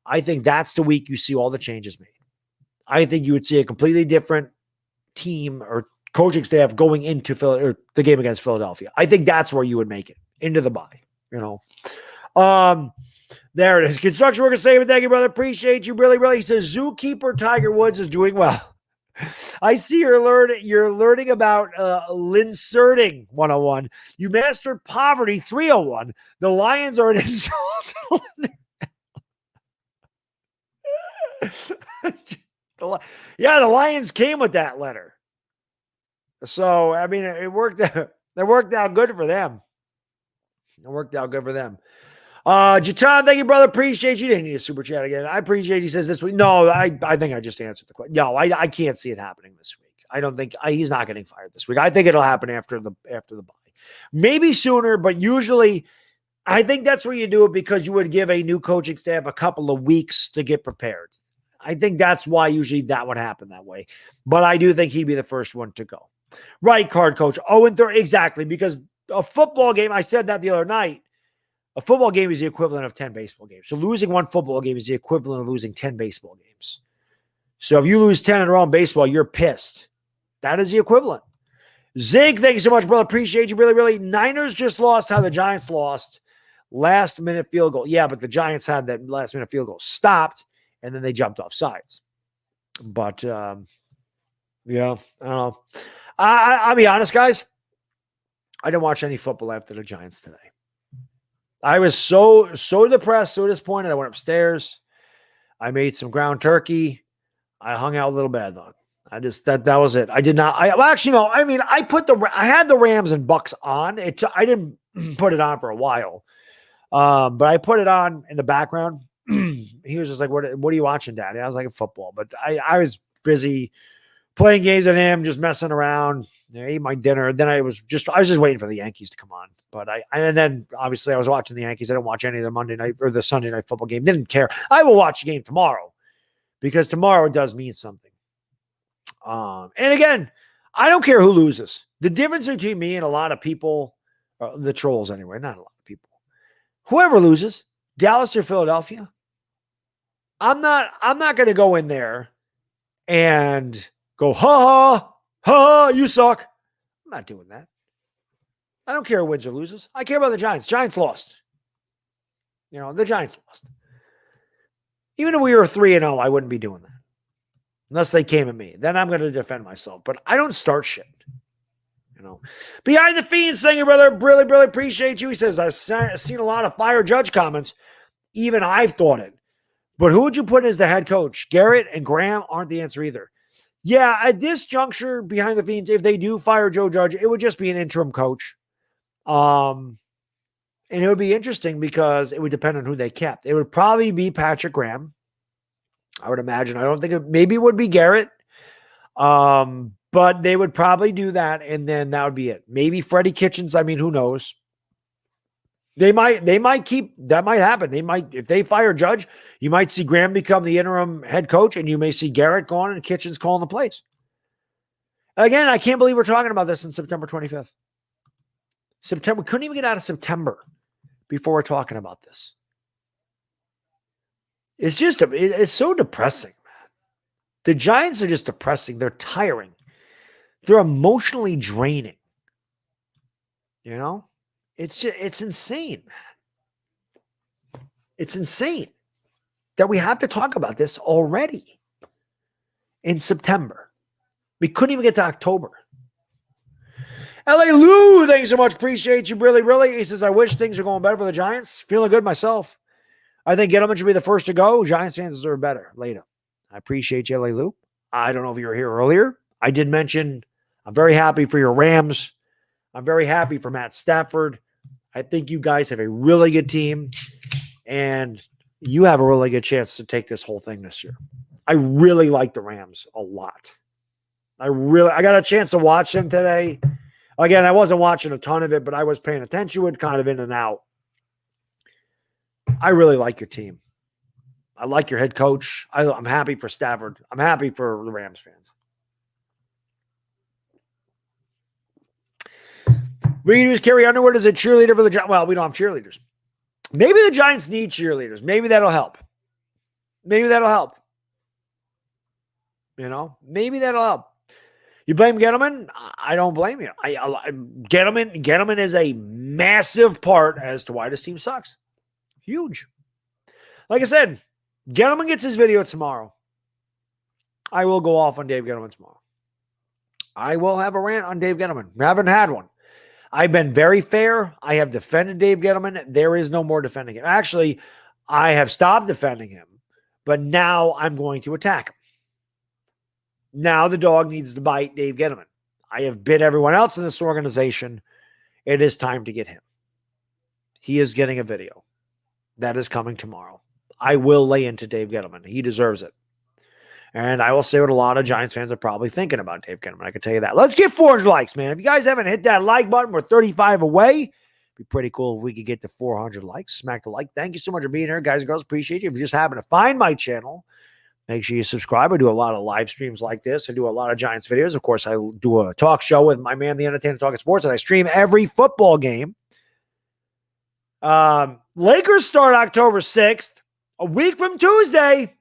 I think that's the week you see all the changes made. I think you would see a completely different team or coaching staff going into the game against Philadelphia. I think that's where you would make it into the bye, There it is. Construction worker saving. Thank you, brother. Appreciate you. Really, really. He says, Zookeeper Tiger Woods is doing well. I see you're learning about Linserting 101. You mastered poverty 301. The Lions are an insult. Yeah, the Lions came with that letter. So, I mean, it worked out good for them. Jatan, thank you, brother. Appreciate you. Didn't need a super chat again. I appreciate he says this week. No, I think I just answered the question. No, I can't see it happening this week. I don't think he's not getting fired this week. I think it'll happen after the bye. Maybe sooner, but usually I think that's where you do it because you would give a new coaching staff a couple of weeks to get prepared. I think that's why usually that would happen that way. But I do think he'd be the first one to go. Right, card coach. 0-3. Exactly. Because a football game, I said that the other night, a football game is the equivalent of 10 baseball games. So losing one football game is the equivalent of losing 10 baseball games. So if you lose 10 in a row in baseball, you're pissed. That is the equivalent. Zig, thank you so much, brother. Appreciate you. Really, really. Niners just lost how the Giants lost. Last-minute field goal. Yeah, but the Giants had that last-minute field goal stopped, and then they jumped off sides. But, yeah, I don't know. I'll be honest, guys. I didn't watch any football after the Giants today. I was so depressed, so disappointed. I went upstairs. I made some ground turkey. I hung out a little bad dog. That was it. I did not. I had the Rams and Bucks on. I didn't put it on for a while, but I put it on in the background. He was just like, "What are you watching, Daddy?" I was like, "Football," but I was busy playing games with him, just messing around. I ate my dinner. Then I was just waiting for the Yankees to come on. But and then obviously I was watching the Yankees. I didn't watch any of the Monday night or the Sunday night football game. Didn't care. I will watch the game tomorrow because tomorrow does mean something. And again, I don't care who loses. The difference between me and a lot of people, the trolls anyway, not a lot of people, whoever loses, Dallas or Philadelphia, I'm not going to go in there and go, ha, ha, you suck. I'm not doing that. I don't care who wins or loses. I care about the Giants. Giants lost. The Giants lost. Even if we were 3-0, I wouldn't be doing that. Unless they came at me. Then I'm going to defend myself. But I don't start shit. Behind the Fiends, thank you, brother. Really, really appreciate you. He says, I've seen a lot of fire Judge comments. Even I've thought it. But who would you put as the head coach? Garrett and Graham aren't the answer either. Yeah, at this juncture, behind the Fiends, if they do fire Joe Judge, it would just be an interim coach. And it would be interesting because it would depend on who they kept. It would probably be Patrick Graham, I would imagine. I don't think maybe it would be Garrett. But they would probably do that, and then that would be it. Maybe Freddie Kitchens. I mean, who knows? They might keep, that might happen. They might, if they fire Judge, you might see Graham become the interim head coach, and you may see Garrett gone and Kitchens calling the plays. Again, I can't believe we're talking about this on September 25th. We couldn't even get out of September before we're talking about this. It's so depressing, man. The Giants are just depressing. They're tiring. They're emotionally draining. It's insane, man. It's insane that we have to talk about this already. in September. We couldn't even get to October. LA Lou, thanks so much. Appreciate you, really, really. He says, I wish things were going better for the Giants. Feeling good myself. I think Gettleman should be the first to go. Giants fans deserve better later. I appreciate you, LA Lou. I don't know if you were here earlier. I did mention I'm very happy for your Rams. I'm very happy for Matt Stafford. I think you guys have a really good team, and you have a really good chance to take this whole thing this year. I really like the Rams a lot. I got a chance to watch them today. Again, I wasn't watching a ton of it, but I was paying attention to it kind of in and out. I really like your team. I like your head coach. I'm happy for Stafford. I'm happy for the Rams fans. We can use Carrie Underwood as a cheerleader for the Giants. Well, we don't have cheerleaders. Maybe the Giants need cheerleaders. Maybe that'll help. Maybe that'll help. Maybe that'll help. You blame Gettleman? I don't blame you. Gettleman is a massive part as to why this team sucks. Huge. Like I said, Gettleman gets his video tomorrow. I will go off on Dave Gettleman tomorrow. I will have a rant on Dave Gettleman. I haven't had one. I've been very fair. I have defended Dave Gettleman. There is no more defending him. Actually, I have stopped defending him, but now I'm going to attack him. Now the dog needs to bite Dave Gettleman. I have bit everyone else in this organization. It is time to get him. He is getting a video. That is coming tomorrow. I will lay into Dave Gettleman. He deserves it. And I will say what a lot of Giants fans are probably thinking about Dave Gettleman. I can tell you that. Let's get 400 likes, man. If you guys haven't hit that like button, we're 35 away. It'd be pretty cool if we could get to 400 likes. Smack the like. Thank you so much for being here, guys and girls. Appreciate you. If you just happen to find my channel, make sure you subscribe. I do a lot of live streams like this. I do a lot of Giants videos. Of course, I do a talk show with my man, the Entertainer Talking Sports, and I stream every football game. Lakers start October 6th, a week from Tuesday.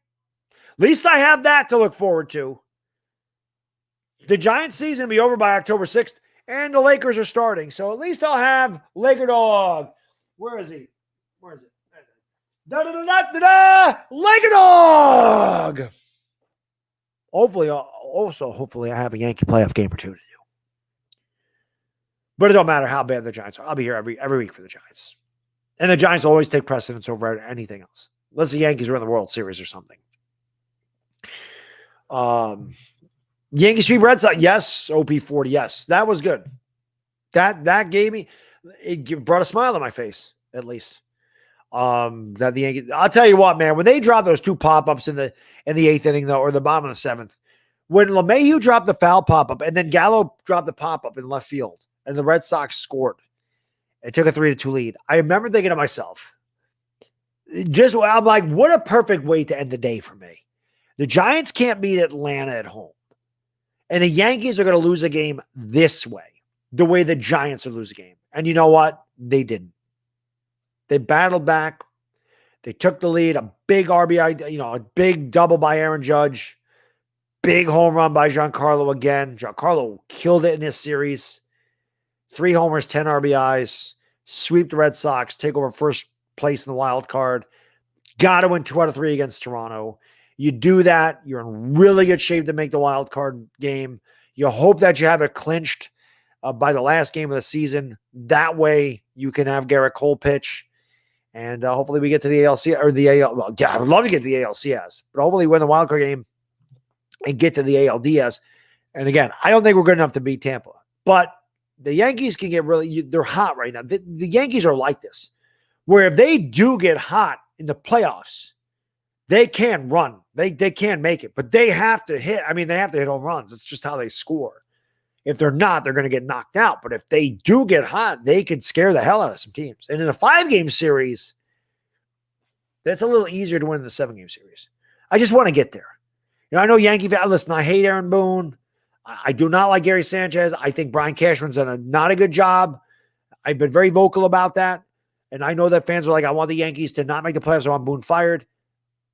At least I have that to look forward to. The Giants season will be over by October 6th, and the Lakers are starting. So at least I'll have Laker Dog. Where is he? Where is it? Laker Dog! Hopefully I have a Yankee playoff game or two to do. But it don't matter how bad the Giants are. I'll be here every week for the Giants. And the Giants always take precedence over anything else. Unless the Yankees are in the World Series or something. Yankees sweep Red Sox. Yes. OP40. Yes. That was good. That gave me, it brought a smile on my face, at least. That the Yankees, I'll tell you what, man, when they dropped those two pop-ups in the eighth inning, though, or the bottom of the seventh, when LeMahieu dropped the foul pop-up and then Gallo dropped the pop-up in left field and the Red Sox scored, it took a 3-2 lead. I remember thinking to myself, I'm like, what a perfect way to end the day for me. The Giants can't beat Atlanta at home. And the Yankees are going to lose a game this way, the way the Giants will lose a game. And you know what? They didn't. They battled back. They took the lead. A big RBI, a big double by Aaron Judge. Big home run by Giancarlo again. Giancarlo killed it in this series. 3 homers, 10 RBIs. Sweep the Red Sox. Take over first place in the wild card. Got to win 2 out of 3 against Toronto. You do that, you're in really good shape to make the wild card game. You hope that you have it clinched by the last game of the season. That way you can have Garrett Cole pitch. And hopefully we get to the ALC or the AL. Well, yeah, I would love to get to the ALCS, but hopefully win the wild card game and get to the ALDS. And again, I don't think we're good enough to beat Tampa, but the Yankees can get they're hot right now. The Yankees are like this, where if they do get hot in the playoffs, they can run. They can make it, but they have to hit. I mean, they have to hit home runs. It's just how they score. If they're not, they're going to get knocked out. But if they do get hot, they could scare the hell out of some teams. And in a 5-game series, that's a little easier to win than the 7-game series. I just want to get there. I know Yankee fans, listen, I hate Aaron Boone. I do not like Gary Sanchez. I think Brian Cashman's done not a good job. I've been very vocal about that. And I know that fans are like, I want the Yankees to not make the playoffs. I want Boone fired.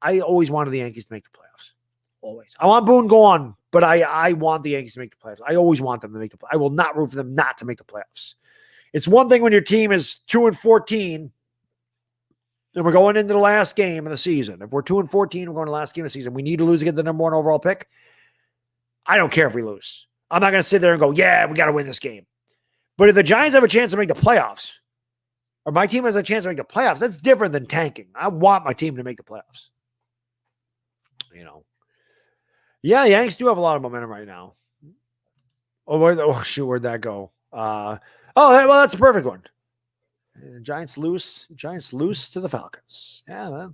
I always wanted the Yankees to make the playoffs. Always. I want Boone gone, but I want the Yankees to make the playoffs. I always want them to make the playoffs. I will not root for them not to make the playoffs. It's one thing when your team is 2-14 and we're going into the last game of the season. If we're 2-14, we're going to the last game of the season. We need to lose to get the number 1 overall pick. I don't care if we lose. I'm not going to sit there and go, yeah, we got to win this game. But if the Giants have a chance to make the playoffs, or my team has a chance to make the playoffs, that's different than tanking. I want my team to make the playoffs. You know. Yeah, Yanks do have a lot of momentum right now. Oh, shoot, where'd that go? Well, that's a perfect one. Giants lose to the Falcons. Yeah,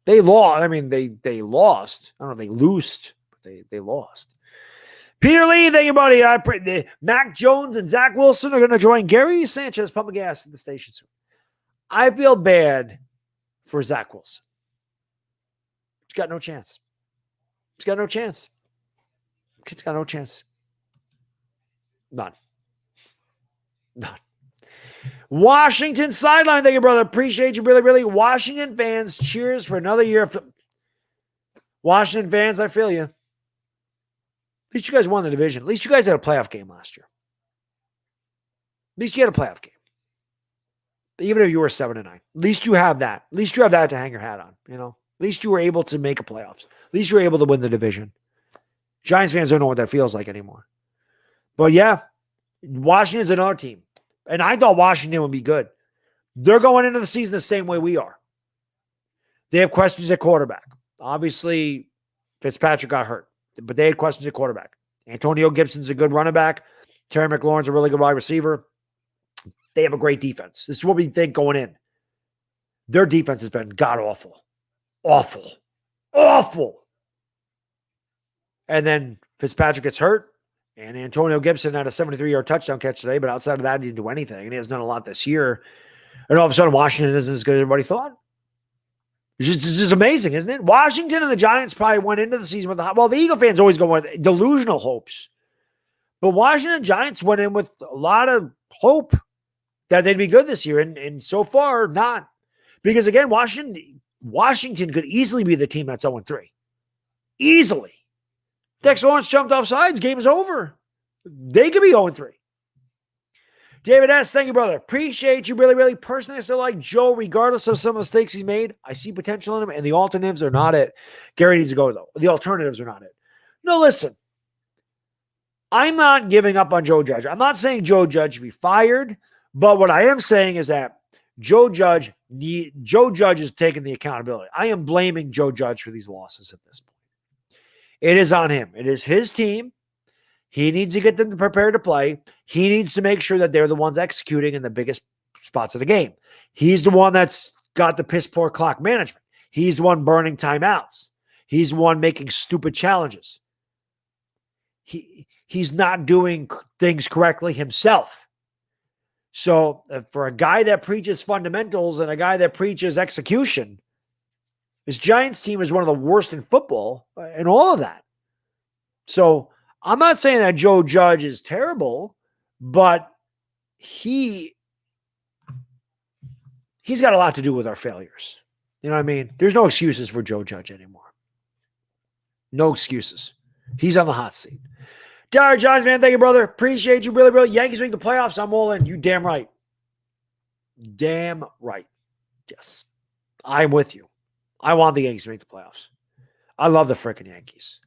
they lost. I mean, they lost. I don't know if they loosed, but they lost. Peter Lee, thank you, buddy. Mac Jones and Zach Wilson are going to join Gary Sanchez pumping gas at the station soon. I feel bad for Zach Wilson. He's got no chance. He's got no chance. Kid's got no chance. None. Washington sideline, thank you, brother. Appreciate you, really, really. Washington fans, cheers for another year. Washington fans, I feel you. At least you guys won the division. At least you guys had a playoff game last year. At least you had a playoff game. Even if you were 7-9. At least you have that. At least you have that to hang your hat on. You know. At least you were able to make a playoffs. At least you were able to win the division. Giants fans don't know what that feels like anymore. But yeah, Washington's another team. And I thought Washington would be good. They're going into the season the same way we are. They have questions at quarterback. Obviously, Fitzpatrick got hurt, but they had questions at quarterback. Antonio Gibson's a good running back. Terry McLaurin's a really good wide receiver. They have a great defense. This is what we think going in. Their defense has been god-awful. Awful. Awful. And then Fitzpatrick gets hurt. And Antonio Gibson had a 73-yard touchdown catch today, but outside of that, he didn't do anything. And he hasn't done a lot this year. And all of a sudden, Washington isn't as good as everybody thought. It's just amazing, isn't it? Washington and the Giants probably went into the season with the Eagle fans always go with delusional hopes. But Washington and Giants went in with a lot of hope that they'd be good this year. And so far, not. Because again, Washington could easily be the team that's 0-3. Easily. Dex Lawrence jumped off sides. Game is over. They could be 0-3. David S., thank you, brother. Appreciate you really, really. Personally, I still like Joe, regardless of some mistakes he's made. I see potential in him, and the alternatives are not it. Gary needs to go, though. The alternatives are not it. No, listen. I'm not giving up on Joe Judge. I'm not saying Joe Judge should be fired, but what I am saying is that Joe Judge is taking the accountability. I am blaming Joe Judge for these losses at this point. It is on him. It is his team. He needs to get them prepared to play. He needs to make sure that they're the ones executing in the biggest spots of the game. He's the one that's got the piss poor clock management. He's the one burning timeouts. He's the one making stupid challenges. He's not doing things correctly himself. So for a guy that preaches fundamentals and a guy that preaches execution, his Giants team is one of the worst in football and all of that. So I'm not saying that Joe Judge is terrible, but he's got a lot to do with our failures. You know what I mean? There's no excuses for Joe Judge anymore. No excuses. He's on the hot seat. Dara Johns, man, thank you, brother. Appreciate you, really, really. Yankees make the playoffs. I'm all in. You damn right. Damn right. Yes. I'm with you. I want the Yankees to make the playoffs. I love the freaking Yankees.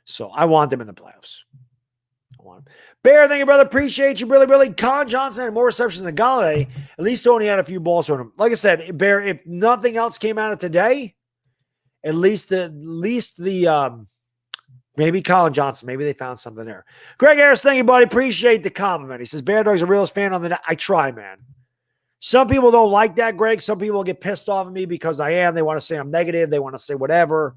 So I want them in the playoffs. I want them. Bear, thank you, brother. Appreciate you, really, really. Colin Johnson had more receptions than Galladay. At least only had a few balls on him. Like I said, Bear, if nothing else came out of today, at least maybe Colin Johnson. Maybe they found something there. Greg Harris, thank you, buddy. Appreciate the compliment. He says, Bear Dog's the realest fan on the net. I try, man. Some people don't like that, Greg. Some people get pissed off at me because I am. They want to say I'm negative. They want to say whatever.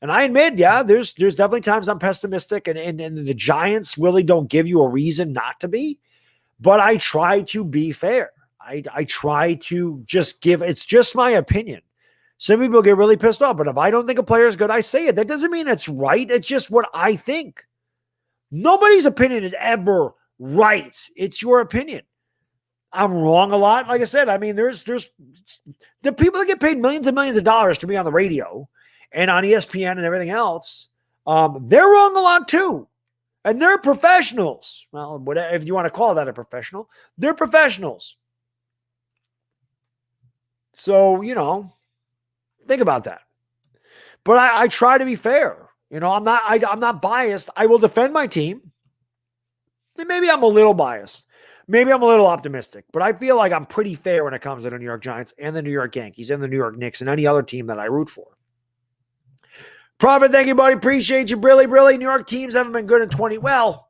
And I admit, yeah, there's definitely times I'm pessimistic, and the Giants really don't give you a reason not to be. But I try to be fair. I try to just give, it's just my opinion. Some people get really pissed off, but if I don't think a player is good, I say it. That doesn't mean it's right. It's just what I think. Nobody's opinion is ever right. It's your opinion. I'm wrong a lot. Like I said, I mean, there's the people that get paid millions and millions of dollars to be on the radio and on ESPN and everything else. They're wrong a lot too. And they're professionals. Well, whatever, if you want to call that a professional, they're professionals. So, think about that. But I try to be fair. I'm not biased. I will defend my team. And maybe I'm a little biased. Maybe I'm a little optimistic, but I feel like I'm pretty fair when it comes to the New York Giants and the New York Yankees and the New York Knicks and any other team that I root for. Prophet, thank you, buddy. Appreciate you. Really. New York teams haven't been good in 20. Well,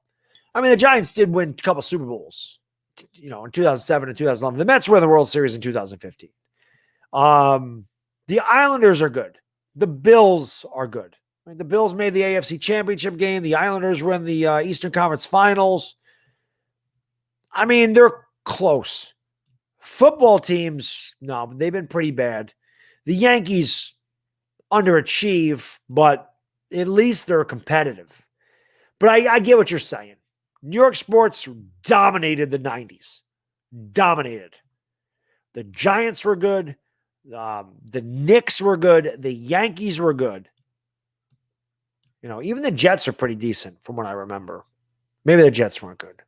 I mean, the Giants did win a couple Super Bowls, in 2007 and 2011. The Mets were in the World Series in 2015. The Islanders are good. The Bills are good. Right? The Bills made the AFC Championship game. The Islanders were in the Eastern Conference Finals. I mean, they're close. Football teams, no, they've been pretty bad. The Yankees underachieve, but at least they're competitive. But I get what you're saying. New York sports dominated the 90s. Dominated. The Giants were good. The Knicks were good. The Yankees were good. Even the Jets are pretty decent from what I remember. Maybe the Jets weren't good.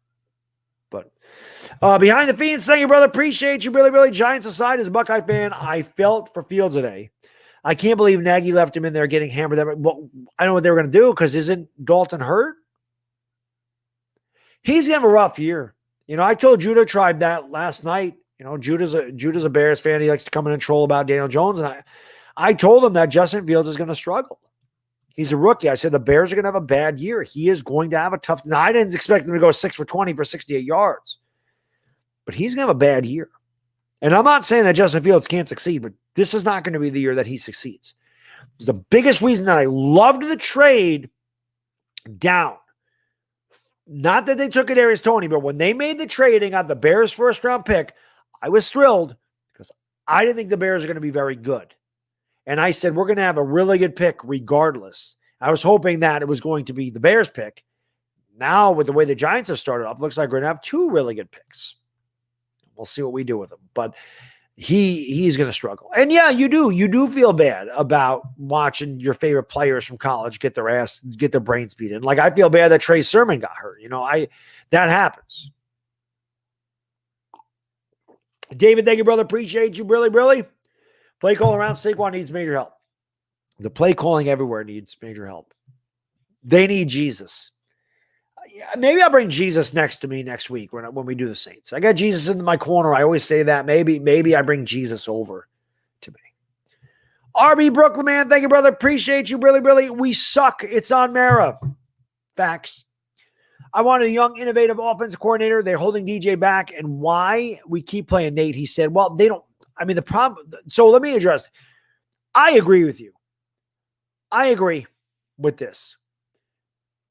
But behind the Fiends, thank you, brother. Appreciate you. Really. Giants aside, as a Buckeye fan, I felt for Fields today. I can't believe Nagy left him in there getting hammered. Well, I know what they were going to do because isn't Dalton hurt? He's going to have a rough year. I told Judah Tribe that last night. Judah's a Bears fan. He likes to come in and troll about Daniel Jones. And I told him that Justin Fields is going to struggle. He's a rookie. I said the Bears are going to have a bad year. He is going to have a tough. Now, I didn't expect him to go 6 for 20 for 68 yards. But he's going to have a bad year. And I'm not saying that Justin Fields can't succeed, but this is not going to be the year that he succeeds. It's the biggest reason that I loved the trade down. Not that they took Kadarius Toney, but when they made the trade and got the Bears' first-round pick, I was thrilled because I didn't think the Bears are going to be very good. And I said, we're going to have a really good pick regardless. I was hoping that it was going to be the Bears pick. Now, with the way the Giants have started off, looks like we're going to have 2 really good picks. We'll see what we do with him. But he's going to struggle. And yeah, you do feel bad about watching your favorite players from college get their brains beaten. Like I feel bad that Trey Sermon got hurt. That happens. David, thank you, brother. Appreciate you. Really. Play call around Saquon needs major help. The play calling everywhere needs major help. They need Jesus. Maybe I'll bring Jesus next to me next week when we do the Saints. I got Jesus in my corner. I always say that. Maybe I bring Jesus over to me. RB Brooklyn, man. Thank you, brother. Appreciate you. Really. We suck. It's on Mara. Facts. I wanted a young, innovative offensive coordinator. They're holding DJ back. And why we keep playing Nate? He said, well, they don't. I mean, the problem. So let me address. I agree with you. I agree with this.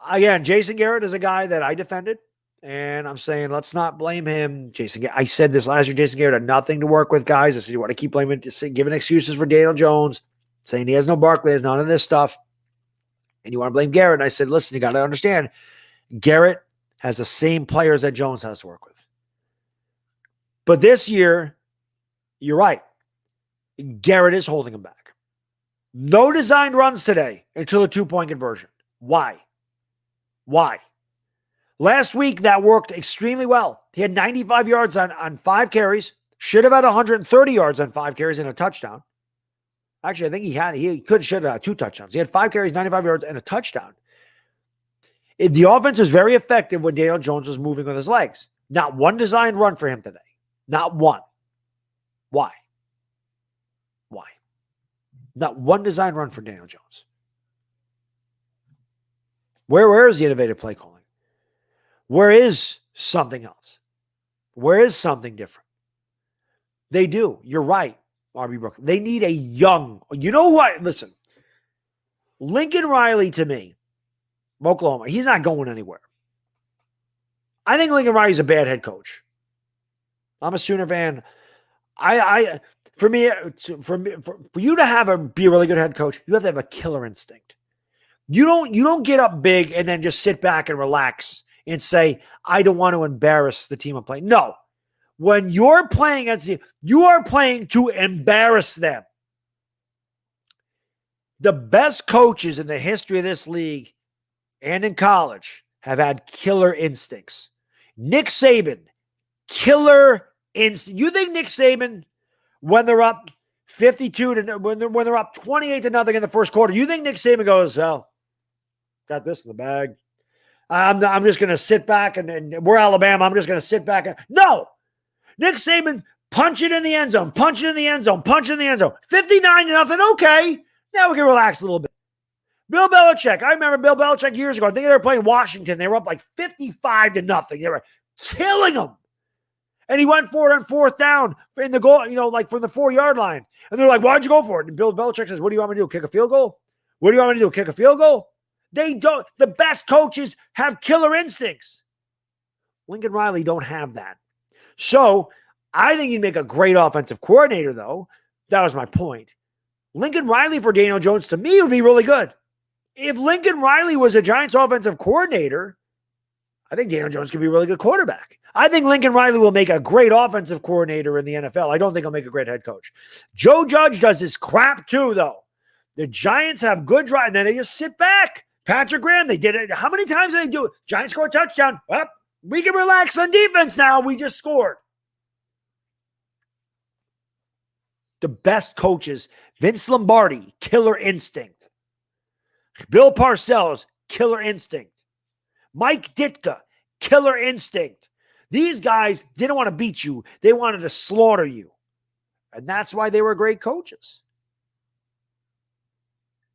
Again, Jason Garrett is a guy that I defended, and I'm saying let's not blame him. I said this last year. Jason Garrett had nothing to work with, guys. I said you want to keep blaming, giving excuses for Daniel Jones, saying he has no Barkley, has none of this stuff, and you want to blame Garrett. And I said, listen, you got to understand, Garrett has the same players that Jones has to work with. But this year, you're right. Garrett is holding him back. No designed runs today until a 2-point conversion. Why? Last week, that worked extremely well. He had 95 yards on 5 carries. Should have had 130 yards on 5 carries and a touchdown. Actually, I think should have had 2 touchdowns. He had 5 carries, 95 yards, and a touchdown. The offense was very effective when Daniel Jones was moving with his legs. Not one designed run for him today. Not one. Why? Not one designed run for Daniel Jones. Where is the innovative play calling? Where is something else? Where is something different? They do. You're right, RB Brooklyn. They need a young. You know what? Listen, Lincoln Riley to me, Oklahoma, he's not going anywhere. I think Lincoln Riley's a bad head coach. I'm a Sooner fan. For you to be a really good head coach, you have to have a killer instinct. You don't get up big and then just sit back and relax and say, I don't want to embarrass the team I'm playing. No. When you're playing against the team, you are playing to embarrass them. The best coaches in the history of this league and in college have had killer instincts. Nick Saban, killer instinct. You think Nick Saban, when they're up 52 to when they're up 28 to nothing in the first quarter, you think Nick Saban goes, well, got this in the bag. I'm just going to sit back and we're Alabama. I'm just going to sit back. No, Nick Saban, punch it in the end zone, punch it in the end zone, punch it in the end zone. 59-0. Okay, now we can relax a little bit. Bill Belichick. I remember Bill Belichick years ago. I think they were playing Washington. They were up like 55-0. They were killing them. And he went for it on fourth down in the goal, like from the 4-yard line. And they're like, why'd you go for it? And Bill Belichick says, what do you want me to do? Kick a field goal? What do you want me to do? Kick a field goal? They don't. The best coaches have killer instincts. Lincoln Riley don't have that. So I think he'd make a great offensive coordinator, though. That was my point. Lincoln Riley for Daniel Jones, to me, would be really good. If Lincoln Riley was a Giants offensive coordinator, I think Daniel Jones could be a really good quarterback. I think Lincoln Riley will make a great offensive coordinator in the NFL. I don't think he'll make a great head coach. Joe Judge does this crap too, though. The Giants have good drive, and then they just sit back. Patrick Graham, they did it. How many times did they do it? Giants score a touchdown. Well, we can relax on defense now. We just scored. The best coaches, Vince Lombardi, killer instinct. Bill Parcells, killer instinct. Mike Ditka, killer instinct. These guys didn't want to beat you. They wanted to slaughter you. And that's why they were great coaches.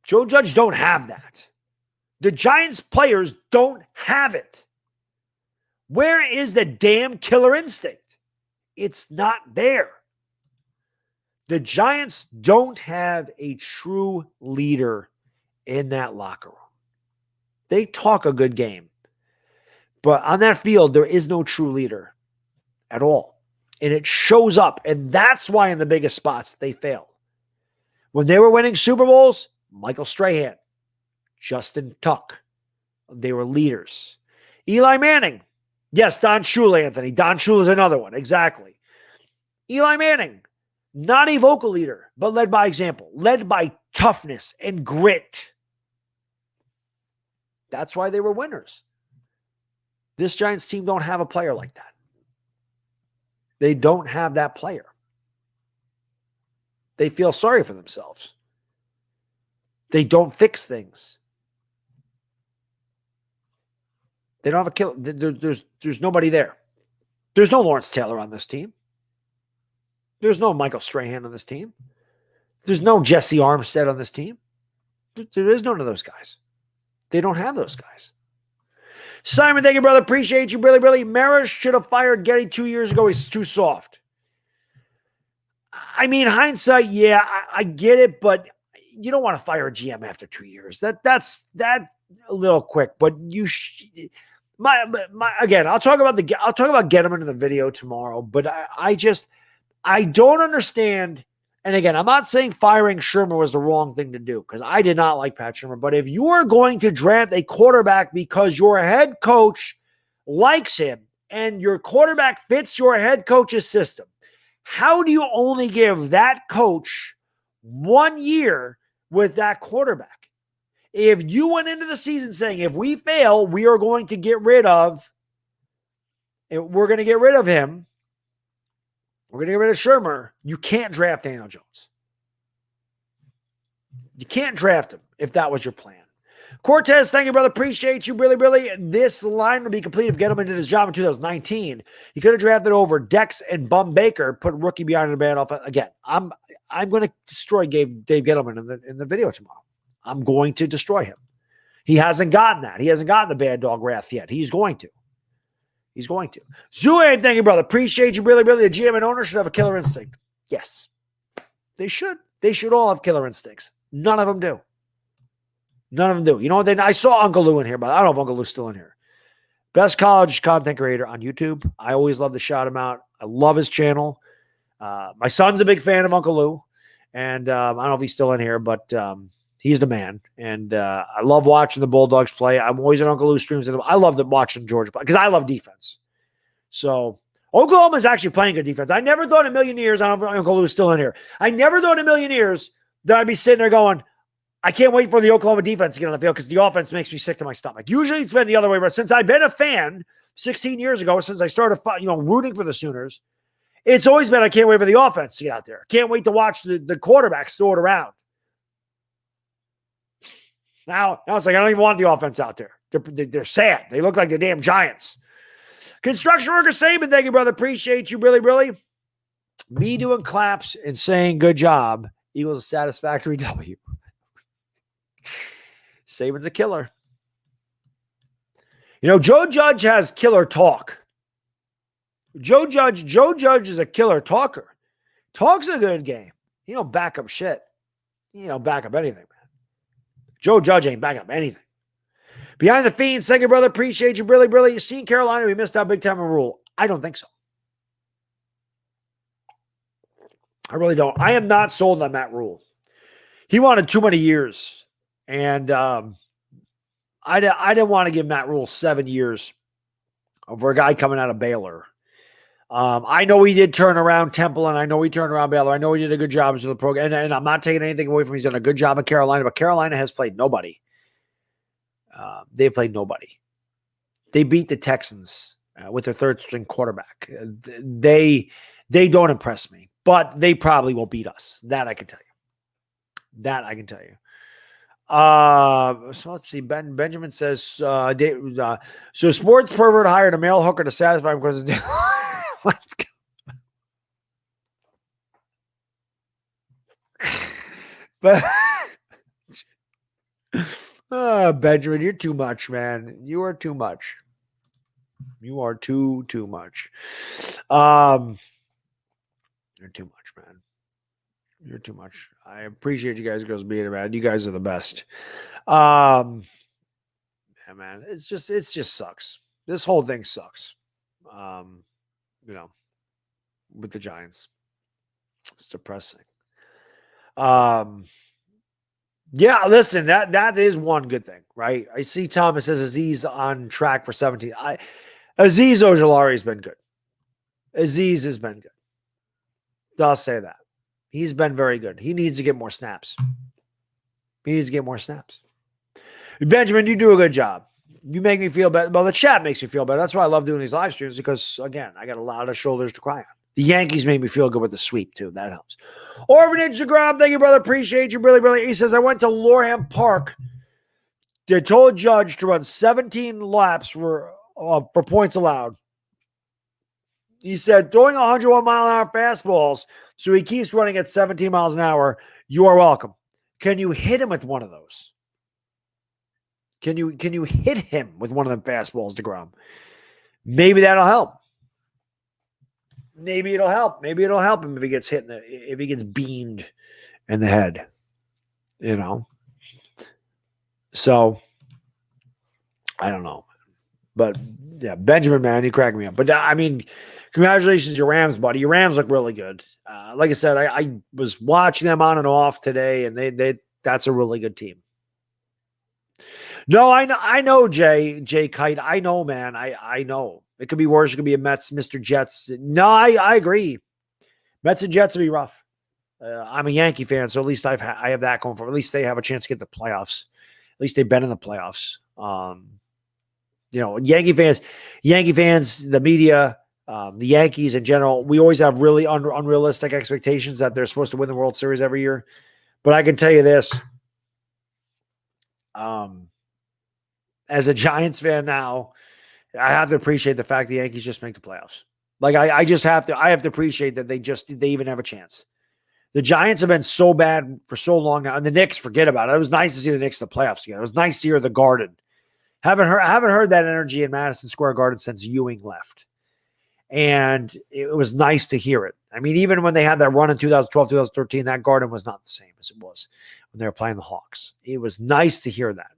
Joe Judge don't have that. The Giants players don't have it. Where is the damn killer instinct? It's not there. The Giants don't have a true leader in that locker room. They talk a good game. But on that field, there is no true leader at all. And it shows up. And that's why in the biggest spots, they fail. When they were winning Super Bowls, Michael Strahan, Justin Tuck, they were leaders. Eli Manning. Yes, Don Shula, Anthony. Don Shula is another one. Exactly. Eli Manning, not a vocal leader, but led by example, led by toughness and grit. That's why they were winners. This Giants team don't have a player like that. They don't have that player. They feel sorry for themselves. They don't fix things. They don't have a killer. There's nobody there. There's no Lawrence Taylor on this team. There's no Michael Strahan on this team. There's no Jesse Armstead on this team. There is none of those guys. They don't have those guys. Simon, thank you, brother. Appreciate you. Really, really. Maris should have fired Getty 2 years ago. He's too soft. I mean, hindsight, yeah, I get it, but you don't want to fire a GM after 2 years. That's a little quick, but you again, I'll talk about Gettleman in the video tomorrow, but I don't understand. And again, I'm not saying firing Shermer was the wrong thing to do because I did not like Pat Shermer. But if you are going to draft a quarterback because your head coach likes him and your quarterback fits your head coach's system, how do you only give that coach 1 year with that quarterback? If you went into the season saying, if we fail, we are going to get rid of, we're going to get rid of him. We're going to get rid of Shermer. You can't draft Daniel Jones. You can't draft him if that was your plan. Cortez, thank you, brother. Appreciate you. Really, really. This line would be complete if Gettleman did his job in 2019. He could have drafted over Dex and Bum Baker, put rookie behind the band off. Again, I'm going to destroy Dave Gettleman in the video tomorrow. I'm going to destroy him. He hasn't gotten that. He hasn't gotten the bad dog wrath yet. He's going to. He's going to. Zuaid, thank you, brother. Appreciate you. Really, really. The GM and owner should have a killer instinct. Yes. They should. They should all have killer instincts. None of them do. None of them do. You know what? I saw Uncle Lou in here, but I don't know if Uncle Lou's still in here. Best college content creator on YouTube. I always love to shout him out. I love his channel. My son's a big fan of Uncle Lou. And I don't know if he's still in here, but he's the man. And I love watching the Bulldogs play. I'm always at Uncle Lou's streams. I love watching Georgia play because I love defense. So Oklahoma's actually playing good defense. I never thought in a million years, I don't know if Uncle Lou's still in here. I never thought in a million years that I'd be sitting there going, I can't wait for the Oklahoma defense to get on the field because the offense makes me sick to my stomach. Usually it's been the other way, but since I've been a fan 16 years ago, since I started rooting for the Sooners, it's always been I can't wait for the offense to get out there. Can't wait to watch the quarterbacks throw it around. Now it's like I don't even want the offense out there. They're sad. They look like the damn Giants. Construction worker Saban, thank you, brother. Appreciate you, really, really. Me doing claps and saying good job equals a satisfactory W. Saban's a killer. You know, Joe Judge has killer talk. Joe Judge is a killer talker. Talk's a good game. He don't back up shit. He don't back up anything, man. Joe Judge ain't back up anything. Behind the Fiends, thank you, brother. Appreciate you, really, really. You seen Carolina? We missed out big time in rule. I don't think so. I really don't. I am not sold on Matt Rule. He wanted too many years. And I didn't want to give Matt Rule 7 years for a guy coming out of Baylor. I know he did turn around Temple, and I know he turned around Baylor. I know he did a good job as the program. And I'm not taking anything away from him. He's done a good job at Carolina, but Carolina has played nobody. They've played nobody. They beat the Texans with their third-string quarterback. They don't impress me. But they probably will beat us. That I can tell you. So let's see. Benjamin says, so sports pervert hired a male hooker to satisfy him because let's go. But Benjamin, you're too much, man. You are too much. You are too much. You're too much, man. You're too much. I appreciate you guys girls being around. You guys are the best. Yeah, man. It just sucks. This whole thing sucks. With the Giants. It's depressing. Yeah, listen, that is one good thing, right? I see Thomas says Aziz on track for 17. Aziz Ojulari has been good. Aziz has been good. I'll say that. He's been very good. He needs to get more snaps. Benjamin, you do a good job. You make me feel better. Well, the chat makes me feel better. That's why I love doing these live streams because, again, I got a lot of shoulders to cry on. The Yankees made me feel good with the sweep, too. That helps. Orvin Instagram, thank you, brother. Appreciate you. Really, really. He says, I went to Lorham Park. They told Judge to run 17 laps for points allowed. He said, throwing 101-mile-an-hour fastballs, so he keeps running at 17 miles an hour. You are welcome. Can you hit him with one of those? Can you hit him with one of them fastballs, DeGrom? Maybe that'll help. Maybe it'll help. Maybe it'll help him if he gets hit if he gets beamed in the head. So I don't know. But yeah, Benjamin, man, he cracked me up. But I mean, congratulations, your Rams, buddy. Your Rams look really good. Like I said, I was watching them on and off today, and that's a really good team. No, I know, Jay Kite. I know, man. I know. It could be worse. It could be a Mets, Mr. Jets. No, I agree. Mets and Jets would be rough. I'm a Yankee fan, so at least I have that going for them. At least they have a chance to get the playoffs. At least they've been in the playoffs. Yankee fans, the media, the Yankees in general, we always have really unrealistic expectations that they're supposed to win the World Series every year. But I can tell you this. As a Giants fan now, I have to appreciate the fact the Yankees just make the playoffs. Like I have to appreciate that they even have a chance. The Giants have been so bad for so long now, and the Knicks, forget about it. It was nice to see the Knicks in the playoffs again. It was nice to hear the Garden. Haven't heard that energy in Madison Square Garden since Ewing left. And it was nice to hear it. I mean, even when they had that run in 2012, 2013, that Garden was not the same as it was when they were playing the Hawks. It was nice to hear that.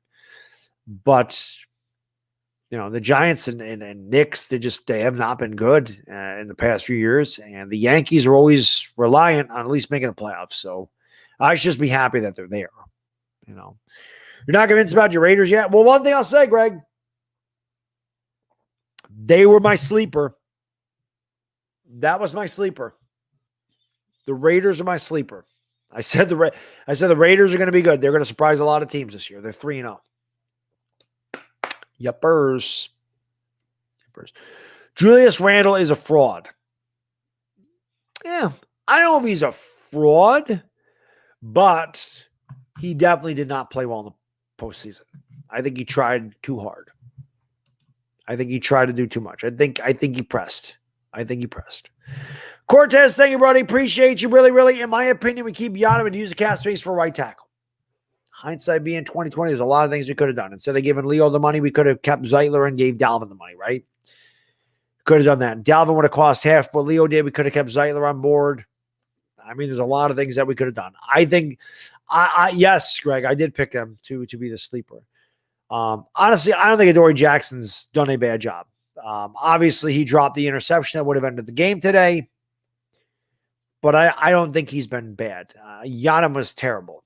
But, the Giants and Knicks, they have not been good in the past few years. And the Yankees are always reliant on at least making the playoffs. So I should just be happy that they're there. You're not convinced about your Raiders yet? Well, one thing I'll say, Greg, they were my sleeper. That was my sleeper. The Raiders are my sleeper. I said the Raiders are going to be good. They're going to surprise a lot of teams this year. They're 3-0. Yuppers. Julius Randle is a fraud. Yeah, I don't know if he's a fraud, but he definitely did not play well in the postseason. I think he tried too hard. I think he tried to do too much. I think he pressed. Cortez, thank you, buddy. Appreciate you. Really, really. In my opinion, we keep Yadam and use the cap space for right tackle. Hindsight being 2020, there's a lot of things we could have done. Instead of giving Leo the money, we could have kept Zeitler and gave Dalvin the money, right? Could have done that. Dalvin would have cost half what Leo did. We could have kept Zeitler on board. I mean, there's a lot of things that we could have done. I think, yes, Greg, I did pick them to be the sleeper. Honestly, I don't think Adoree Jackson's done a bad job. Obviously, he dropped the interception that would have ended the game today. But I don't think he's been bad. Yadam was terrible.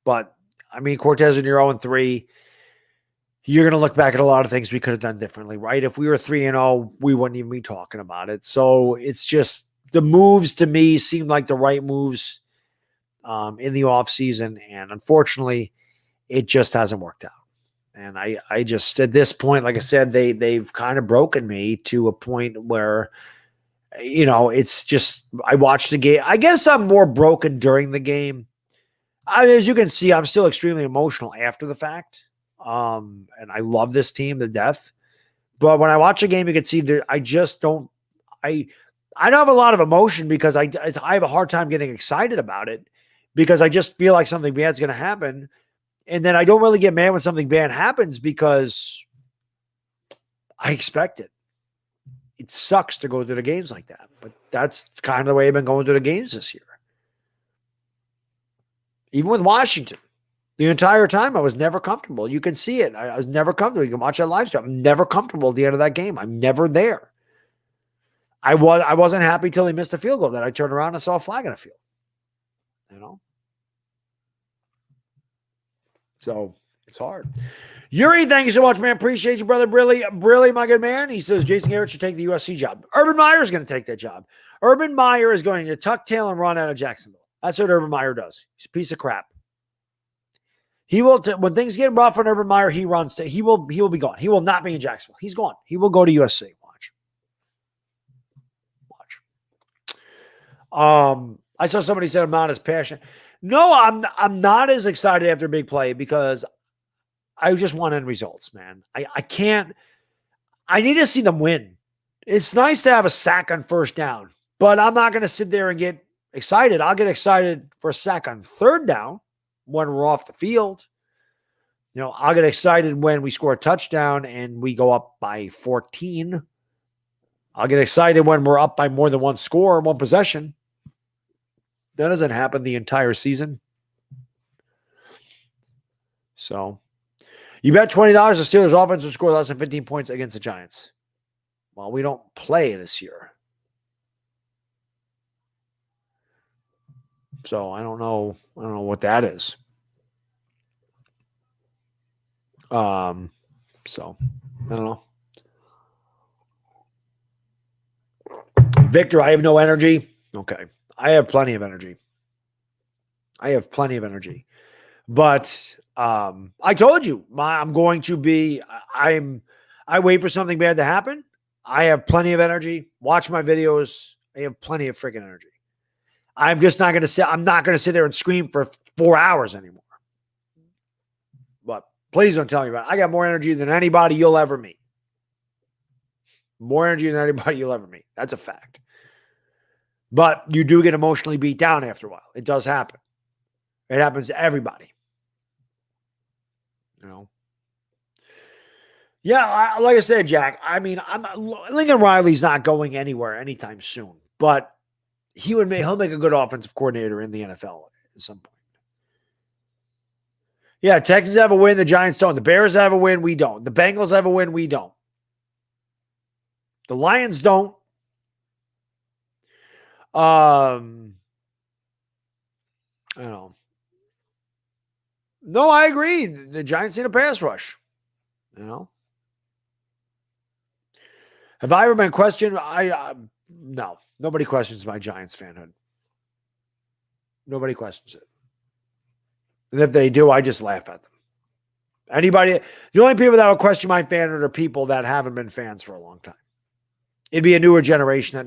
But, I mean, Cortez, when you're 0-3, you're going to look back at a lot of things we could have done differently, right? If we were 3-0, we wouldn't even be talking about it. So it's just the moves to me seem like the right moves in the offseason. And unfortunately, it just hasn't worked out. And I just, at this point, like I said, they've kind of broken me to a point where, you know, it's just, I watched the game. I guess I'm more broken during the game. As you can see, I'm still extremely emotional after the fact. And I love this team to death. But when I watch a game, you can see that I just don't, I don't have a lot of emotion because I have a hard time getting excited about it because I just feel like something bad's going to happen. And then I don't really get mad when something bad happens because I expect it. It sucks to go through the games like that, but that's kind of the way I've been going through the games this year. Even with Washington, the entire time I was never comfortable. You can see it. I was never comfortable. You can watch that live stream. I'm never comfortable at the end of that game. I'm never there. I wasn't happy till he missed a field goal. That I turned around and saw a flag in the field. You know, so it's hard. Yuri, thank you so much, man. Appreciate you, brother. Really, my good man. He says Jason Garrett should take the USC job. Urban Meyer is going to take that job. Urban Meyer is going to tuck tail and run out of Jacksonville. That's what Urban Meyer does. He's a piece of crap. He will, when things get rough on Urban Meyer, he runs. He will be gone. He will not be in Jacksonville. He's gone. He will go to USC. Watch. I saw somebody said I'm not as passionate. No, I'm not as excited after a big play because I just want end results, man. I can't. I need to see them win. It's nice to have a sack on first down, but I'm not going to sit there and get excited. I'll get excited for a sack on third down when we're off the field. You know, I'll get excited when we score a touchdown and we go up by 14. I'll get excited when we're up by more than one score, one possession. That doesn't happen the entire season. So, you bet $20 the Steelers offense will score less than 15 points against the Giants. Well, we don't play this year. So, I don't know what that is. So, I don't know. Victor, I have no energy. Okay. I have plenty of energy. But I told you, I'm going to be, I wait for something bad to happen. I have plenty of energy. Watch my videos. I have plenty of freaking energy. I'm not going to sit there and scream for 4 hours anymore. But please don't tell me about it. I got more energy than anybody you'll ever meet. More energy than anybody you'll ever meet. That's a fact. But you do get emotionally beat down after a while. It does happen. It happens to everybody. You know? Yeah, like I said, Jack, I mean, Lincoln Riley's not going anywhere anytime soon. But he'll make a good offensive coordinator in the NFL at some point. Yeah, Texans have a win. The Giants don't. The Bears have a win. We don't. The Bengals have a win. We don't. The Lions don't. I don't know. No, I agree. The Giants need a pass rush. You know. Have I ever been questioned? No. Nobody questions my Giants fanhood. Nobody questions it. And if they do, I just laugh at them. The only people that will question my fanhood are people that haven't been fans for a long time. It'd be a newer generation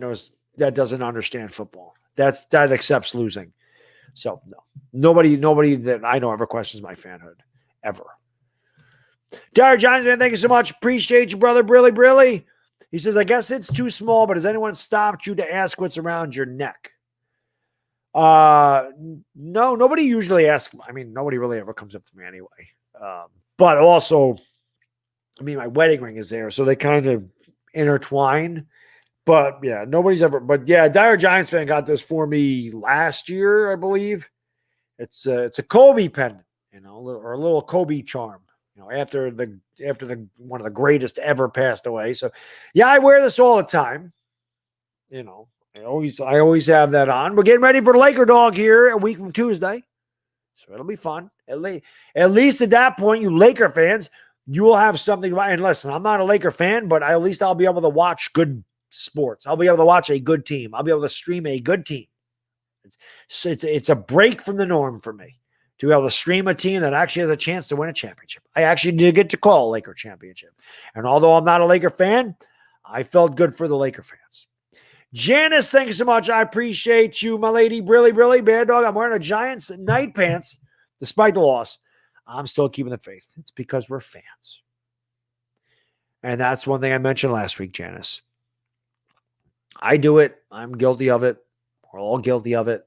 that doesn't understand football. That accepts losing. So no, nobody that I know ever questions my fanhood. ever. Dire Giants fan, thank you so much. Appreciate you, brother. Brilly. He says, I guess it's too small, but has anyone stopped you to ask what's around your neck? No, nobody usually asks. I mean, nobody really ever comes up to me anyway. But also, I mean, my wedding ring is there, so they kind of intertwine. But yeah, nobody's ever. But yeah, Dire Giants fan got this for me last year, I believe. It's a Kobe pendant, or a little Kobe charm. After the one of the greatest ever passed away. So yeah, I wear this all the time. I always have that on. We're getting ready for Laker Dog here a week from Tuesday. So it'll be fun. At least at that point, you Laker fans, you will have something to buy. And listen, I'm not a Laker fan, but at least I'll be able to watch good sports. I'll be able to watch a good team. I'll be able to stream a good team. It's a break from the norm for me to be able to stream a team that actually has a chance to win a championship. I actually did get to call a Laker championship. And although I'm not a Laker fan, I felt good for the Laker fans. Janice, thank you so much. I appreciate you, my lady. Brilly, Bear Dog. I'm wearing a Giants night pants despite the loss. I'm still keeping the faith. It's because we're fans. And that's one thing I mentioned last week, Janice. I do it. I'm guilty of it. We're all guilty of it.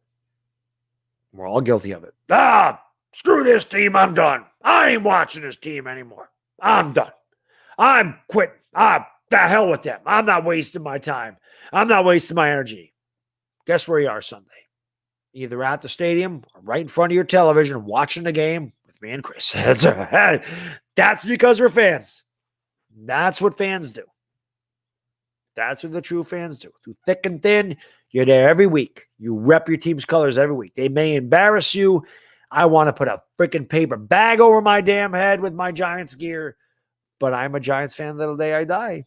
Screw this team. I'm done. I ain't watching this team anymore. I'm done. I'm quitting. The hell with them. I'm not wasting my time. I'm not wasting my energy. Guess where you are Sunday? Either at the stadium or right in front of your television watching the game with me and Chris. That's because we're fans. That's what fans do. That's what the true fans do. Through thick and thin, you're there every week. You rep your team's colors every week. They may embarrass you. I want to put a freaking paper bag over my damn head with my Giants gear, but I'm a Giants fan till the day I die.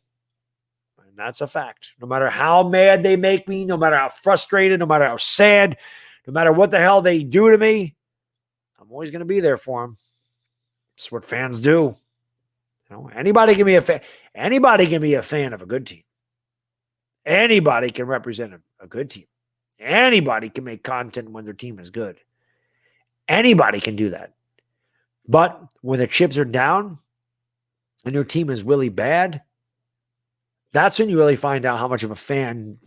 And that's a fact. No matter how mad they make me, no matter how frustrated, no matter how sad, no matter what the hell they do to me, I'm always going to be there for them. It's what fans do. Anybody can be a fan. Anybody can be a fan of a good team. Anybody can represent a good team. Anybody can make content when their team is good. Anybody can do that. But when the chips are down and your team is really bad, that's when you really find out how much of a fan,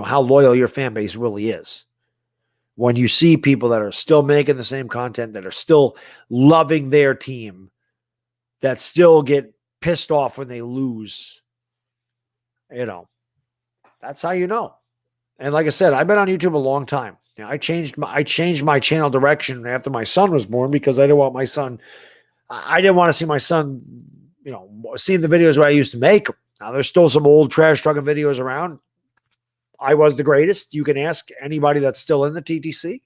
how loyal your fan base really is. When you see people that are still making the same content, that are still loving their team, that still get pissed off when they lose, that's how you know. And like I said, I've been on YouTube a long time. I changed my channel direction after my son was born because I didn't want to see my son, seeing the videos where I used to make them. Now there's still some old trash talking videos around. I was the greatest. You can ask anybody that's still in the TTC.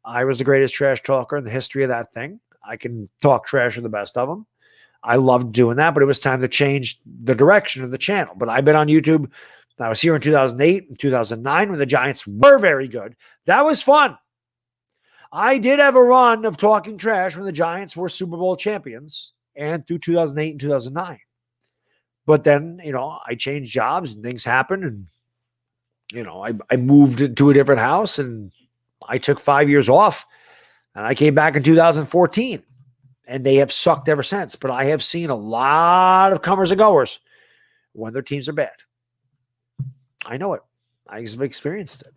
I was the greatest trash talker in the history of that thing. I can talk trash with the best of them. I loved doing that, but it was time to change the direction of the channel. But I've been on YouTube. I was here in 2008 and 2009 when the Giants were very good. That was fun. I did have a run of talking trash when the Giants were Super Bowl champions and through 2008 and 2009. But then, I changed jobs and things happened. And, I moved to a different house and I took 5 years off and I came back in 2014 and they have sucked ever since. But I have seen a lot of comers and goers when their teams are bad. I know it. I've experienced it.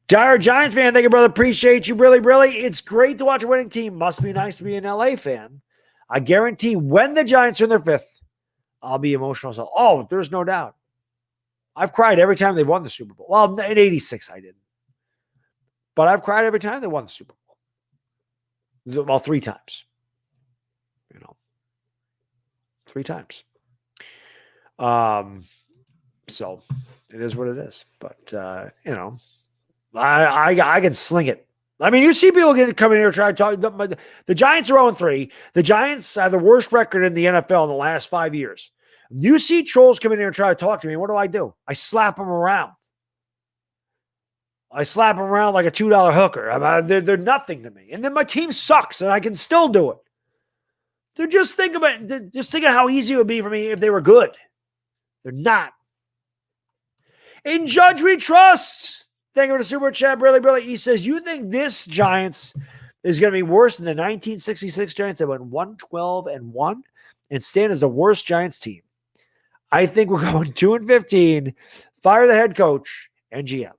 Dire Giants fan, thank you, brother. Appreciate you, really. It's great to watch a winning team. Must be nice to be an LA fan. I guarantee when the Giants are in their fifth, I'll be emotional. So, there's no doubt. I've cried every time they've won the Super Bowl. Well, in 86, I didn't. But I've cried every time they won the Super Bowl. Well, 3 times. 3 times. So it is what it is. But, I can sling it. I mean, you see people come in here and try to talk. The Giants are 0-3. The Giants have the worst record in the NFL in the last 5 years. You see trolls come in here and try to talk to me. What do? I slap them around. I slap them around like a $2 hooker. They're nothing to me. And then my team sucks, and I can still do it. So just think of how easy it would be for me if they were good. They're not. In Judge we trust. Thank you for the super chat, really. He says, you think this Giants is going to be worse than the 1966 Giants that went 112-1 and stand as the worst Giants team. I think we're going 2-15. Fire the head coach and GM.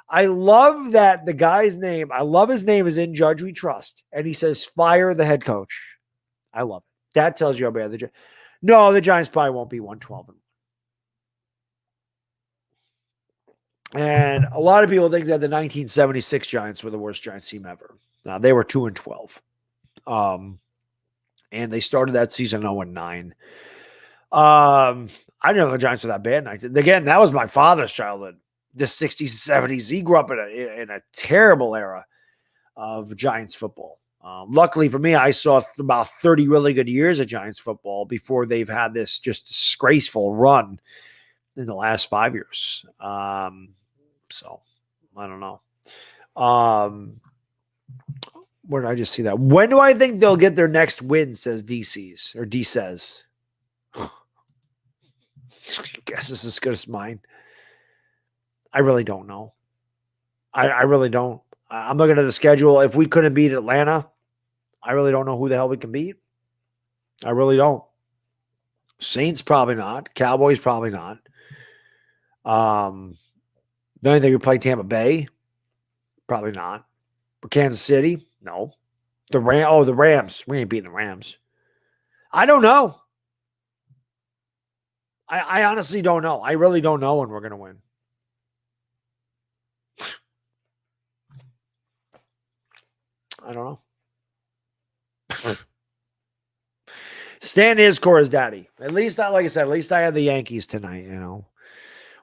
I love that the guy's name, I love his name is In Judge We Trust. And he says, fire the head coach. I love it. That tells you how bad the Giants. No, the Giants probably won't be 112. And a lot of people think that the 1976 Giants were the worst Giants team ever. Now, they were 2-12. And they started that season 0-9. I didn't know the Giants were that bad. Again, that was my father's childhood. The 60s and 70s. He grew up in a terrible era of Giants football. Luckily for me, I saw about 30 really good years of Giants football before they've had this just disgraceful run in the last 5 years. So I don't know. Where did I just see that? When do I think they'll get their next win, says DC's or D says. Guess this is as good as mine. I really don't know. I really don't. I'm looking at the schedule. If we couldn't beat Atlanta, I really don't know who the hell we can beat. I really don't. Saints probably not. Cowboys probably not. Then I think we play Tampa Bay. Probably not. But Kansas City, no. The Rams. We ain't beating the Rams. I don't know. I honestly don't know. I really don't know when we're going to win. I don't know. Stan is Cora's daddy. At least, like I said, at least I had the Yankees tonight, you know.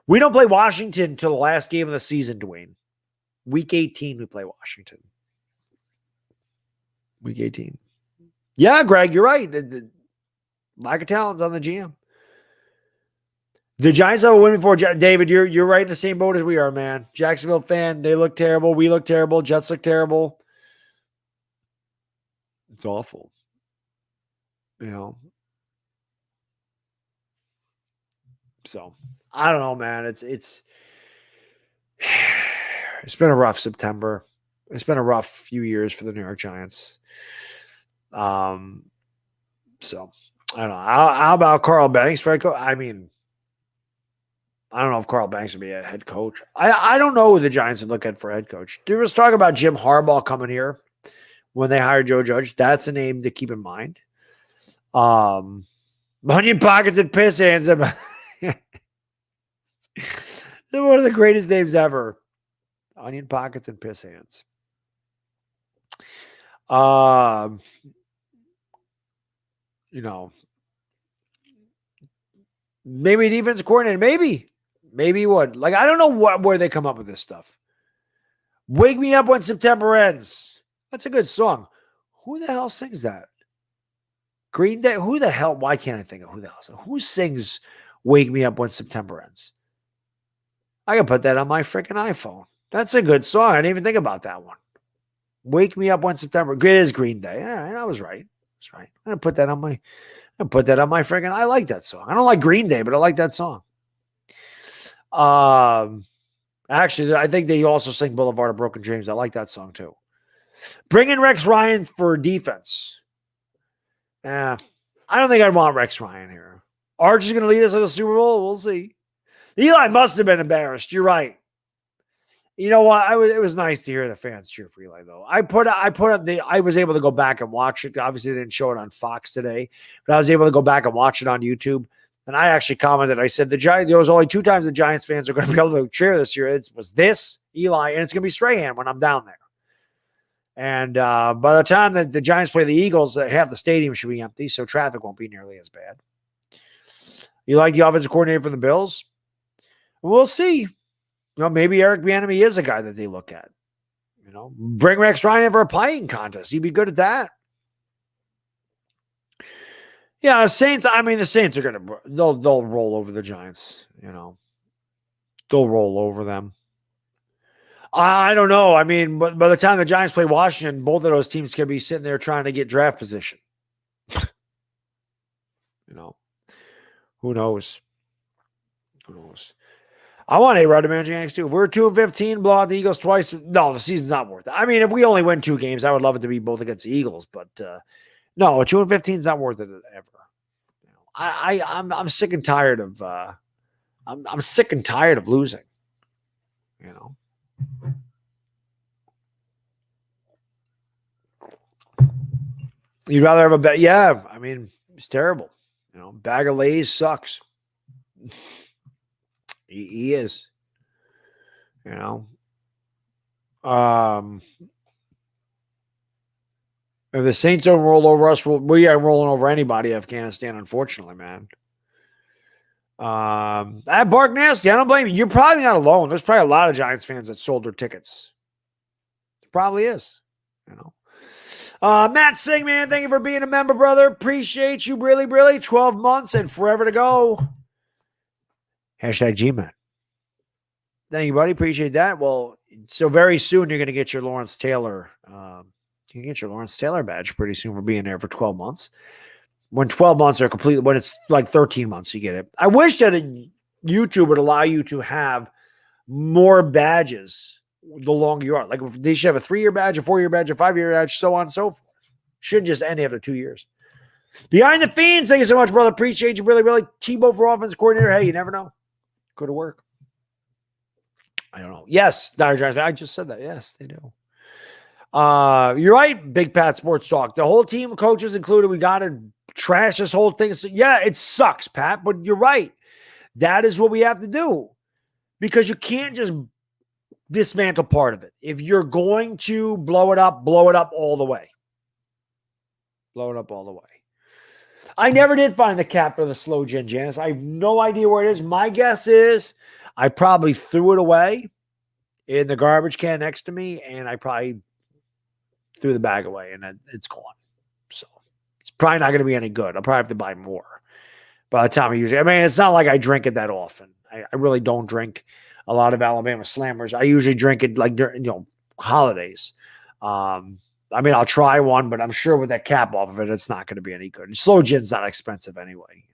We don't play Washington until the last game of the season, Dwayne. Week 18, we play Washington. Week 18. Yeah, Greg, you're right. The lack of talent on the GM. The Giants have a win before. David, you're right in the same boat as we are, man. Jacksonville fan, they look terrible. We look terrible. Jets look terrible. It's awful. You know. So, I don't know, man. It's been a rough September. It's been a rough few years for the New York Giants. So I don't know. How about Carl Banks for head coach? I mean, I don't know if Carl Banks would be a head coach. I don't know who the Giants would look at for head coach. There was talk about Jim Harbaugh coming here when they hired Joe Judge. That's a name to keep in mind. Onion Pockets and Piss Hands. They're one of the greatest names ever. Onion Pockets and Piss Hands. You know, maybe defensive coordinator. Maybe he would. Like, I don't know where they come up with this stuff. Wake Me Up When September Ends. That's a good song. Who the hell sings that? Green Day? Who the hell? Why can't I think of who the hell? Who sings Wake Me Up When September Ends? I can put that on my freaking iPhone. That's a good song. I didn't even think about that one. Wake Me Up When September. It is Green Day. Yeah, I was right. That's right. I'm gonna put that on my freaking. I like that song. I don't like Green Day, but I like that song. Actually, I think they also sing Boulevard of Broken Dreams. I like that song too. Bring in Rex Ryan for defense. I don't think I'd want Rex Ryan here. Arch is going to lead us to the Super Bowl. We'll see. Eli must have been embarrassed. You're right. You know what? It was nice to hear the fans cheer for Eli, though. I was able to go back and watch it. Obviously, they didn't show it on Fox today, but I was able to go back and watch it on YouTube. And I actually commented. I said there was only 2 times the Giants fans are going to be able to cheer this year. It was this Eli, and it's going to be Strahan when I'm down there. And by the time that the Giants play the Eagles, half the stadium should be empty, so traffic won't be nearly as bad. You like the offensive coordinator for the Bills? We'll see. Maybe Eric Bieniemy is a guy that they look at. Bring Rex Ryan in for a playing contest. He'd be good at that. Yeah, the Saints are going to they'll roll over the Giants, They'll roll over them. I don't know. I mean, but by the time the Giants play Washington, both of those teams can be sitting there trying to get draft position. Who knows? Who knows? I want A-Rod to manage the Yankees too. If we're 2-15, blow out the Eagles twice. No, the season's not worth it. I mean, if we only win 2 games, I would love it to be both against the Eagles, but no, 2-15 is not worth it ever. I'm sick and tired of I'm sick and tired of losing. You know. You'd rather have a bet? Yeah, I mean, it's terrible. You know, bag of Lay's sucks. He is. You know. If the Saints don't roll over us, we are rolling over anybody in Afghanistan, unfortunately, man. I bark nasty. I don't blame you. You're probably not alone. There's probably a lot of Giants fans that sold their tickets. It probably is. You know. Matt Singh, man, thank you for being a member, brother. Appreciate you, really, really. 12 months and forever to go. Hashtag GMAT. Thank you, buddy. Appreciate that. Well, so very soon you're going to get your Lawrence Taylor. You can get your Lawrence Taylor badge pretty soon for being there for 12 months. When 12 months are completely, when it's like 13 months, you get it. I wish that YouTube would allow you to have more badges the longer you are. Like if they should have a 3-year badge, a 4-year badge, a 5-year badge, so on and so forth. Shouldn't just end after 2 years. Behind the Fiends, thank you so much, brother. Appreciate you, really, really. Tebow for offensive coordinator. Hey, you never know. Go to work. I don't know. Yes, Dr. Giants. I just said that. Yes, they do. You're right, Big Pat Sports Talk. The whole team of coaches included, we got to trash this whole thing. So, yeah, it sucks, Pat, but you're right. That is what we have to do because you can't just dismantle part of it. If you're going to blow it up all the way. Blow it up all the way. I never did find the cap for the slow gin, Janice. I have no idea where it is. My guess is I probably threw it away in the garbage can next to me, and I probably threw the bag away, and it's gone. So it's probably not going to be any good. I'll probably have to buy more by the time I use it. I mean, it's not like I drink it that often. I really don't drink a lot of Alabama Slammers. I usually drink it like during, holidays. I mean, I'll try one, but I'm sure with that cap off of it, it's not going to be any good. Slow gin's not expensive anyway,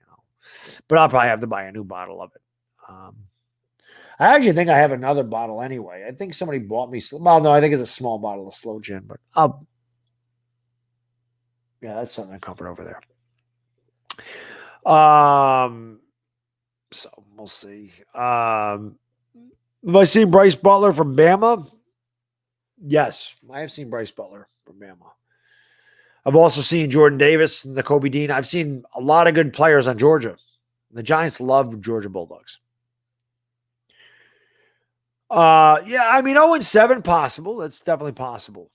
but I'll probably have to buy a new bottle of it. I actually think I have another bottle anyway. I think somebody bought me. Well, no, I think it's a small bottle of slow gin, but yeah, that's something I covered over there. So we'll see. Have I seen Bryce Butler from Bama? Yes, I have seen Bryce Butler from Bama. I've also seen Jordan Davis and Kobe Dean. I've seen a lot of good players on Georgia. The Giants love Georgia Bulldogs. Yeah, I mean, 0-7 possible. That's definitely possible.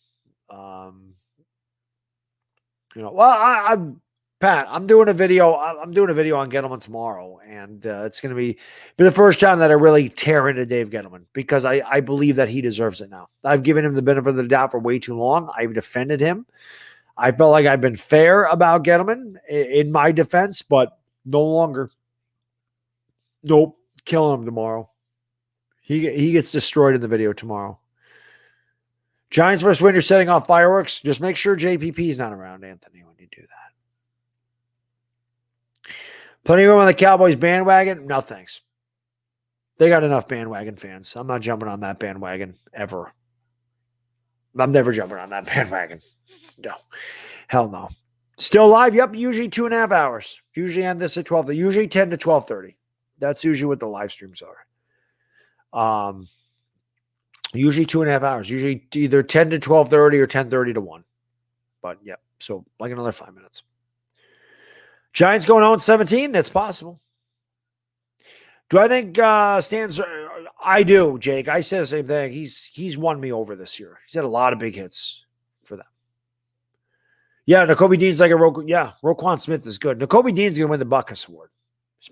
Pat, I'm doing a video. I'm doing a video on Gettleman tomorrow, and it's going to be the first time that I really tear into Dave Gettleman because I believe that he deserves it now. I've given him the benefit of the doubt for way too long. I've defended him. I felt like I've been fair about Gettleman in my defense, but no longer. Nope, killing him tomorrow. He gets destroyed in the video tomorrow. Giants versus Winter setting off fireworks. Just make sure JPP is not around, Anthony, when you do that. Plenty of room on the Cowboys bandwagon? No, thanks. They got enough bandwagon fans. I'm not jumping on that bandwagon ever. I'm never jumping on that bandwagon. No. Hell no. Still live? Yep. Usually 2.5 hours. Usually end this at 12. Usually 10 to 12:30. That's usually what the live streams are. Usually 2.5 hours. Usually either 10 to 12:30 or 10:30 to 1. But yeah, so like another 5 minutes. Giants going 0-17? That's possible. Do I think Stan's? I do, Jake. I said the same thing. He's won me over this year. He's had a lot of big hits for them. Yeah, Nakobe Dean's like a Roquan Smith is good. Nakobe Dean's going to win the Buckus Award.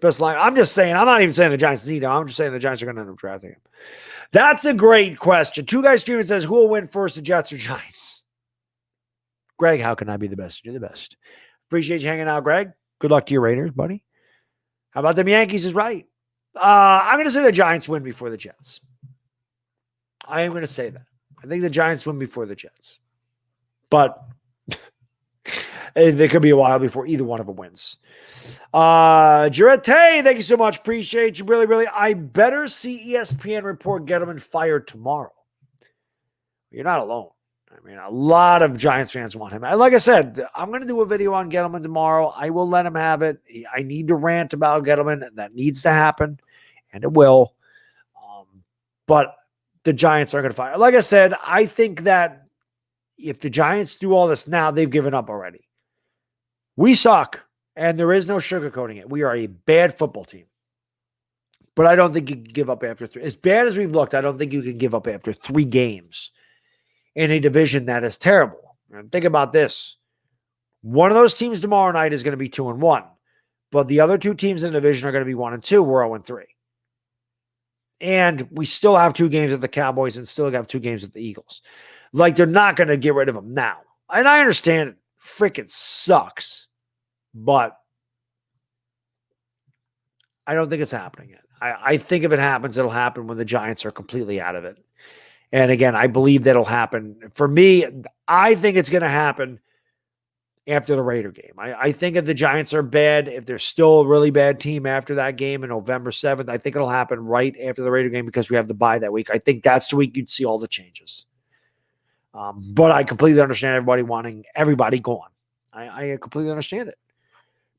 Best line. I'm just saying. I'm not even saying the Giants need him. I'm just saying the Giants are going to end up drafting him. That's a great question. Two Guys Streaming says, who will win first, the Jets or Giants? Greg, how can I be the best? You're the best. Appreciate you hanging out, Greg. Good luck to your Raiders, buddy. How about them Yankees is right? I'm going to say the Giants win before the Jets. I am going to say that. I think the Giants win before the Jets. But And it could be a while before either one of them wins. Jarrett, thank you so much. Appreciate you. Really, really. I better see ESPN report Gettleman fired tomorrow. You're not alone. I mean, a lot of Giants fans want him. Like I said, I'm going to do a video on Gettleman tomorrow. I will let him have it. I need to rant about Gettleman. That needs to happen, and it will. But the Giants are going to fire. Like I said, I think that if the Giants do all this now, they've given up already. We suck, and there is no sugarcoating it. We are a bad football team. But I don't think you can give up after 3. As bad as we've looked, I don't think you can give up after 3 games in a division that is terrible. And think about this. One of those teams tomorrow night is going to be 2-1, but the other 2 teams in the division are going to be 1-2. We're 0-3. And we still have 2 games with the Cowboys and still have 2 games with the Eagles. Like, they're not going to get rid of them now. And I understand it freaking sucks, but I don't think it's happening yet. I think if it happens, it'll happen when the Giants are completely out of it. And again, I believe that'll happen. For me, I think it's going to happen after the Raider game. I think if the Giants are bad, if they're still a really bad team after that game in November 7th, I think it'll happen right after the Raider game because we have the bye that week. I think that's the week you'd see all the changes. But I completely understand everybody wanting everybody gone. I completely understand it.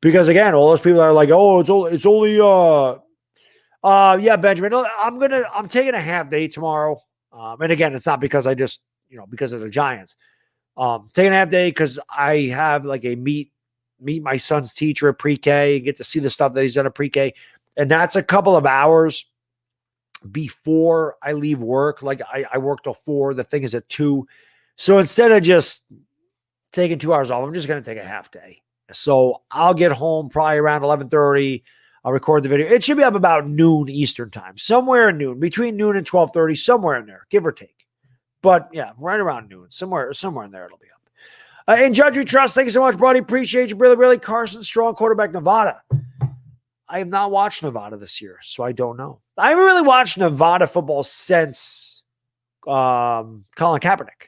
Because again, all those people are like, oh, it's only yeah, Benjamin. I'm taking a half day tomorrow. And again, it's not because I just, because of the Giants. Taking a half day because I have like a meet my son's teacher at pre-K, get to see the stuff that he's done at pre-K. And that's a couple of hours before I leave work. Like I work till 4. The thing is at 2. So instead of just taking 2 hours off, I'm just going to take a half day. So I'll get home probably around 11:30. I'll record the video. It should be up about noon Eastern time, somewhere in noon, between noon and 12:30, somewhere in there, give or take. But yeah, right around noon, somewhere in there, it'll be up. And Judge We Trust, thank you so much, buddy. Appreciate you. Really, really. Carson Strong, quarterback, Nevada. I have not watched Nevada this year, so I don't know. I haven't really watched Nevada football since Colin Kaepernick.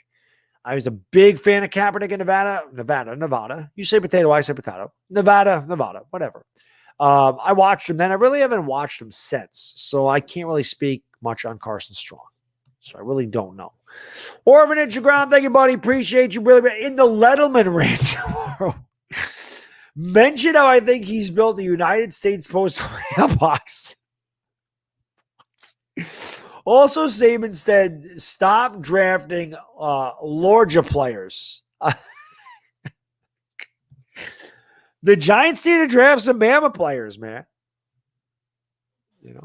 I was a big fan of Kaepernick in Nevada. You say potato, I say potato. Nevada, whatever. I watched him then. I really haven't watched him since, so I can't really speak much on Carson Strong. So I really don't know. Orvin Instagram, thank you, buddy. Appreciate you. Really, in the Letterman rant tomorrow. Mention how I think he's built the United States Postal mailbox. Also, Saban said, stop drafting Georgia players. The Giants need to draft some Bama players, man.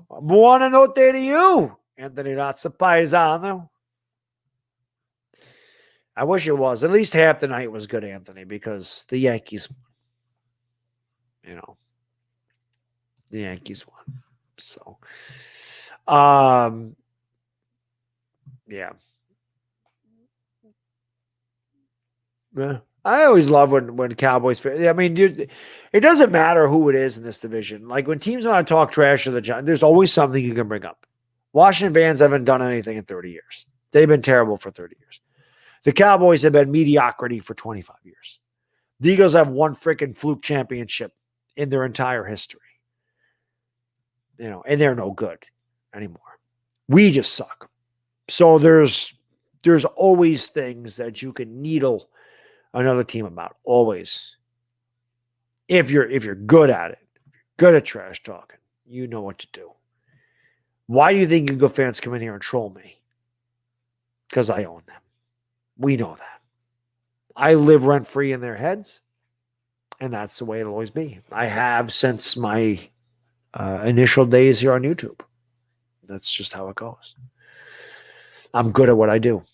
Buona notte to you, Anthony Paisano. I wish it was. At least half the night was good, Anthony, because the Yankees won. The Yankees won. So, yeah. I always love when Cowboys. I mean, it doesn't matter who it is in this division. Like when teams want to talk trash to the Giants, there's always something you can bring up. Washington fans haven't done anything in 30 years. They've been terrible for 30 years. The Cowboys have been mediocrity for 25 years. The Eagles have one freaking fluke championship in their entire history. And they're no good anymore. We just suck. So there's always things that you can needle another team about. Always. If you're good at it, if you're good at trash talking, you know what to do. Why do you think Eagle fans come in here and troll me? Because I own them. We know that. I live rent-free in their heads, and that's the way it'll always be. I have since my initial days here on YouTube. That's just how it goes. I'm good at what I do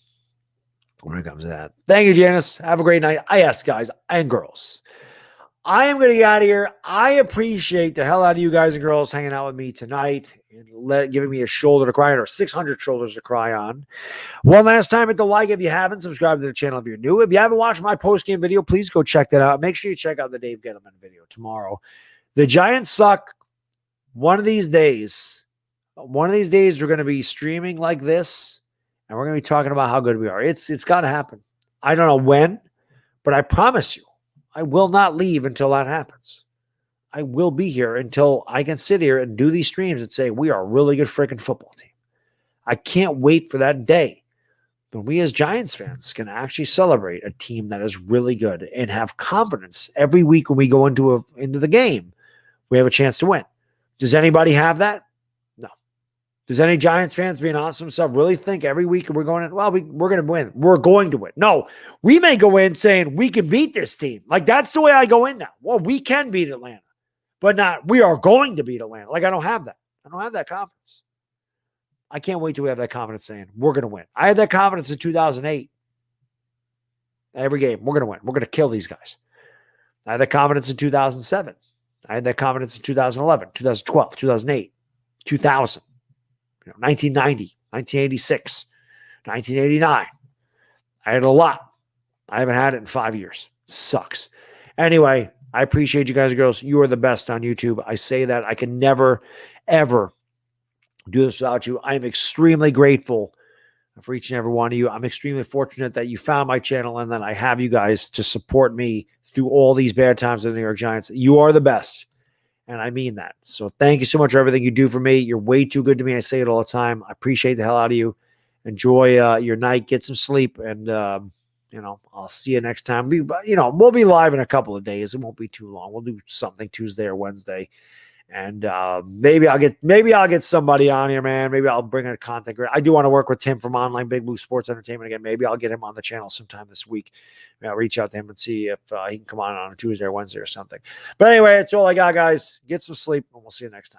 when it comes to that. Thank you, Janice. Have a great night. Yes, guys and girls. I am going to get out of here. I appreciate the hell out of you guys and girls hanging out with me tonight and giving me a shoulder to cry on, or 600 shoulders to cry on. One last time, hit the like if you haven't. Subscribe to the channel if you're new. If you haven't watched my post-game video, please go check that out. Make sure you check out the Dave Gettleman video tomorrow. The Giants suck. One of these days, we're going to be streaming like this, and we're going to be talking about how good we are. It's got to happen. I don't know when, but I promise you, I will not leave until that happens. I will be here until I can sit here and do these streams and say, we are a really good freaking football team. I can't wait for that day when we as Giants fans can actually celebrate a team that is really good and have confidence every week when we go into the game, we have a chance to win. Does anybody have that? No. Does any Giants fans, being honest with themselves, really think every week we're going, we're going to win? We're going to win. No, we may go in saying we can beat this team. Like, that's the way I go in now. Well, we can beat Atlanta, but not we are going to beat Atlanta. Like, I don't have that. I don't have that confidence. I can't wait till we have that confidence saying we're going to win. I had that confidence in 2008. Every game, we're going to win. We're going to kill these guys. I had that confidence in 2007. I had that confidence in 2011, 2012, 2008, 2000, 1990, 1986, 1989. I had a lot. I haven't had it in 5 years. Sucks. Anyway, I appreciate you guys and girls. You are the best on YouTube. I say that. I can never, ever do this without you. I am extremely grateful for each and every one of you. I'm extremely fortunate that you found my channel and that I have you guys to support me through all these bad times of the New York Giants. You are the best, and I mean that. So thank you so much for everything you do for me. You're way too good to me. I say it all the time. I appreciate the hell out of you. Enjoy your night. Get some sleep, and I'll see you next time. We'll be live in a couple of days. It won't be too long. We'll do something Tuesday or Wednesday. And maybe I'll get somebody on here, man. Maybe I'll bring in a content creator. I do want to work with Tim from Online Big Blue Sports Entertainment again. Maybe I'll get him on the channel sometime this week. I'll reach out to him and see if he can come on a Tuesday or Wednesday or something. But anyway, that's all I got, guys. Get some sleep, and we'll see you next time.